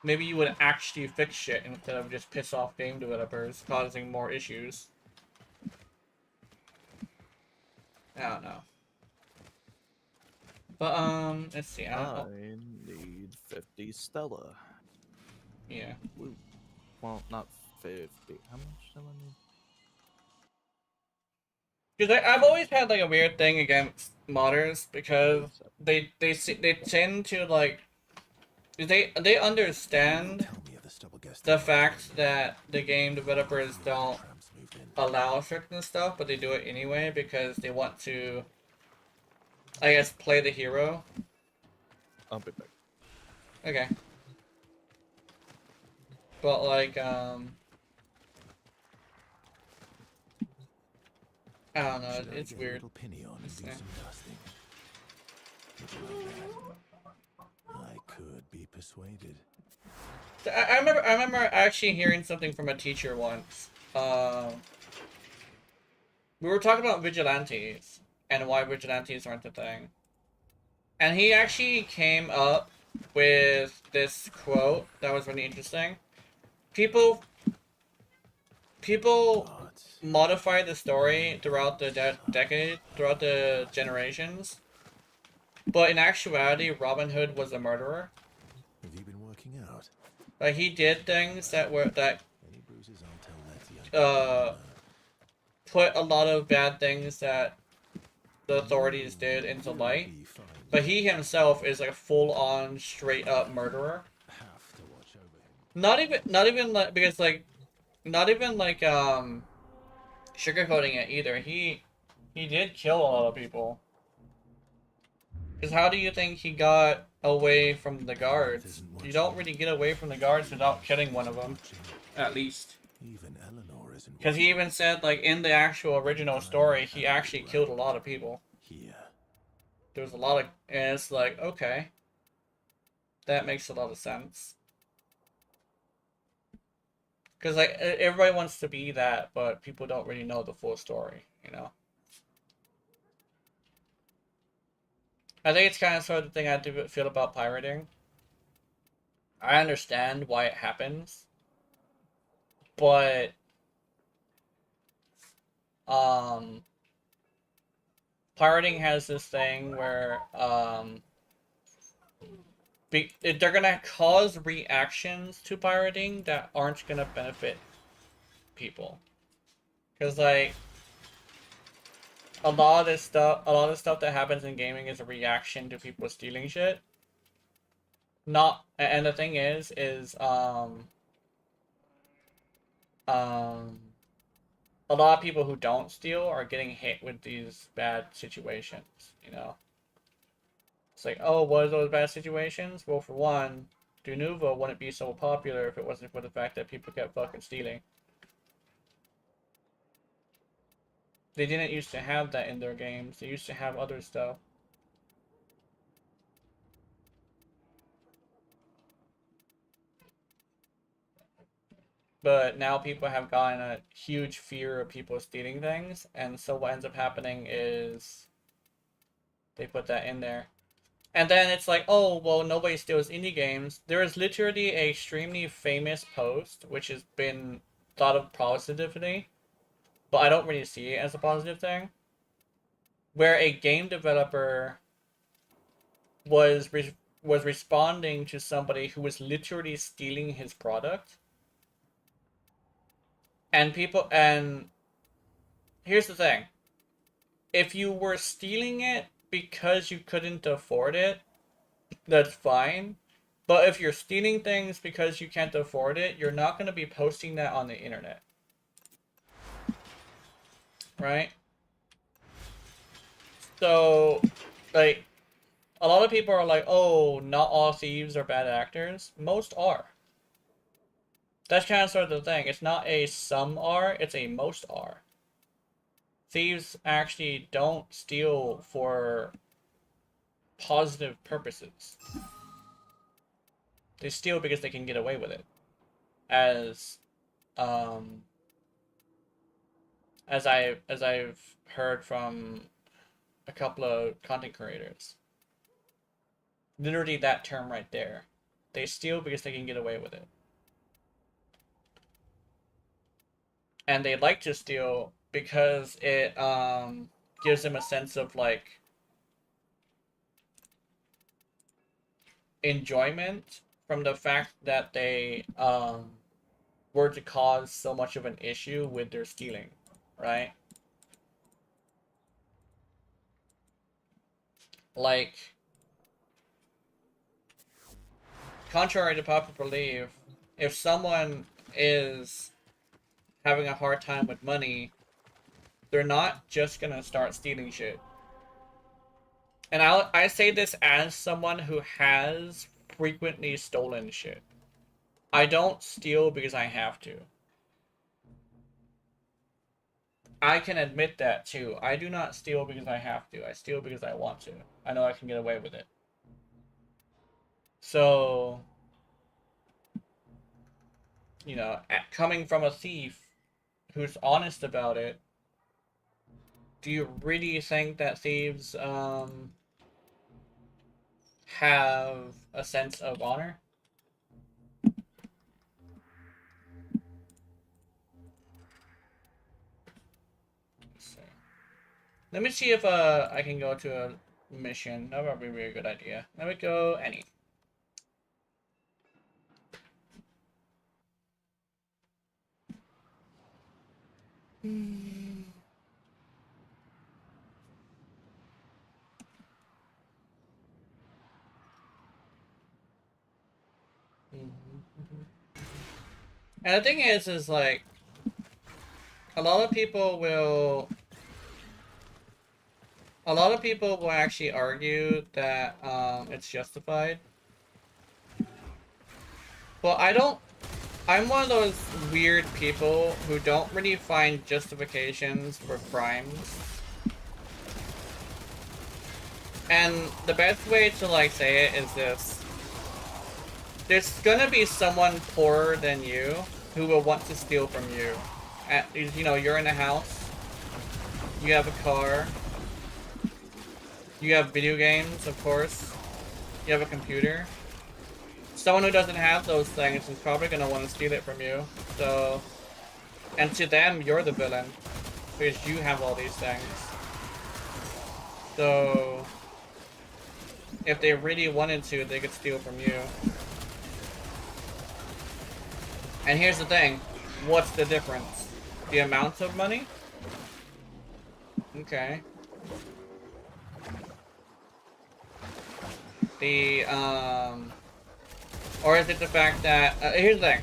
Maybe you would actually fix shit instead of just piss off game developers, causing more issues. I don't know. But, let's see. I need 50 Stella. Yeah. Woo. Well, not 50. How much do I need? Because I've always had like a weird thing against modders because they tend to like they understand the fact that the game developers don't allow certain stuff, but they do it anyway because they want to, I guess, play the hero. I'll be back. Okay. But like I don't know, it's weird. Yeah. I could be persuaded. So I remember actually hearing something from a teacher once. We were talking about vigilantes and why vigilantes aren't a thing. And he actually came up with this quote that was really interesting. People people modify the story throughout the decade, throughout the generations. But in actuality, Robin Hood was a murderer. Have you been working out? Like, he did things that were Any bruises, I'll tell Letty. put a lot of bad things that the authorities did into light. But he himself is like a full-on, straight-up murderer. Have to watch over him. Not even like, because like, not even like sugarcoating it either. He did kill a lot of people. Because how do you think he got away from the guards? You don't really get away from the guards without killing one of them, at least. Even Eleanor isn't. Because he even said, like, in the actual original story, he actually killed a lot of people. Here. There was a lot of, and it's like, okay, that makes a lot of sense. Because like everybody wants to be that, but people don't really know the full story, you know. I think it's kind of sort of the thing I do feel about pirating. I understand why it happens, but pirating has this thing where they're gonna cause reactions to pirating that aren't gonna benefit people, because like a lot of stuff that happens in gaming is a reaction to people stealing shit. Not, and the thing is a lot of people who don't steal are getting hit with these bad situations, you know. It's like, oh, what are those bad situations? Well, for one, Denuvo wouldn't be so popular if it wasn't for the fact that people kept fucking stealing. They didn't used to have that in their games. They used to have other stuff. But now people have gotten a huge fear of people stealing things, and so what ends up happening is they put that in there. And then it's like, oh, well, nobody steals indie games. There is literally a extremely famous post, which has been thought of positively, but I don't really see it as a positive thing, where a game developer was responding to somebody who was literally stealing his product. And here's the thing. If you were stealing it because you couldn't afford it, that's fine. But if you're stealing things because you can't afford it, you're not going to be posting that on the internet. Right? So, like, a lot of people are like, oh, not all thieves are bad actors. Most are. That's kind of sort of the thing. It's not a some are, it's a most are. Thieves actually don't steal for positive purposes. They steal because they can get away with it. As I've heard from a couple of content creators. Literally that term right there. They steal because they can get away with it. And they like to steal because it gives them a sense of like enjoyment from the fact that they were to cause so much of an issue with their stealing, right? Like, contrary to popular belief, if someone is having a hard time with money, they're not just gonna start stealing shit. And I say this as someone who has frequently stolen shit. I don't steal because I have to. I can admit that too. I do not steal because I have to. I steal because I want to. I know I can get away with it. So, you know, coming from a thief who's honest about it, do you really think that thieves have a sense of honor? Let me see if I can go to a mission. That would be a good idea. Let me go any. And the thing is like, a lot of people will actually argue that it's justified. But I'm one of those weird people who don't really find justifications for crimes. And the best way to like say it is this. There's gonna be someone poorer than you who will want to steal from you. You know, you're in a house, you have a car, you have video games, of course, you have a computer. Someone who doesn't have those things is probably gonna want to steal it from you. So, and to them, you're the villain because you have all these things. So, if they really wanted to, they could steal from you. And here's the thing, what's the difference? The amount of money? Okay. Or is it the fact that, here's the thing.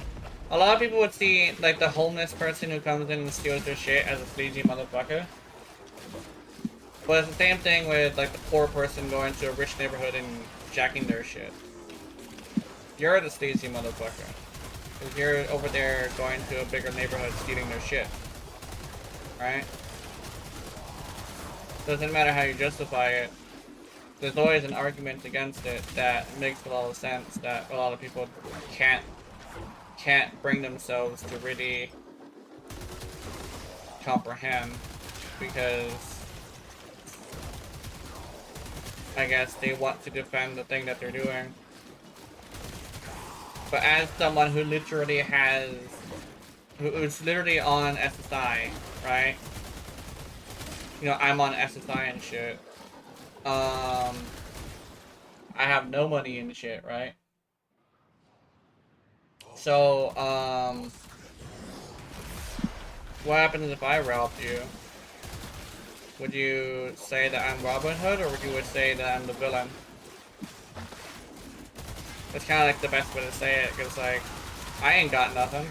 A lot of people would see, like, the homeless person who comes in and steals their shit as a sleazy motherfucker. But it's the same thing with, like, the poor person going to a rich neighborhood and jacking their shit. You're the sleazy motherfucker. Because you're over there going to a bigger neighborhood stealing their shit. Right? Doesn't matter how you justify it. There's always an argument against it that makes a lot of sense, that a lot of people can't bring themselves to really comprehend, because I guess they want to defend the thing that they're doing. But as someone who literally who's literally on SSI, right? You know, I'm on SSI and shit. I have no money and shit, right? So, what happens if I robbed you? Would you say that I'm Robin Hood, or would you say that I'm the villain? It's kind of like the best way to say it, because, like, I ain't got nothing.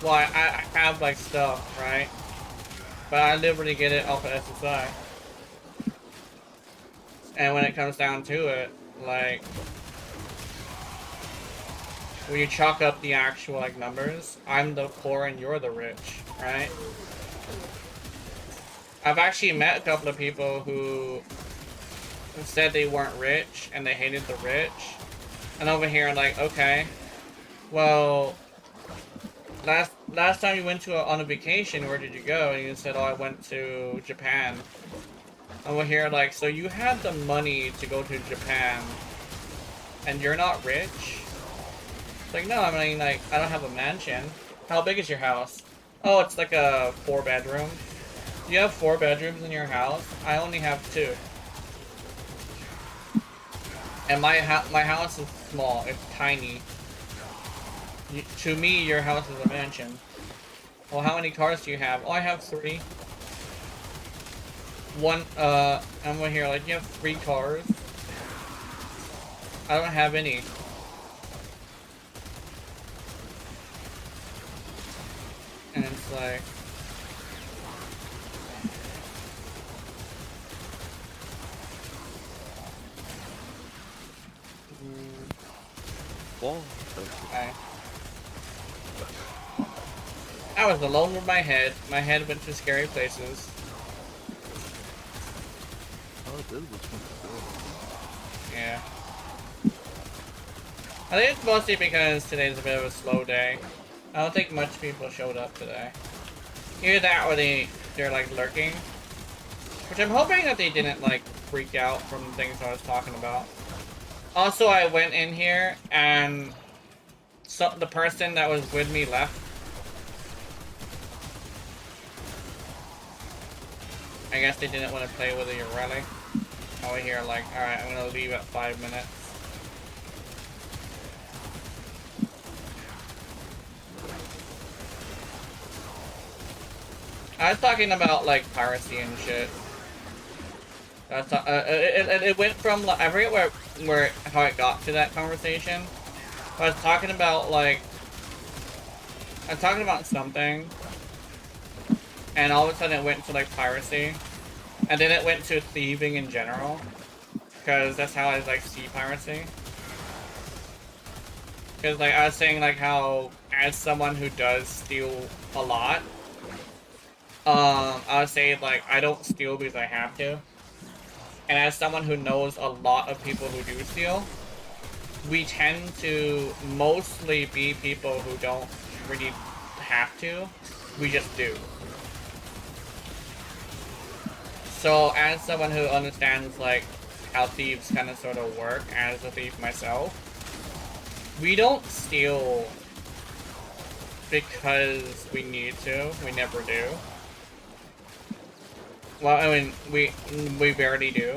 Well, I have, like, stuff, right? But I literally get it off of SSI. And when it comes down to it, like, when you chalk up the actual, like, numbers, I'm the poor and you're the rich, right? I've actually met a couple of people who said they weren't rich and they hated the rich. And over here, like, okay, well, last time you went on a vacation, where did you go? And you said, oh, I went to Japan. And we're here, like, so you had the money to go to Japan, and you're not rich? It's like, no, I mean, like, I don't have a mansion. How big is your house? Oh, it's like a 4-bedroom. You have 4 bedrooms in your house? I only have 2. And my house is small. It's tiny. To me, your house is a mansion. Well, how many cars do you have? Oh, I have 3. I'm over here, like, you have 3 cars? I don't have any. And it's like... Whoa. Okay. I was alone with my head. My head went to scary places. Oh, this was Yeah. I think it's mostly because today's a bit of a slow day. I don't think much people showed up today. Either that or they're like lurking. Which I'm hoping that they didn't like freak out from the things I was talking about. Also, I went in here and the person that was with me left. I guess they didn't want to play with it really. Over here, like, alright, I'm gonna leave at 5 minutes. I was talking about, like, piracy and shit. That's it went from, like, I forget how it got to that conversation. I was talking about, like, I was talking about something, and all of a sudden it went to, like, piracy. And then it went to thieving in general. Because that's how I, like, see piracy. Because, like, I was saying, like, how, as someone who does steal a lot, I would say, like, I don't steal because I have to. And as someone who knows a lot of people who do steal, we tend to mostly be people who don't really have to. We just do. So, as someone who understands, like, how thieves kind of sort of work, as a thief myself, we don't steal because we need to. We never do. Well, I mean, we barely do.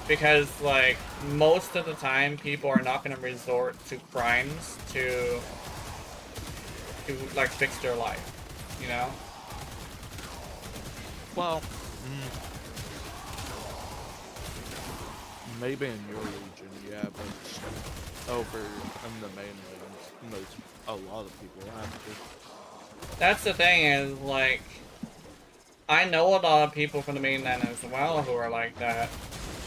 Because, like, most of the time, people are not going to resort to crimes to, like, fix their life, you know? Well, maybe in your region, yeah, but over in the mainland, a lot of people have to. That's the thing is, like, I know a lot of people from the mainland as well who are like that.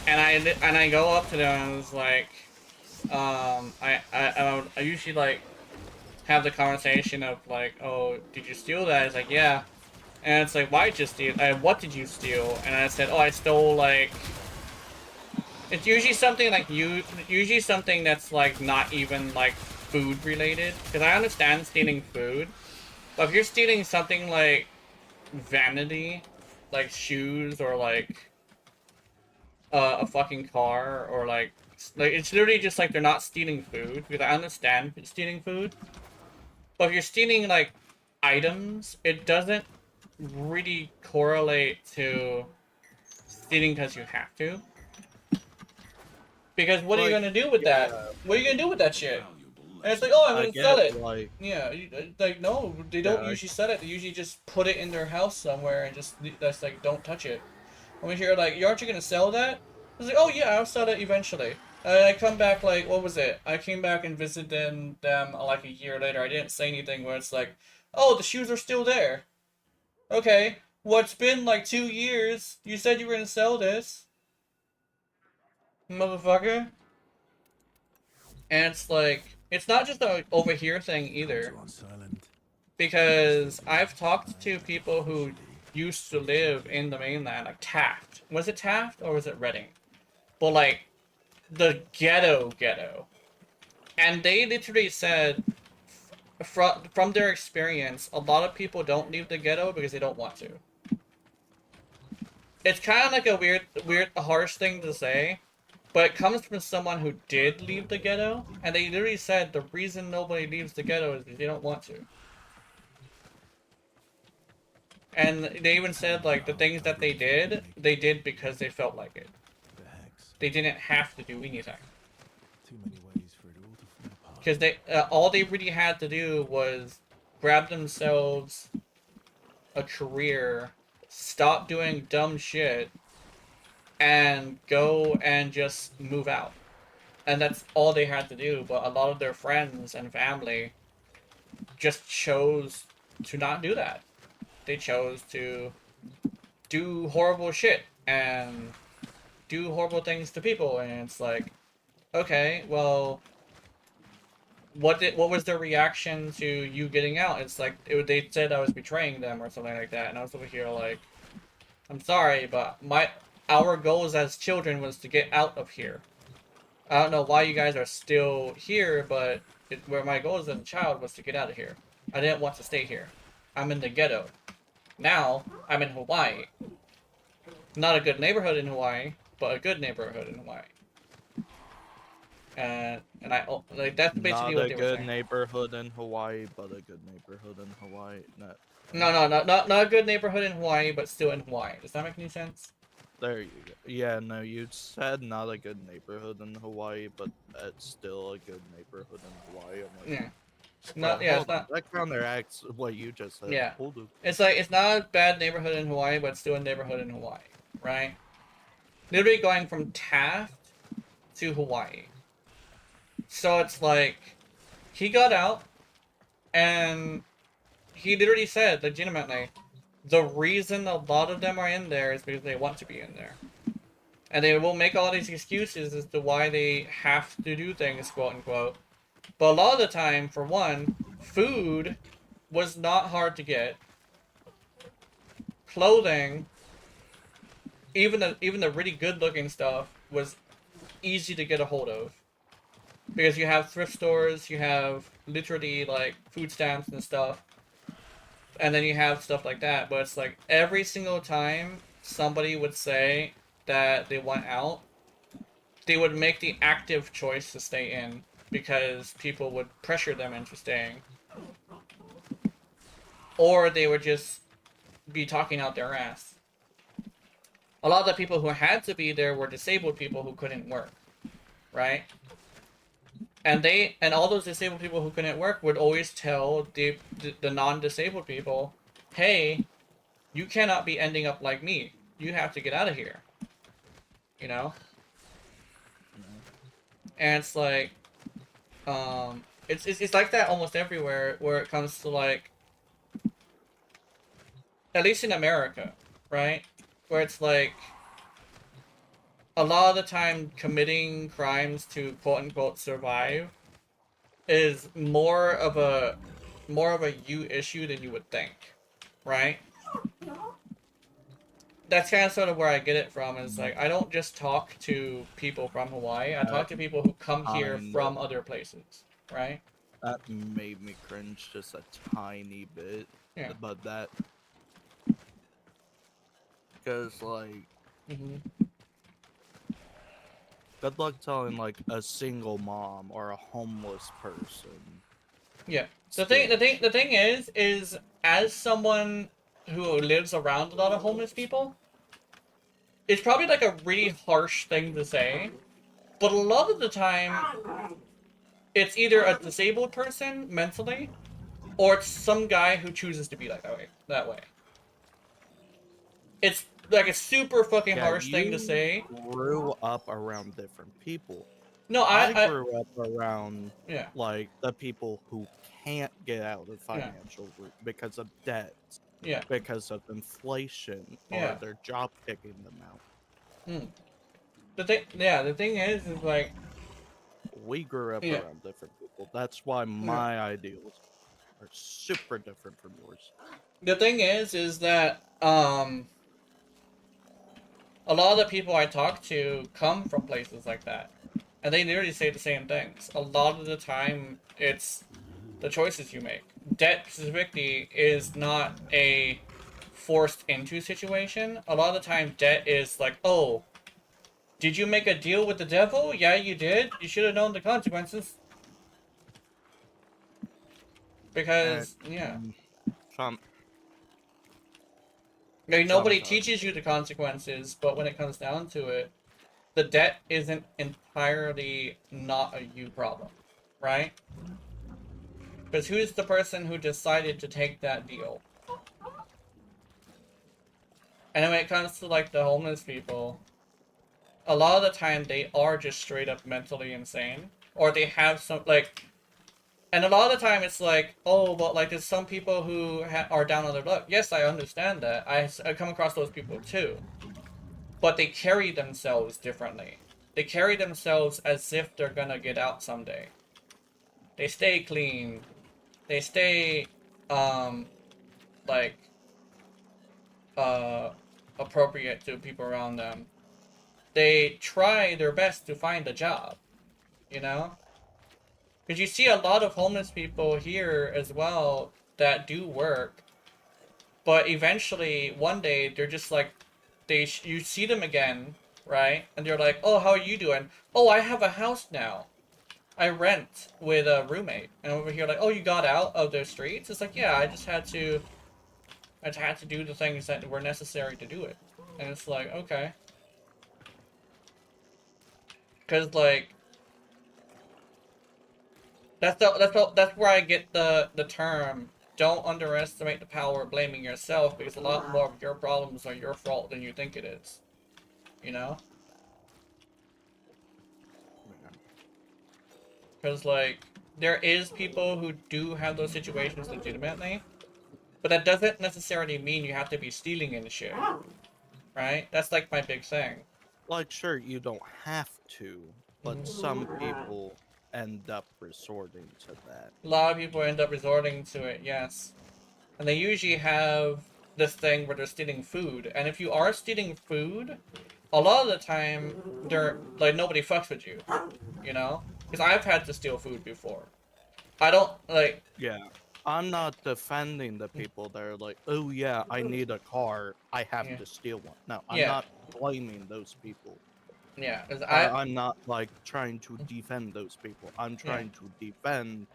And I go up to them and it's like, I usually, like, have the conversation of, like, oh, did you steal that? It's like, yeah. And it's like, why did you steal? What did you steal? And I said, oh, I stole, like, it's usually something like usually something that's, like, not even, like, food related. Because I understand stealing food, but if you're stealing something like vanity, like shoes or like a fucking car, or like it's literally just like they're not stealing food, because I understand stealing food. But if you're stealing like items, it doesn't really correlate to stealing because you have to. Because what are you gonna do with that? What are you gonna do with that shit? And it's like, oh, I'm gonna sell it. Like, Yeah, like, no, they don't Yeah, usually sell it. They usually just put it in their house somewhere and just, that's like, don't touch it. When you're like, aren't you gonna sell that? It's like, oh yeah, I'll sell it eventually. And I come back, like, what was it? I came back and visited them like a year later. I didn't say anything where it's like, oh, the shoes are still there. Okay, well, it's been like 2 years. You said you were gonna sell this, motherfucker. And it's like, it's not just a over here thing either. Because I've talked to people who used to live in the mainland, like Taft. Was it Taft or was it Reading? But like, the ghetto. And they literally said, from their experience, a lot of people don't leave the ghetto because they don't want to. It's kind of like a weird, harsh thing to say, but it comes from someone who did leave the ghetto, and they literally said the reason nobody leaves the ghetto is because they don't want to. And they even said, like, the things that they did because they felt like it. They didn't have to do anything. Because they, all they really had to do was grab themselves a career, stop doing dumb shit, and go and just move out. And that's all they had to do, but a lot of their friends and family just chose to not do that. They chose to do horrible shit and do horrible things to people, and it's like, okay, well, what was their reaction to you getting out? It's like, they said I was betraying them or something like that, and I was over here like, I'm sorry, but our goals as children was to get out of here. I don't know why you guys are still here, but where my goal as a child was to get out of here. I didn't want to stay here. I'm in the ghetto. Now, I'm in Hawaii. Not a good neighborhood in Hawaii, but a good neighborhood in Hawaii. and like that's basically Not what a they were good saying. neighborhood in Hawaii, but a good neighborhood in Hawaii. No, not a good neighborhood in Hawaii, but still in Hawaii. Does that make any sense? There you go. Yeah, no, you said not a good neighborhood in Hawaii, but it's still a good neighborhood in Hawaii. I'm like, Yeah. well, Yeah, it's hold on. not. That counteracts what you just said. Yeah. Hold on. It's like it's not a bad neighborhood in Hawaii, but still a neighborhood in Hawaii, right? Literally going from Taft to Hawaii. So it's like he got out and he literally said, legitimately, the reason a lot of them are in there is because they want to be in there. And they will make all these excuses as to why they have to do things, quote unquote. But a lot of the time, for one, food was not hard to get. Clothing, even the really good looking stuff, was easy to get a hold of. Because you have thrift stores, you have literally like food stamps and stuff. And then you have stuff like that. But it's like every single time somebody would say that they want out, they would make the active choice to stay in because people would pressure them into staying. Or they would just be talking out their ass. A lot of the people who had to be there were disabled people who couldn't work, right? And all those disabled people who couldn't work would always tell the non-disabled people, hey, you cannot be ending up like me. You have to get out of here. You know? And it's like, it's like that almost everywhere where it comes to like, at least in America, right? Where it's like, a lot of the time committing crimes to quote unquote survive is more of a you issue than you would think, right? That's kind of sort of where I get it from. Is like I don't just talk to people from Hawaii. I talk to people who come here from other places, right? That made me cringe just a tiny bit. Yeah. But that, because like, good luck telling like a single mom or a homeless person. Yeah. The thing is as someone who lives around a lot of homeless people, it's probably like a really harsh thing to say, but a lot of the time, it's either a disabled person mentally, or it's some guy who chooses to be like that way. It's like a super fucking harsh thing to say. Grew up around different people. No, I grew up around yeah, like the people who can't get out of financial route because of debt. Yeah. Because of inflation Yeah. or their job kicking them out. The thing is like we grew up around different people. That's why my ideals are super different from yours. The thing is that a lot of the people I talk to come from places like that, and they literally say the same things. A lot of the time, it's the choices you make. Debt specifically is not a forced into situation. A lot of the time, debt is like, oh, did you make a deal with the devil? Yeah, you did. You should have known the consequences. Because, yeah. Like, nobody teaches you the consequences, but when it comes down to it, the debt isn't entirely not a you problem, right? Because who's the person who decided to take that deal? And when it comes to, like, the homeless people, a lot of the time they are just straight up mentally insane. Or they have some, like... And a lot of the time it's like, oh, but, like, there's some people who are down on their luck. Yes, I understand that. I come across those people, too. But they carry themselves differently. They carry themselves as if they're gonna get out someday. They stay clean. They stay, like, appropriate to people around them. They try their best to find a job, you know? Because you see a lot of homeless people here as well that do work, but eventually, one day, they're just like, you see them again, right? And they're like, oh, how are you doing? Oh, I have a house now. I rent with a roommate, and over here like, oh, you got out of the streets? It's like, yeah, I just had to do the things that were necessary to do it, and it's like, okay, because like that's where I get the term. Don't underestimate the power of blaming yourself, because a lot more of your problems are your fault than you think it is. You know? Because, like, there is people who do have those situations legitimately, but that doesn't necessarily mean you have to be stealing and shit. Right? That's, like, my big thing. Like, sure, you don't have to, but some people end up resorting to that. A lot of people end up resorting to it, yes. And they usually have this thing where they're stealing food. And if you are stealing food, a lot of the time, they're, like, nobody fucks with you. You know? Because I've had to steal food before. I don't, like... Yeah. I'm not defending the people that are like, oh yeah, I need a car, I have to steal one. No, I'm not blaming those people. Yeah, I'm not, like, trying to defend those people. I'm trying to defend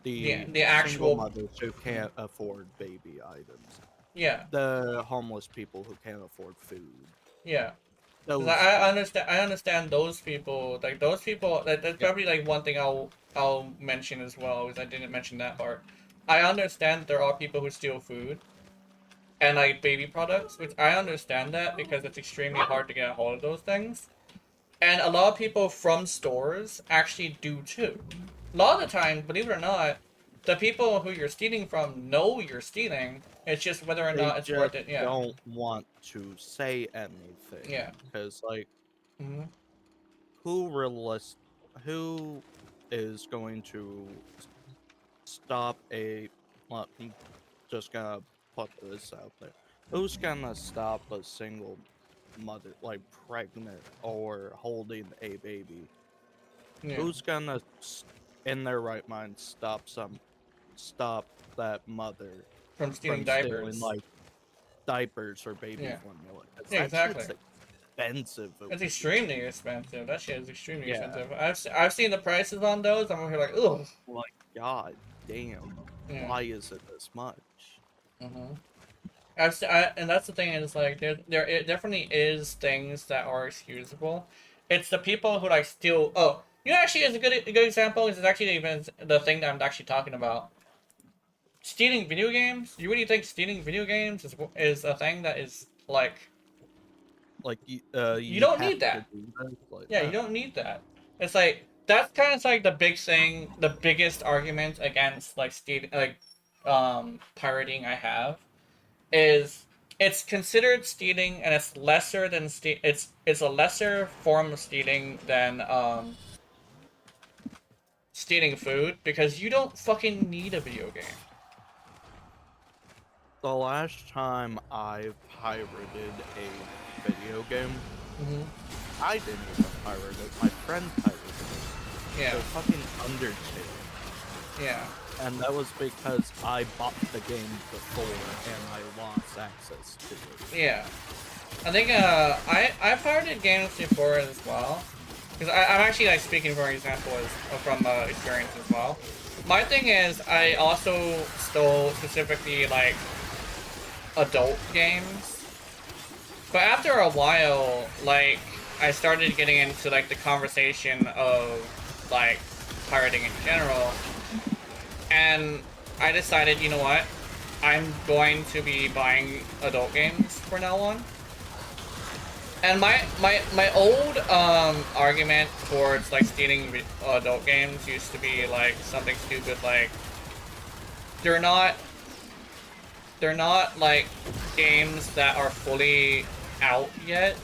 the actual single mothers who can't afford baby items. Yeah. The homeless people who can't afford food. Yeah. Those I understand those people. Like, those people, that's probably, like, one thing I'll mention as well, because I didn't mention that part. I understand there are people who steal food and, like, baby products, which I understand that because it's extremely hard to get a hold of those things. And a lot of people from stores actually do too. A lot of the time, believe it or not, the people who you're stealing from know you're stealing. It's just whether or not it's worth it. Yeah. They don't want to say anything. Yeah. Because, like, who is going to stop a... Well, I'm just gonna put this out there. Who's gonna stop a single mother, like, pregnant or holding a baby? Yeah. Who's gonna, in their right mind, stop that mother from stealing diapers, like diapers or baby formula? Yeah, exactly. It's expensive. It's extremely expensive. That shit is extremely expensive. I've seen the prices on those. I'm over here like, ugh. Like, god damn. Why is it this much? And that's the thing is, like, there it definitely is things that are excusable. It's the people who, like, steal. Oh, you know, actually, is a good example. Is actually even the thing that I'm actually talking about. Stealing video games. You really think stealing video games is a thing that is like you don't need that. Like, yeah, you don't need that. It's like that's kind of like the big thing, the biggest argument against like stealing, like pirating I have is it's considered stealing and it's lesser than it's a lesser form of stealing than stealing food because you don't fucking need a video game. The last time I pirated a video game, I didn't even pirate it. My friend pirated it. Yeah. So fucking Undertale. Yeah. And that was because I bought the game before and I lost access to it. Yeah. I think I pirated games before as well. Because I'm actually like speaking for example from experience as well. My thing is I also stole specifically like adult games. But after a while, like I started getting into like the conversation of like pirating in general. And I decided, you know what? I'm going to be buying adult games from now on. And my old argument towards like stealing adult games used to be like something stupid like they're not like games that are fully out yet.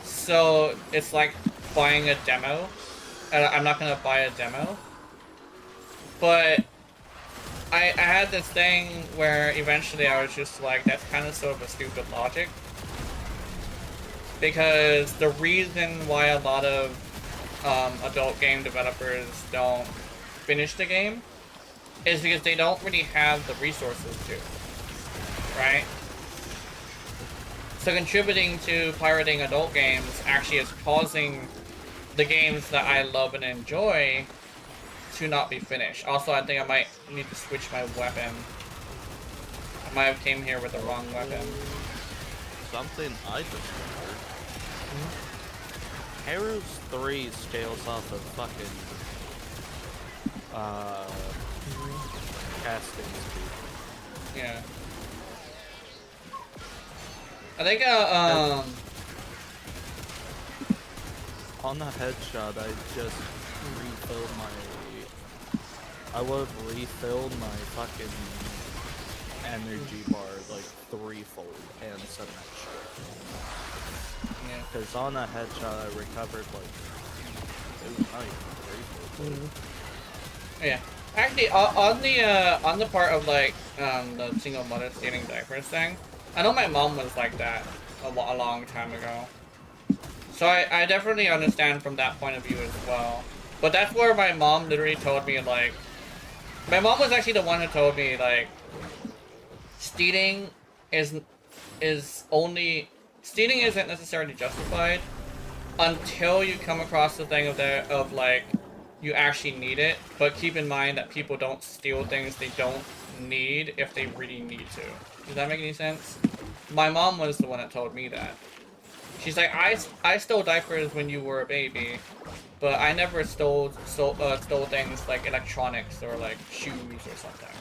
So it's like buying a demo. And I'm not gonna buy a demo. But I had this thing where eventually I was just like, that's kind of sort of a stupid logic. Because the reason why a lot of adult game developers don't finish the game is because they don't really have the resources to, right? So contributing to pirating adult games actually is causing the games that I love and enjoy to not be finished. Also, I think I might need to switch my weapon. I might have came here with the wrong weapon. Something I discovered. Heroes 3 scales off of fucking casting speed. Yeah. I think on the headshot, I just refilled my. I would have refilled my fucking energy bar like threefold and some extra. Yeah. Because on that headshot, I recovered like it was not even threefold. Yeah. Actually, on the part of like the single mother stealing diapers thing, I know my mom was like that a long time ago. So I definitely understand from that point of view as well. But that's where my mom literally told me, like, my mom was actually the one who told me, like, stealing isn't necessarily justified until you come across the thing of like, you actually need it. But keep in mind that people don't steal things they don't need if they really need to. Does that make any sense? My mom was the one that told me that. She's like, I stole diapers when you were a baby, but I never stole things like electronics or like shoes or something.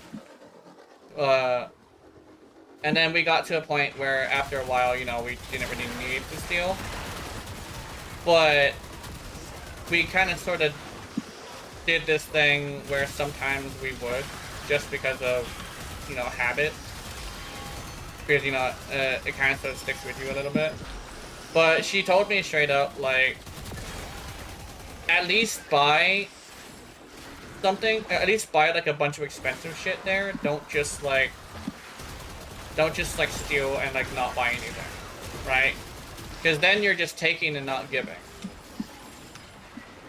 And then we got to a point where after a while, you know, we didn't really need to steal. But we kind of sort of did this thing where sometimes we would, just because of, you know, habit. Because, you know, it kind of sort of sticks with you a little bit. But she told me straight up, like, at least buy something, at least buy like a bunch of expensive shit there. Don't just like steal and like not buy anything, right? Because then you're just taking and not giving.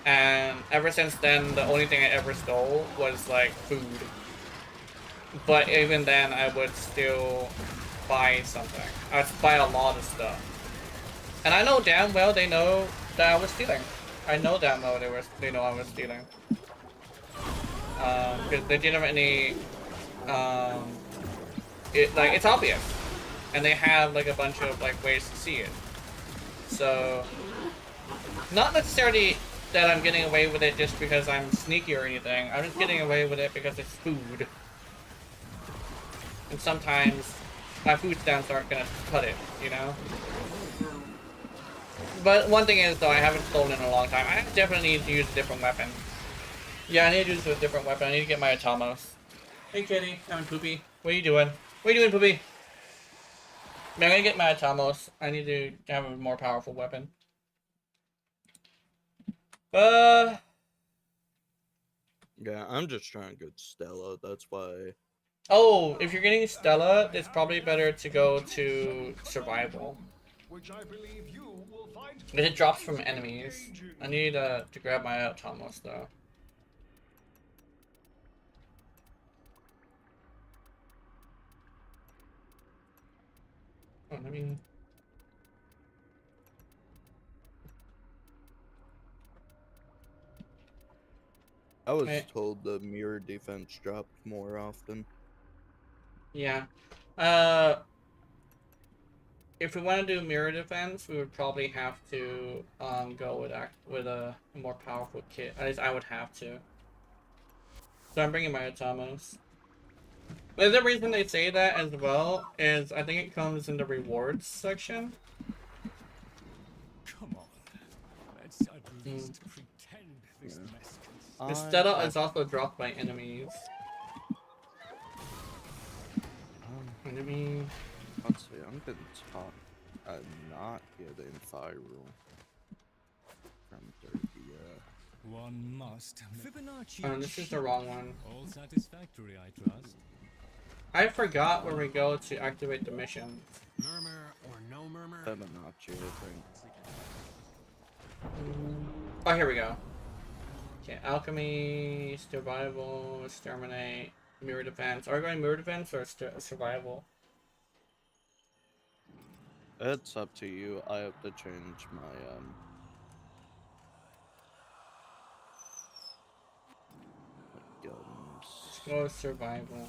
And ever since then, the only thing I ever stole was like food. But even then, I would still buy something. I'd buy a lot of stuff. And I know damn well they know that I was stealing. I know damn well they know I was stealing. Because they didn't have any, it's obvious. And they have like a bunch of like ways to see it. So, not necessarily that I'm getting away with it just because I'm sneaky or anything. I'm just getting away with it because it's food. And sometimes my food stamps aren't gonna cut it, you know? But one thing is, though, I haven't stolen in a long time. I definitely need to use a different weapon. Yeah, I need to use a different weapon. I need to get my Atomos. Hey, kitty. I'm Poopy. What are you doing? What are you doing, Poopy? Man, I'm gonna get my Atomos. I need to have a more powerful weapon. Yeah, I'm just trying to get Stella. That's why. Oh, if you're getting Stella, it's probably better to go to Survival. Because it drops from enemies. I need to grab my Atomos, though. Oh, let me... I was told the mirror defense dropped more often. Yeah. If we want to do mirror defense, we would probably have to go with a more powerful kit. At least I would have to. So I'm bringing my Atomos. But the reason they say that as well is I think it comes in the rewards section. Come on, let's at least pretend this mess can. The Stella is also dropped by enemies. Enemy. Let's see, I'm getting taught not getting Thyrule from Turkey. One must. Fibonacci. Oh, this is the wrong one. All satisfactory, I trust. I forgot where we go to activate the mission. Murmur or no murmur? Fibonacci, I think. Oh, here we go. Okay, alchemy, survival, exterminate, mirror defense. Are we going mirror defense or survival? It's up to you. I have to change my Oh, survival.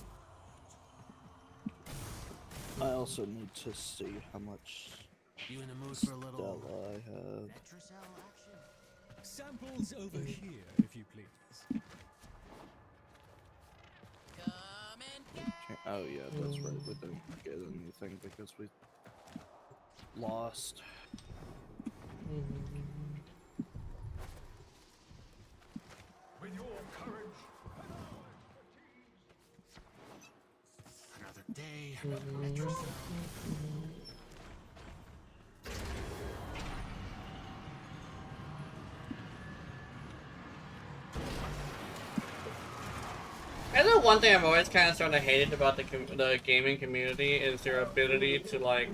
I also need to see how much You in the mood for a little Stella I have. Metrocell action? Samples over here, if you please. Oh yeah, that's right. We didn't get anything because we lost. With your courage, another day, Metrocell. And the one thing I've always kind of sort of hated about the gaming community is their ability to like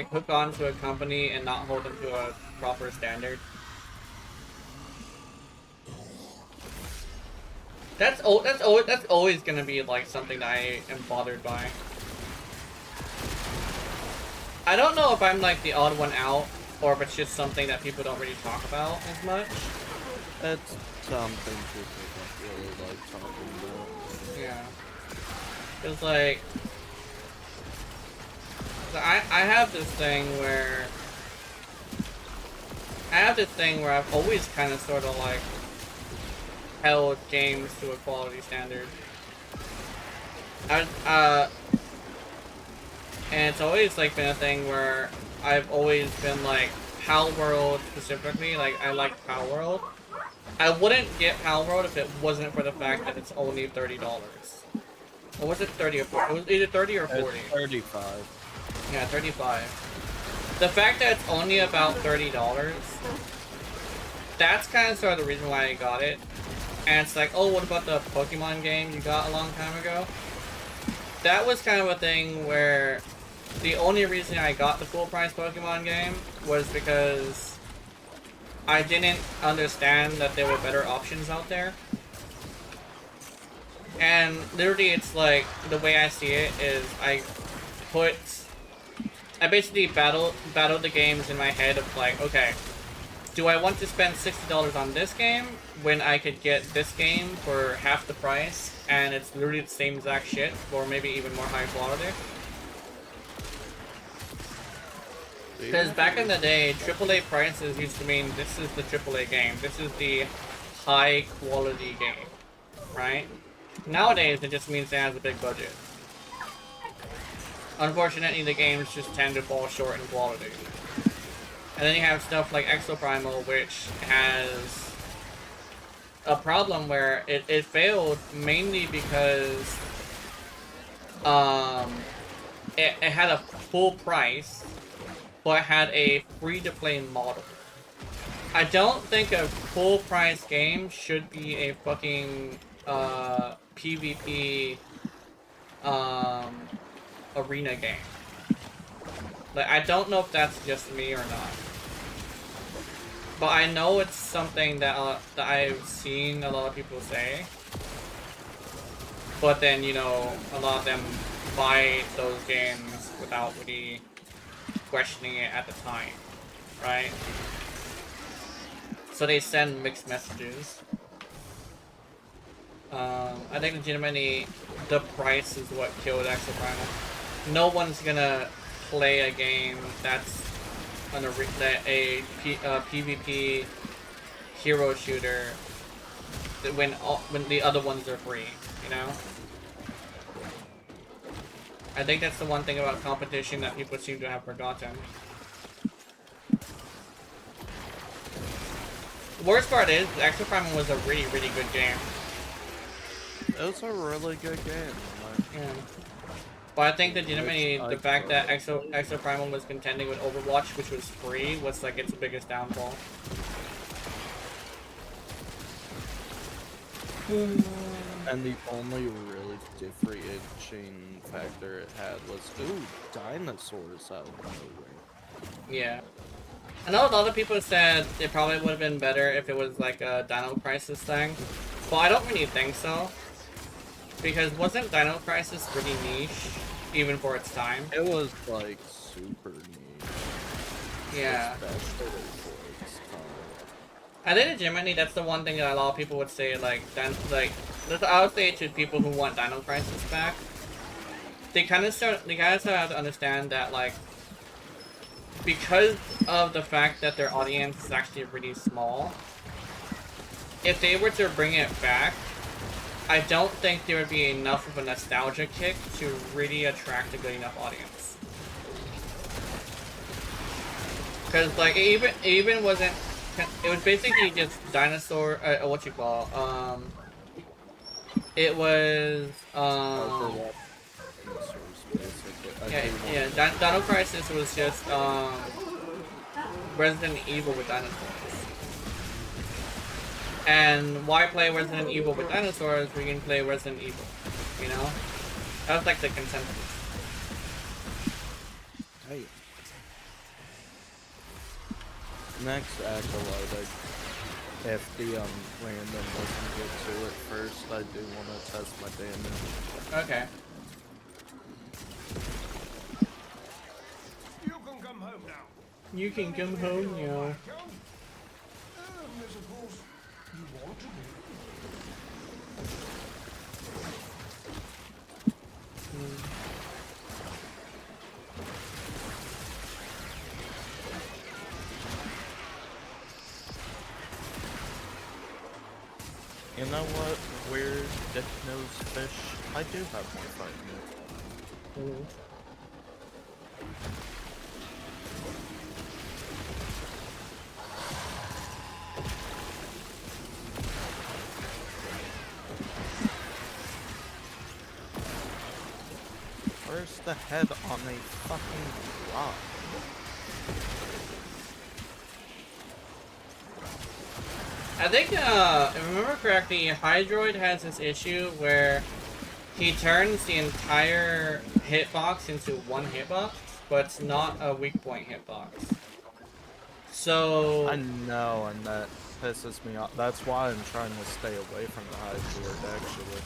hook onto a company and not hold them to a proper standard. That's always gonna be like something that I am bothered by. I don't know if I'm like the odd one out or if it's just something that people don't really talk about as much. It's something people don't really like talking about. Yeah. It's like I have this thing where I've always kind of sort of like held games to a quality standard. And it's always like been a thing where I've always been like Palworld specifically, like I like Palworld. I wouldn't get Palworld if it wasn't for the fact that it's only $30. Or was it 30 or 40? It was either 30 or 40. It's 35. Yeah, 35. The fact that it's only about $30, that's kind of sort of the reason why I got it. And it's like, oh, what about the Pokemon game you got a long time ago? That was kind of a thing where the only reason I got the full price Pokemon game was because I didn't understand that there were better options out there. And literally it's like, the way I see it is I basically battled the games in my head of like, okay, do I want to spend $60 on this game when I could get this game for half the price and it's literally the same exact shit or maybe even more high quality? Because back in the day, AAA prices used to mean this is the AAA game, this is the high quality game, right? Nowadays it just means it has a big budget. Unfortunately, the games just tend to fall short in quality. And then you have stuff like Exoprimal, which has a problem where it failed mainly because it had a full price, but had a free-to-play model. I don't think a full-price game should be a fucking PvP arena game. Like, I don't know if that's just me or not. But I know it's something that I've seen a lot of people say. But then, you know, a lot of them buy those games without really questioning it at the time, right? So they send mixed messages. I think legitimately the price is what killed Exoprimal. No one's gonna play a game that's a PvP hero shooter when the other ones are free, you know? I think that's the one thing about competition that people seem to have forgotten. The worst part is, Exoprimal was a really, really good game. It was a really good game. Yeah. But I think legitimately the fact that Exoprimal was contending with Overwatch, which was free, was like its biggest downfall. And the only really differentiating factor it had was, ooh, dinosaurs out of nowhere. Yeah. I know a lot of people said it probably would have been better if it was like a Dino Crisis thing, but I don't really think so. Because wasn't Dino Crisis pretty niche, even for its time? It was like super niche. Yeah. Especially for its time. I think legitimately that's the one thing that a lot of people would say, like, I would say to people who want Dino Crisis back, they kind of have to understand that, like, because of the fact that their audience is actually really small, if they were to bring it back, I don't think there would be enough of a nostalgia kick to really attract a good enough audience. Because, like, it even wasn't. It was basically just dinosaur. What you call? It was. Dino Crisis was just Resident Evil with dinosaurs. And why play Resident Evil with dinosaurs? We can play Resident Evil. You know, that was like the consensus. Hey. Next acolyte, if the random doesn't get to it first, I do want to test my damage. Okay. You can come home now. You can come home now. Unless, of course, you want to be. You know what? Weird dick-nosed fish. I do have more fight in it. Where's the head on a fucking rock? I think, if I remember correctly, Hydroid has this issue where he turns the entire hitbox into one hitbox, but it's not a weak point hitbox. So... I know, and that pisses me off. That's why I'm trying to stay away from the Hydroid, actually.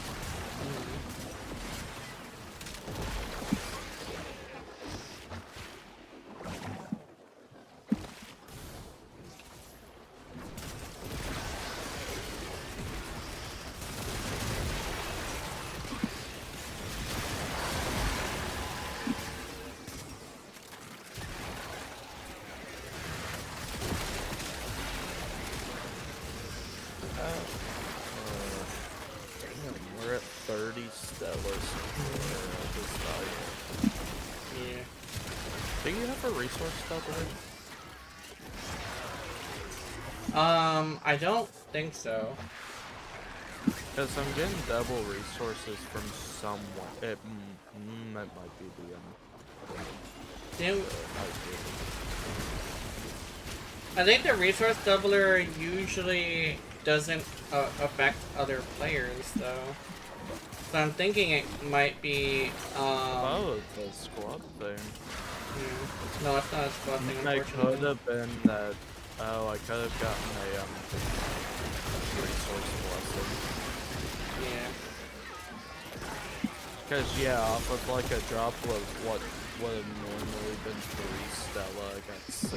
Damn, we're at 30 Stellas. Yeah. Do you have a resource doubler? I don't think so. Because I'm getting double resources from someone. That might be the Damn. I think the resource doubler usually doesn't affect other players, though. So I'm thinking it might be, oh, the squad thing. No, it's not a squad thing, It unfortunately. could have been that. Oh, I could have gotten a resource blessing. Yeah. Because yeah, off of like a drop of what would have normally been 3 Stella, I got 6.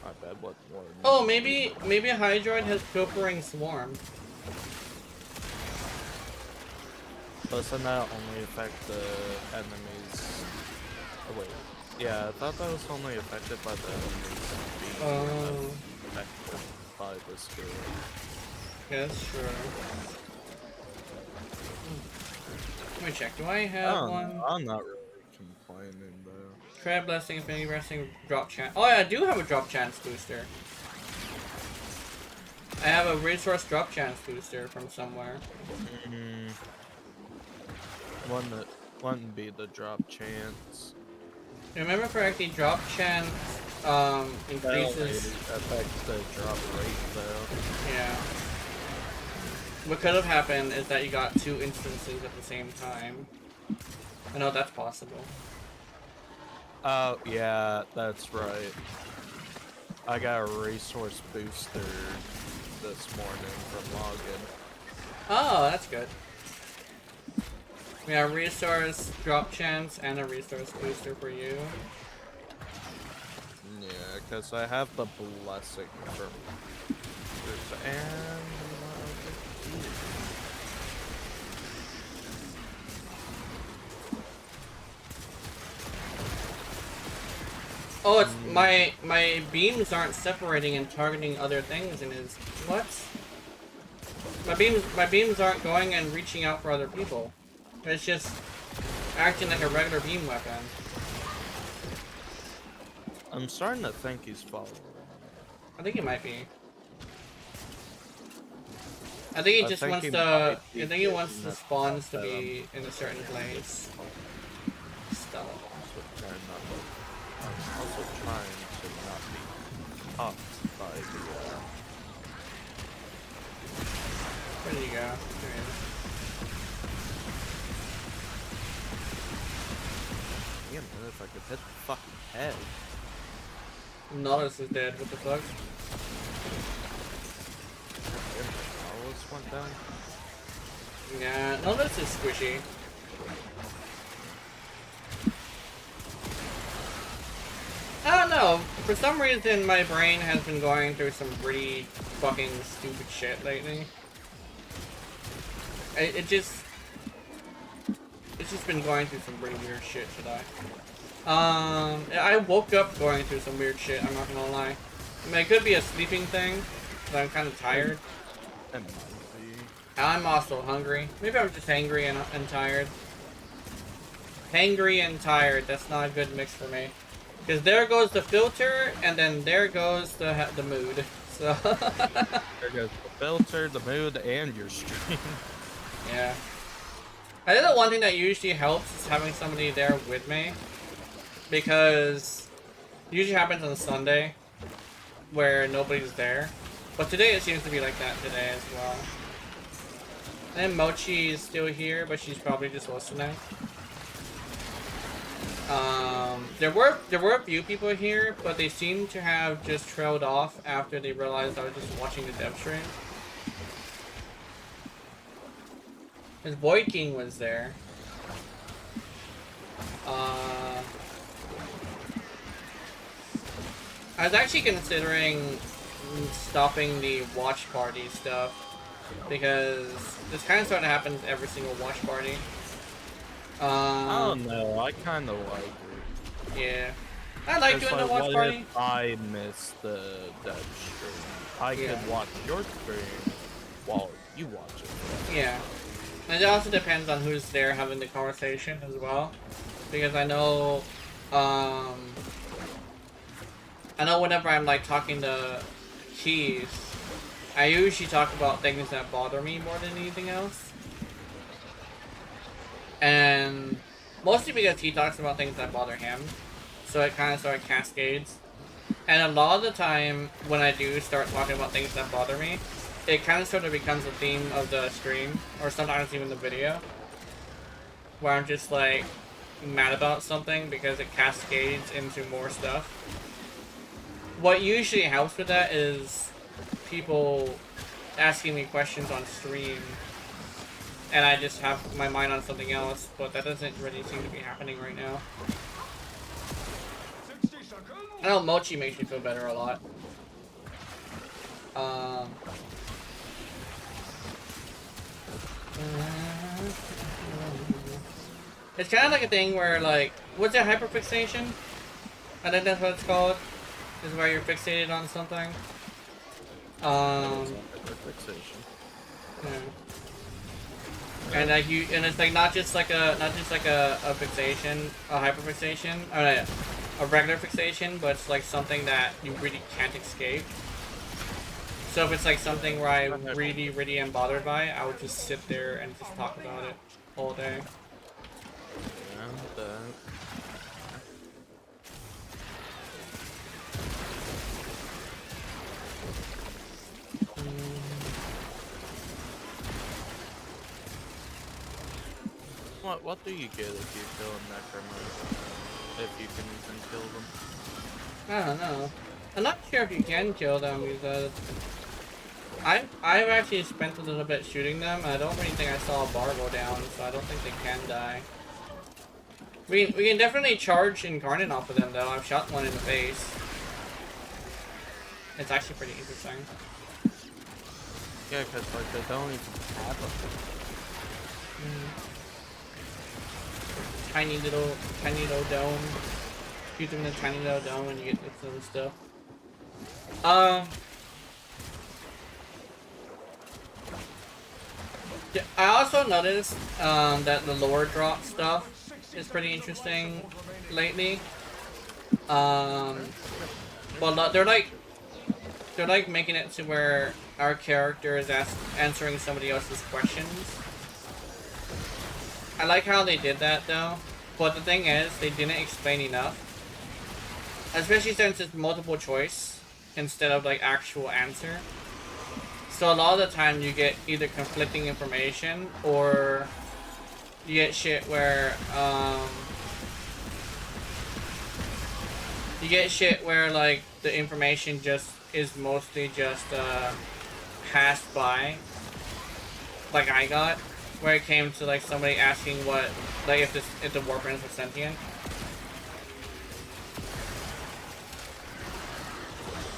I bet what more. Oh, maybe Hydroid has Pilfering Swarm. Doesn't that only affect the enemies? Oh wait, yeah, I thought that was only affected by the enemies being affected by the skill. Yes, sure. Let me check. Do I have one? I'm not really complaining though. Crab Blessing, Infinity Blessing, Drop Chance. Oh yeah, I do have a Drop Chance booster. I have a Resource Drop Chance booster from somewhere. Wouldn't be the drop chance. Remember correctly, Drop Chance increases. Affects the drop rate though. Yeah. What could have happened is that you got 2 instances at the same time. I know that's possible. Oh yeah, that's right. I got a resource booster this morning from login. Oh, that's good. We have resource drop chance and a resource booster for you. Yeah, because I have the blessing for and Oh, it's my beams aren't separating and targeting other things and is what? My beams aren't going and reaching out for other people. It's just acting like a regular beam weapon. I'm starting to think he's following. I think he might be. I think he just wants he to. might I be think he wants getting the that spawns to stuff. be in a certain place. Stop. I'm also trying to not be topped by the. Where did you go? There he is. Damn, man, if I could hit the fucking head. Nautilus is dead. What the fuck? Nautilus went down. Yeah, Nautilus is squishy. I don't know. For some reason, my brain has been going through some pretty fucking stupid shit lately. It's just been going through some pretty weird shit today. I woke up going through some weird shit, I'm not gonna lie. I mean, it could be a sleeping thing, but I'm kind of tired. That might be. I'm also hungry. Maybe I'm just angry and tired. Hangry and tired, that's not a good mix for me. Because there goes the filter, and then there goes the mood. So There goes the filter, the mood, and your stream. yeah. I think the one thing that usually helps is having somebody there with me. Because it usually happens on Sunday where nobody's there. But today it seems to be like that today as well. And Mochi is still here, but she's probably just listening. There were a few people here, but they seem to have just trailed off after they realized I was just watching the dev stream. His Void King was there. I was actually considering stopping the watch party stuff because this kind of sort of happens every single watch party. I don't know, I kind of like it. Yeah. I like doing the watch what party. if I miss the dev stream? I could watch your stream while you watch it. Yeah. And it also depends on who's there having the conversation as well. Because I know, whenever I'm like talking to Keys, I usually talk about things that bother me more than anything else. And mostly because he talks about things that bother him. So it kind of sort of cascades. And a lot of the time, when I do start talking about things that bother me, it kind of sort of becomes a theme of the stream, or sometimes even the video. Where I'm just like, mad about something because it cascades into more stuff. What usually helps with that is people asking me questions on stream and I just have my mind on something else, but that doesn't really seem to be happening right now. I know Mochi makes me feel better a lot. It's kind of like a thing where, like, what's it, hyperfixation? I think that's what it's called. Is where you're fixated on something. Hyperfixation. Yeah. And like and it's like not just like a fixation, a hyperfixation, or a regular fixation, but it's like something that you really can't escape. So if it's like something where I really am bothered by, I would just sit there and just talk about it all day. What do you get if you kill a necromancer? If you can even kill them? I don't know. I'm not sure if you can kill them because I've actually spent a little bit shooting them, and I don't really think I saw a bar go down, so I don't think they can die. We can definitely charge Incarnate off of them though. I've shot one in the face. It's actually pretty interesting. Yeah, because like they don't even have a Tiny little dome. Shoot them in a tiny little dome and you get this little stuff. Yeah, I also noticed that the lore drop stuff is pretty interesting lately. Well, they're like making it to where our character is answering somebody else's questions. I like how they did that though, but the thing is, they didn't explain enough. Especially since it's multiple choice instead of like actual answer. So a lot of the time you get either conflicting information or you get shit where like the information just is mostly just passed by, like I got, where it came to like somebody asking what, like if the Warframes were sentient.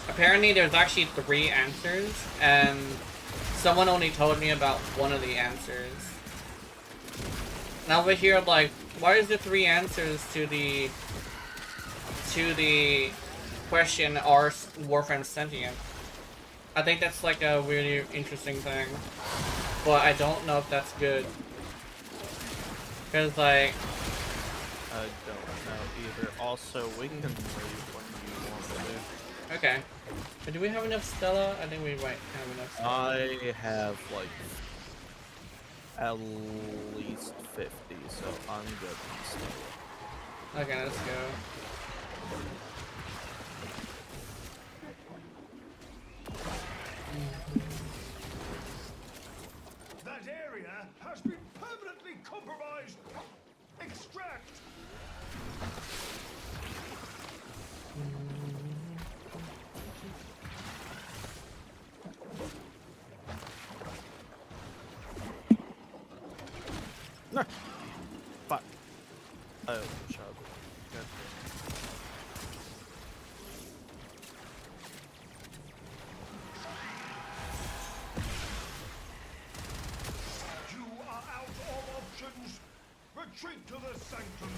Apparently there's actually 3 answers, and someone only told me about one of the answers. And over here, like, why is there 3 answers to the question, are Warframes sentient? I think that's like a really interesting thing, but I don't know if that's good. Cause like, I don't know either. Also, we can leave when you want to do. okay. But do we have enough Stella? I think we might have enough Stella. I have like at least 50, so I'm good on stuff. Okay, let's go. That area has been permanently compromised. Extract. No. Fuck. Oh, shut up. Good. You are out of options. Retreat to the sanctum.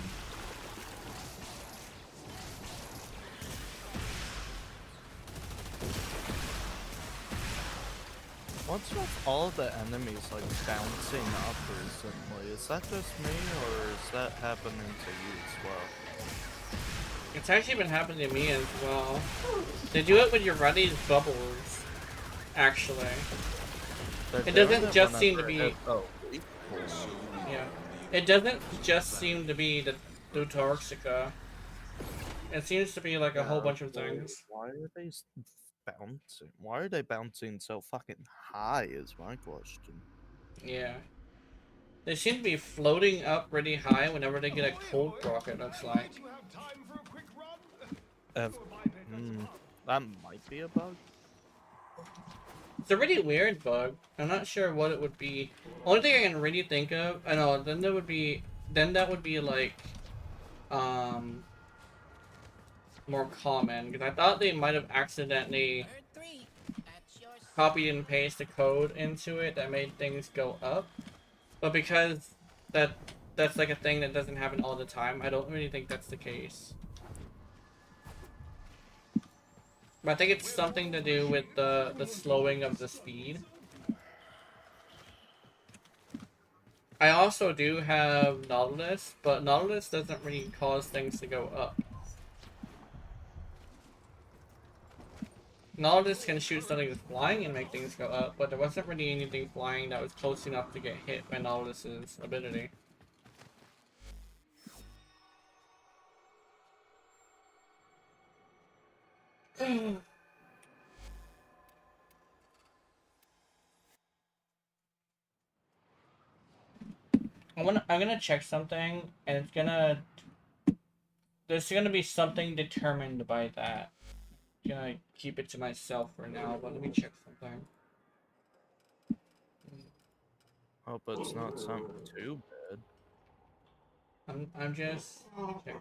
What's with all the enemies like bouncing up recently? Is that just me, or is that happening to you as well? It's actually been happening to me as well. They do it with your Ruddy's bubbles, actually. It doesn't just seem to be... Yeah. It doesn't just seem to be the Lutarxica. It seems to be like a whole bunch of things. Why are they bouncing? Why are they bouncing so fucking high is my question. Yeah. They seem to be floating up really high whenever they get a cold rock, it looks like. That might be a bug. It's a really weird bug. I'm not sure what it would be. Only thing I can really think of, I know, then that would be like, more common, because I thought they might have accidentally copied and pasted the code into it that made things go up. But because that's like a thing that doesn't happen all the time, I don't really think that's the case. But I think it's something to do with the slowing of the speed. I also do have Nautilus, but Nautilus doesn't really cause things to go up. Nautilus can shoot something that's flying and make things go up, but there wasn't really anything flying that was close enough to get hit by Nautilus's ability. I'm gonna check something, and it's gonna... There's gonna be something determined by that. I'm gonna keep it to myself for now, but let me check something. Hope it's not something too bad. I'm just... Okay.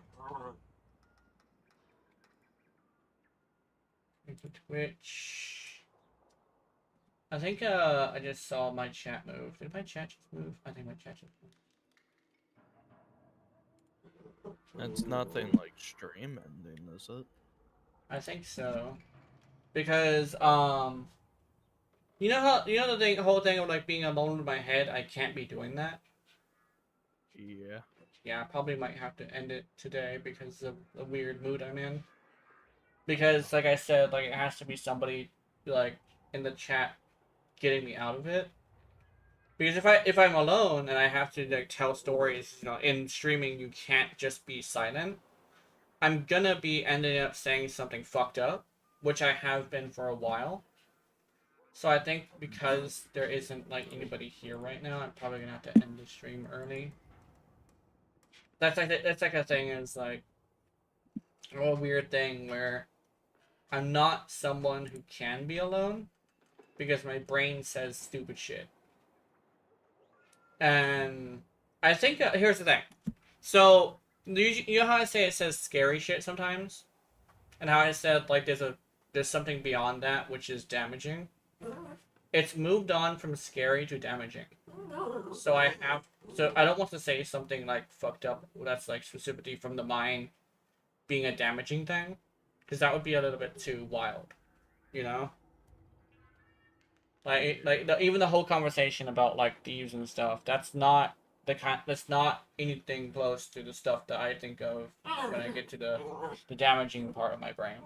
Twitch. I think I just saw my chat move. Did my chat just move? I think my chat just moved. It's nothing like stream ending, is it? I think so. Because you know the whole thing of like being alone in my head, I can't be doing that. Yeah. Yeah, I probably might have to end it today because of the weird mood I'm in. Because like I said, like it has to be somebody like in the chat getting me out of it. Because if I'm alone and I have to like tell stories, you know, in streaming you can't just be silent. I'm gonna be ending up saying something fucked up, which I have been for a while. So I think because there isn't like anybody here right now, I'm probably gonna have to end the stream early. That's like a thing is like a weird thing where I'm not someone who can be alone because my brain says stupid shit. And I think here's the thing. So you know how I say it says scary shit sometimes, and how I said like there's something beyond that which is damaging. It's moved on from scary to damaging. So I don't want to say something like fucked up that's like specifically from the mind being a damaging thing, because that would be a little bit too wild, you know. Even the whole conversation about like thieves and stuff. That's not That's not anything close to the stuff that I think of when I get to the damaging part of my brain.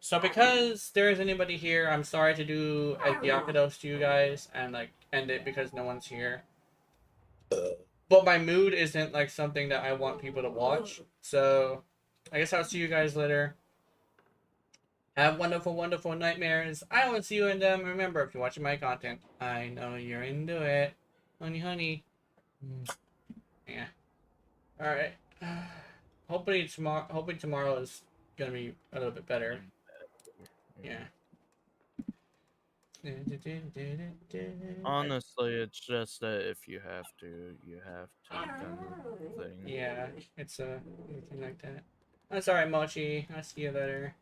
So because there isn't anybody here, I'm sorry to do a Gyakados to you guys and like end it because no one's here. But my mood isn't like something that I want people to watch. So I guess I'll see you guys later. Have wonderful, wonderful nightmares. I will see you in them. Remember, if you're watching my content, I know you're into it. Honey, honey. Yeah. Alright. Hopefully tomorrow is gonna be a little bit better. Yeah. Honestly, it's just that if you have to, you have to kind of thing. Yeah, it's anything like that. That's alright, Mochi. I'll see you later.